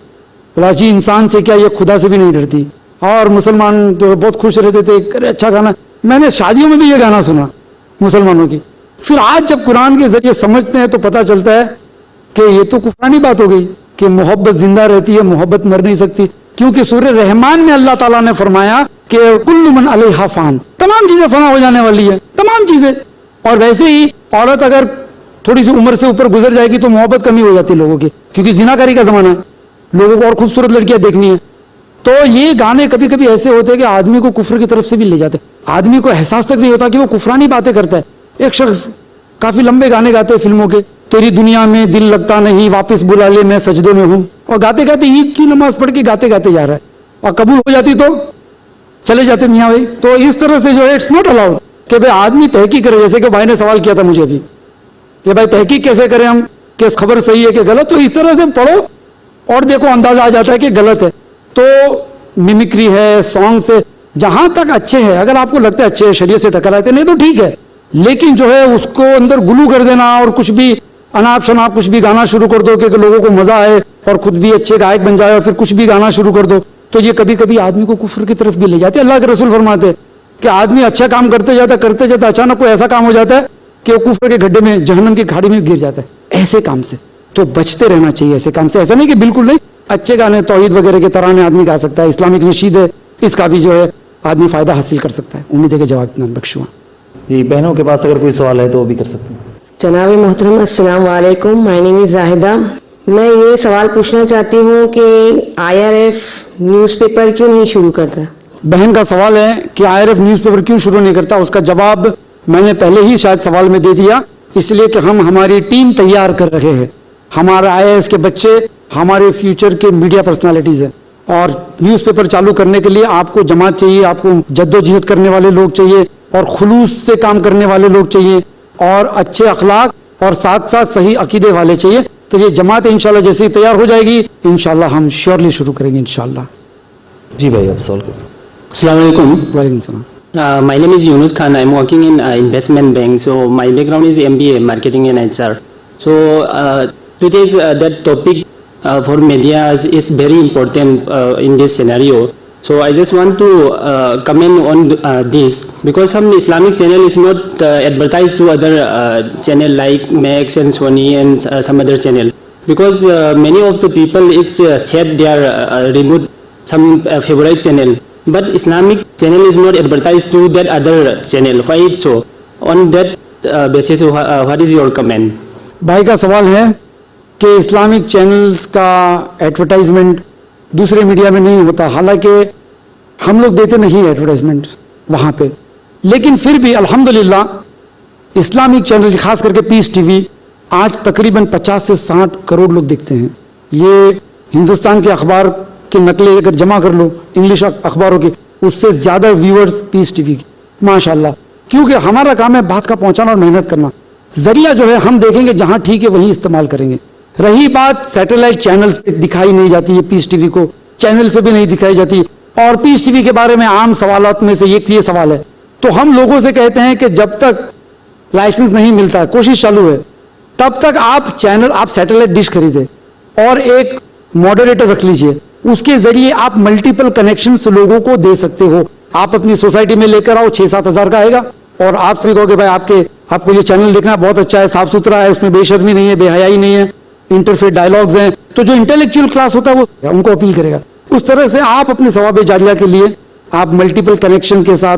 राजी इंसान से क्या ये खुदा से भी नहीं डरती। और मुसलमान तो बहुत खुश रहते थे, अरे अच्छा गाना। मैंने शादियों में भी ये गाना सुना मुसलमानों की। फिर आज जब कुरान के जरिए समझते हैं तो पता चलता है कि ये तो कुफरानी बात हो गई कि मोहब्बत जिंदा रहती है मोहब्बत मर नहीं सकती, क्योंकि सूरह रहमान में अल्लाह ताला ने फरमाया कि कुल्लु मन अलैहा फान, तमाम चीजें फना हो जाने वाली है, तमाम चीजें। और वैसे ही औरत अगर थोड़ी सी उम्र से ऊपर गुजर जाएगी तो मोहब्बत कमी हो जाती है लोगों की, क्योंकि जिनाकारी का जमाना है, लोगों को और खूबसूरत लड़कियां देखनी है। तो ये गाने कभी कभी ऐसे होते हैं कि आदमी को कुफ्र की तरफ से भी ले जाते हैं, आदमी को एहसास तक नहीं होता कि वो कुफरानी बातें करता है। एक शख्स काफी लंबे गाने गाते हैं फिल्मों के, तेरी दुनिया में दिल लगता नहीं, वापस बुला ले मैं सजदों में हूं, और गाते गाते ईद की नमाज पढ़ के गाते गाते जा रहा है, और कबूल हो जाती तो चले जाते मियाँ भाई। तो इस तरह से जो है इट्स नॉट अलाउड कि भाई आदमी तहकीक करे, जैसे कि भाई ने सवाल किया था मुझे अभी कि भाई तहकीक कैसे करें हम कि खबर सही है कि गलत। तो इस तरह से पढ़ो और देखो, अंदाजा आ जाता है कि गलत है। तो मिमिक्री है, सॉन्ग से जहां तक अच्छे हैं, अगर आपको लगता है अच्छे है, शरीयत से टकराए थे नहीं तो ठीक है, लेकिन जो है उसको अंदर गुलू कर देना और कुछ भी अनाप शनाप कुछ भी गाना शुरू कर दो कि लोगों को मजा आए और खुद भी अच्छे गायक बन जाए और फिर कुछ भी गाना शुरू कर दो, तो ये कभी कभी आदमी को कुफ्र की तरफ भी ले जाते हैं। अल्लाह के रसूल फरमाते कि आदमी अच्छा काम करते जाता अचानक कोई ऐसा काम हो जाता है कि वो कुफ्र के गड्ढे में, जहन्नम की खाड़ी में गिर जाता है। ऐसे काम से तो बचते रहना चाहिए, ऐसे काम से। ऐसा नहीं कि बिल्कुल नहीं, अच्छे गाने तौहीद वगैरह के तराने आदमी गा सकता है, इस्लामिक नशीद है, इसका भी जो है आदमी फायदा हासिल कर सकता है। उम्मीद है कि जवाब इतना बख्शुआ। ये बहनों के पास अगर कोई सवाल है तो वो भी कर सकते हैं। जनाब मोहतरम अस्सलाम वालेकुम, माय नेम इज़ जाहिदा। मैं ये सवाल पूछना चाहती हूँ कि IRF न्यूज़पेपर क्यों नहीं शुरू करता? बहन का सवाल है कि IRF न्यूज़पेपर क्यों शुरू नहीं करता, उसका जवाब मैंने पहले ही शायद सवाल में दे दिया। इसलिए कि हम हमारी टीम तैयार कर रहे हैं, हमारा IAS के बच्चे हमारे फ्यूचर के मीडिया पर्सनालिटीज़ हैं, और न्यूज़पेपर चालू करने के लिए आपको जमात चाहिए, आपको जद्दोजहद करने वाले लोग चाहिए, और खुलूस से काम करने वाले लोग चाहिए, और अच्छे अखलाक और साथ साथ सही अकीदे वाले चाहिए। तो ये जमात इंशाल्लाह जैसे ही तैयार हो जाएगी इंशाल्लाह हम श्योरली शुरू करेंगे इंशाल्लाह। जी भाई, आप सवाल कर सकते हैं। अस्सलाम वालेकुम। वालेकुम सलाम। My name is Yunus Khan. I'm working in investment bank. So my background is MBA, marketing and HR. So today's that topic for media is very important in this scenario. So I just want to comment on this because some Islamic channel is not advertised to other channel like Max and Sony and some other channel because many of the people it's said they are remove some favorite channel. But Islamic channel is not advertised to that other channel. Why it's so? On that basis, what is your comment? भाई का सवाल है कि Islamic channels का advertisement दूसरे media में नहीं होता, हालांकि हम लोग देते नहीं एडवर्टाइजमेंट वहाँ पे, लेकिन फिर भी अल्हम्दुलिल्लाह इस्लामिक चैनल खास करके पीस टीवी आज तकरीबन 50 से 60 करोड़ लोग देखते हैं। ये हिंदुस्तान के अखबार की नकलें अगर जमा कर लो इंग्लिश अखबारों की, उससे ज़्यादा व्यूअर्स पीस टीवी की माशाल्लाह। क्योंकि हमारा काम है बात का पहुंचाना और मेहनत करना। जरिया जो है हम देखेंगे जहां ठीक है वहीं इस्तेमाल करेंगे। रही बात सैटेलाइट चैनल्स पे दिखाई नहीं जाती है, पीस टीवी को चैनल से भी नहीं दिखाई जाती, और पीस टीवी के बारे में आम सवालात में से एक ये सवाल है, तो हम लोगों से कहते हैं कि जब तक लाइसेंस नहीं मिलता, कोशिश चालू है, तब तक आप चैनल, आप सैटेलाइट डिश खरीदे और एक मॉडरेटर रख लीजिए, उसके जरिए आप मल्टीपल कनेक्शंस लोगों को दे सकते हो। आप अपनी सोसाइटी में लेकर आओ, 6-7 हज़ार का आएगा और आप सभी कहोगे भाई आपको ये चैनल देखना बहुत अच्छा है, साफ सुथरा है, उसमें बेशर्मी नहीं है, बेहयाई नहीं है, इंटरफेट डायलॉग्स हैं, तो जो इंटेलेक्चुअल क्लास होता है वो उनको अपील करेगा। उस तरह से आप अपने सवाब जारिया के लिए आप मल्टीपल कनेक्शन के साथ,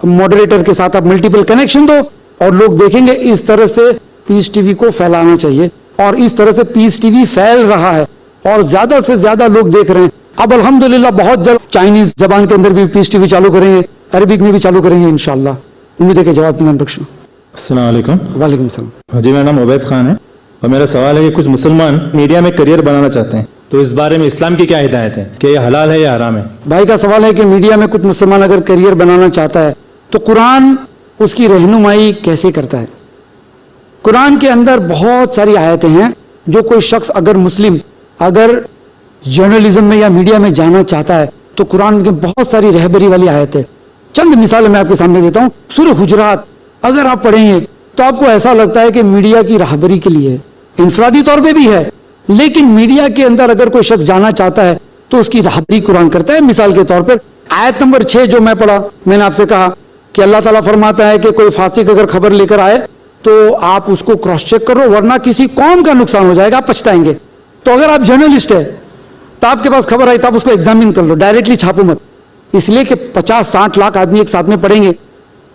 मॉडरेटर के साथ आप मल्टीपल कनेक्शन दो और लोग देखेंगे। इस तरह से पीस टीवी को फैलाना चाहिए और इस तरह से पीस टीवी फैल रहा है और ज्यादा से ज्यादा लोग देख रहे हैं। अब अल्हम्दुलिल्लाह बहुत जल्द चाइनीज जबान के अंदर भी पीस टीवी चालू करेंगे, अरबिक में भी चालू करेंगे इंशाल्लाह। उम्मीद है कि जवाब में बख्शूं। अस्सलाम वालेकुम। वालेकुम सलाम। जी, मेरा नाम उबैद खान है और मेरा सवाल है कि कुछ मुसलमान मीडिया में करियर बनाना चाहते हैं, तो इस बारे में इस्लाम की क्या हिदायत है, कि यह हलाल है या हराम है? भाई का सवाल है कि मीडिया में कुछ मुसलमान अगर करियर बनाना चाहता है तो कुरान उसकी रहनुमाई कैसे करता है? कुरान के अंदर बहुत सारी आयतें हैं जो कोई शख्स अगर मुस्लिम अगर जर्नलिज्म में या मीडिया में जाना चाहता है तो कुरान में बहुत सारी रहबरी वाली आयतें। चंद मिसालें मैं आपके सामने देता हूँ। सूरह हुजरात अगर आप पढ़ेंगे तो आपको ऐसा लगता है कि मीडिया की राहबरी के लिए इंफरादी तौर पे भी है, लेकिन मीडिया के अंदर अगर कोई शख्स जाना चाहता है तो उसकी राहबरी कुरान करता है। मिसाल के तौर पर आयत नंबर 6 जो मैं पढ़ा, मैंने आपसे कहा कि अल्लाह ताला फरमाता है कि कोई फासिक अगर खबर लेकर आए तो आप उसको क्रॉस चेक करो, वरना किसी कौम का नुकसान हो जाएगा, आप पछताएंगे। तो अगर आप जर्नलिस्ट है तो आपके पास खबर आई तो आप उसको एग्जामिन कर लो, डायरेक्टली छापो मत, इसलिए कि 50-60 लाख आदमी एक साथ में पढ़ेंगे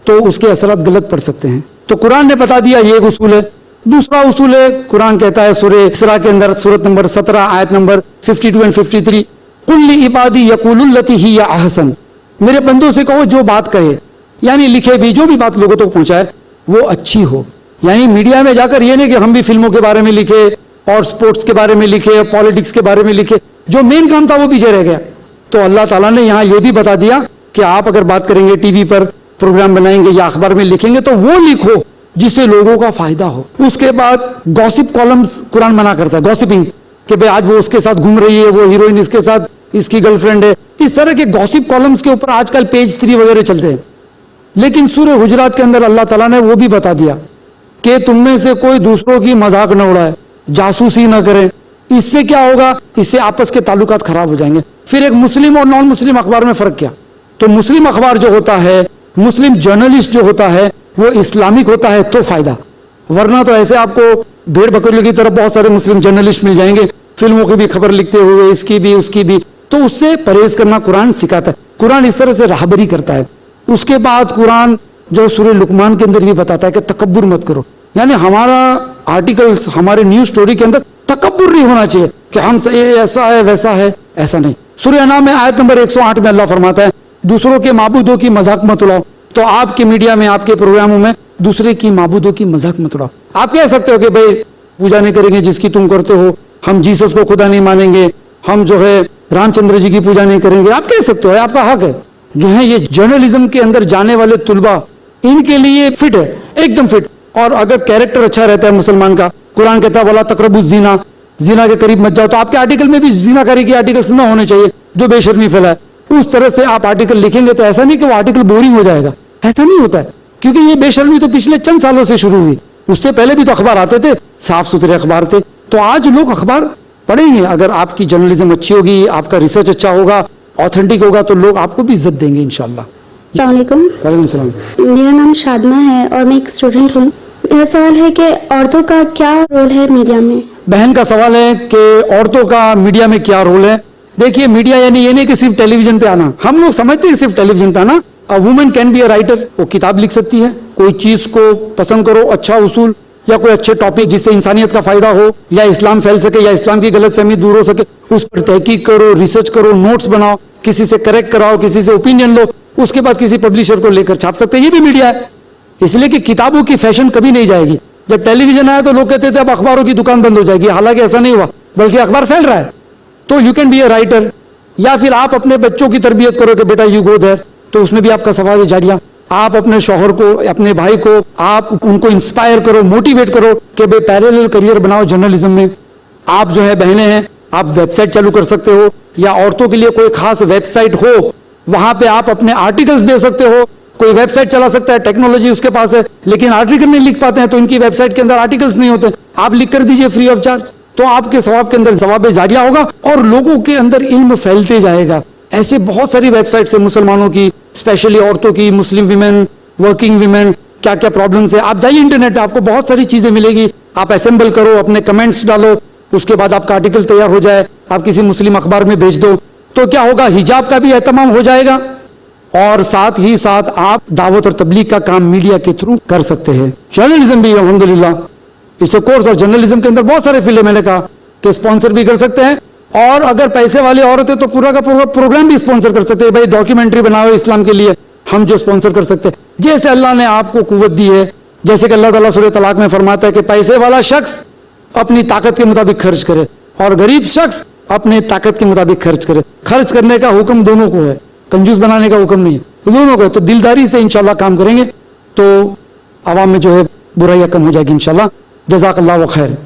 तो उसके असरात गलत पड़ सकते हैं। तो कुरान ने बता दिया ये एक उसूल है। दूसरा उसूल है, कुरान कहता है सूरह इसरा के अंदर सूरत नंबर 17 आयत नंबर 52 एंड 53, कुल इबादी यकुलुल लती हिया अहसन, मेरे बंदों से कहो जो बात कहे, यानी लिखे भी, जो भी बात लोगों तक पहुंचाए वो अच्छी हो। यानी मीडिया में जाकर ये नहीं कि हम भी फिल्मों के बारे में लिखे और स्पोर्ट्स के बारे में लिखे और पॉलिटिक्स के बारे में लिखे, जो मेन काम था वो पीछे रह गया। तो अल्लाह ताला ने यहाँ ये भी बता दिया कि आप अगर बात करेंगे, टीवी पर प्रोग्राम बनाएंगे या अखबार में लिखेंगे तो वो लिखो जिससे लोगों का फायदा हो। उसके बाद गॉसिप कॉलम्स कुरान मना करता है, गॉसिपिंग, कि भाई आज वो उसके साथ घूम रही है, वो हीरोइन इसके साथ, इसकी गर्लफ्रेंड है, इस तरह के गॉसिप कॉलम्स के ऊपर आजकल पेज 3 वगैरह चलते हैं। लेकिन सूरह हुजरात के अंदर अल्लाह ताला ने वो भी बता दिया कि तुम में से कोई दूसरों की मजाक न उड़ाए, जासूसी न करे, इससे क्या होगा, इससे आपस के ताल्लुकात खराब हो जाएंगे। फिर एक मुस्लिम और नॉन मुस्लिम अखबार में फर्क क्या? तो मुस्लिम अखबार जो होता है, मुस्लिम जर्नलिस्ट जो होता है वो इस्लामिक होता है तो फायदा, वरना तो ऐसे आपको भेड़ बकरियों की तरफ बहुत सारे मुस्लिम जर्नलिस्ट मिल जाएंगे, फिल्मों की भी खबर लिखते हुए, इसकी भी उसकी भी, तो उससे परहेज करना कुरान सिखाता है। कुरान इस तरह से राहबरी करता है। उसके बाद कुरान जो सूरह लुकमान के अंदर भी बताता है कि तकब्बुर मत करो, यानी हमारा आर्टिकल्स, हमारे न्यूज स्टोरी के अंदर तकब्बुर नहीं होना चाहिए कि हम ऐसा है वैसा है, ऐसा नहीं। सूरह अनाम में आयत नंबर 108 में अल्लाह फरमाता है दूसरों के माबूदों की मजाक मत उड़ाओ। तो आपके मीडिया में, आपके प्रोग्रामों में दूसरे की माबूदों की मजाक मत उड़ाओ। आप कह सकते हो कि भाई पूजा नहीं करेंगे जिसकी तुम करते हो, हम जीसस को खुदा नहीं मानेंगे, हम जो है रामचंद्र जी की पूजा नहीं करेंगे, आप कह सकते हो, आपका हक है। जो है ये जर्नलिज्म के अंदर जाने वाले तुलबा, इनके लिए फिट है, एकदम फिट। और अगर कैरेक्टर अच्छा रहता है मुसलमान का, कुरान कहता है वला तकरबुज ज़िना, जिना के करीब मत जाओ, तो आपके आर्टिकल में भी जिनाकारी के आर्टिकल्स ना होने चाहिए जो बेशर्मी फैलाए। उस तरह से आप आर्टिकल लिखेंगे तो ऐसा नहीं कि वो आर्टिकल बोरिंग हो जाएगा, ऐसा नहीं होता है, क्योंकि ये बेशर्मी तो पिछले चंद सालों से शुरू हुई। उससे पहले भी तो अखबार आते थे, साफ सुथरे अखबार थे। तो आज लोग अखबार पढ़ेंगे, अगर आपकी जर्नलिज्म अच्छी होगी, आपका रिसर्च अच्छा होगा, ऑथेंटिक होगा, तो लोग आपको भी इज्जत देंगे इंशाल्लाह। अस्सलामुअलैकुम। वालेकुम सलाम। मेरा नाम शादना है और मैं एक स्टूडेंट हूँ। मेरा सवाल है कि औरतों का क्या रोल है मीडिया में? बहन का सवाल है कि औरतों का मीडिया में क्या रोल है। देखिए, मीडिया यानी ये नहीं कि सिर्फ टेलीविजन पे आना, हम लोग समझते हैं सिर्फ टेलीविजन पे आना। A women can be a writer, वो किताब लिख सकती है, कोई चीज को पसंद करो, अच्छा उसूल या कोई अच्छे टॉपिक जिससे इंसानियत का फायदा हो, या इस्लाम फैल सके, या इस्लाम की गलतफहमी दूर हो सके, उस पर तहकीक करो, रिसर्च करो, नोट्स बनाओ, किसी से करेक्ट कराओ, किसी से ओपिनियन लो, उसके बाद किसी पब्लिशर को लेकर छाप सकते हैं, ये भी मीडिया है। इसलिए कि किताबों की फैशन कभी नहीं जाएगी। जब टेलीविजन आया तो लोग कहते थे अब अखबारों की दुकान बंद हो जाएगी, हालांकि ऐसा नहीं हुआ, बल्कि अखबार फैल रहा है। तो you can be a writer, या फिर आप अपने बच्चों की तरबियत करो कि बेटा यू गो देयर, तो उसमें भी आपका सवाल जारिया। आप अपने शौहर को, अपने भाई को, आप उनको इंस्पायर करो, मोटिवेट करो कि भाई पैरेलल करियर बनाओ जर्नलिज्म में। आप जो है बहनें हैं, आप वेबसाइट चालू कर सकते हो, या औरतों के लिए कोई खास वेबसाइट हो, वहां पे आप अपने आर्टिकल्स दे सकते हो। कोई वेबसाइट चला सकता है, टेक्नोलॉजी उसके पास है, लेकिन आर्टिकल नहीं लिख पाते हैं, तो इनकी वेबसाइट के अंदर आर्टिकल्स नहीं होते, आप लिख कर दीजिए फ्री ऑफ चार्ज, तो आपके सवाब के अंदर सवाब जारिया होगा और लोगों के अंदर इल्म फैलते जाएगा। ऐसे बहुत सारी वेबसाइट्स है मुसलमानों की, स्पेशली औरतों की, मुस्लिम विमेन, वर्किंग विमेन, क्या क्या प्रॉब्लम्स है। आप जाइए इंटरनेट पे, आपको बहुत सारी चीजें मिलेगी, आप असेंबल करो, अपने कमेंट्स डालो, उसके बाद आपका आर्टिकल तैयार हो जाए, आप किसी मुस्लिम अखबार में भेज दो, तो क्या होगा, हिजाब का भी एहतमाम हो जाएगा और साथ ही साथ आप दावत और तबलीग का काम मीडिया के थ्रू कर सकते हैं। जर्नलिज्म भी अल्हम्दुलिल्लाह, इस कोर्स और जर्नलिज्म के अंदर बहुत सारे फील्ड मैंने कहा कि स्पॉन्सर भी कर सकते हैं, और अगर पैसे वाली औरत है तो पूरा का पूरा प्रोग्राम भी स्पॉन्सर कर सकते हैं। भाई डॉक्यूमेंट्री बनाओ इस्लाम के लिए, हम जो स्पॉन्सर कर सकते हैं, जैसे अल्लाह ने आपको कुव्वत दी है। जैसे कि अल्लाह ताला सूरह तलाक में फरमाता है कि पैसे वाला शख्स अपनी ताकत के मुताबिक खर्च करे और गरीब शख्स अपने ताकत के मुताबिक खर्च करे। खर्च करने का हुक्म दोनों को है, कंजूस बनाने का हुक्म नहीं है, दोनों को है। तो दिलदारी से इंशाल्लाह काम करेंगे तो आवाम में जो है बुराइयां कम हो जाएगी इंशाल्लाह। जज़ाकल्लाहु खैर।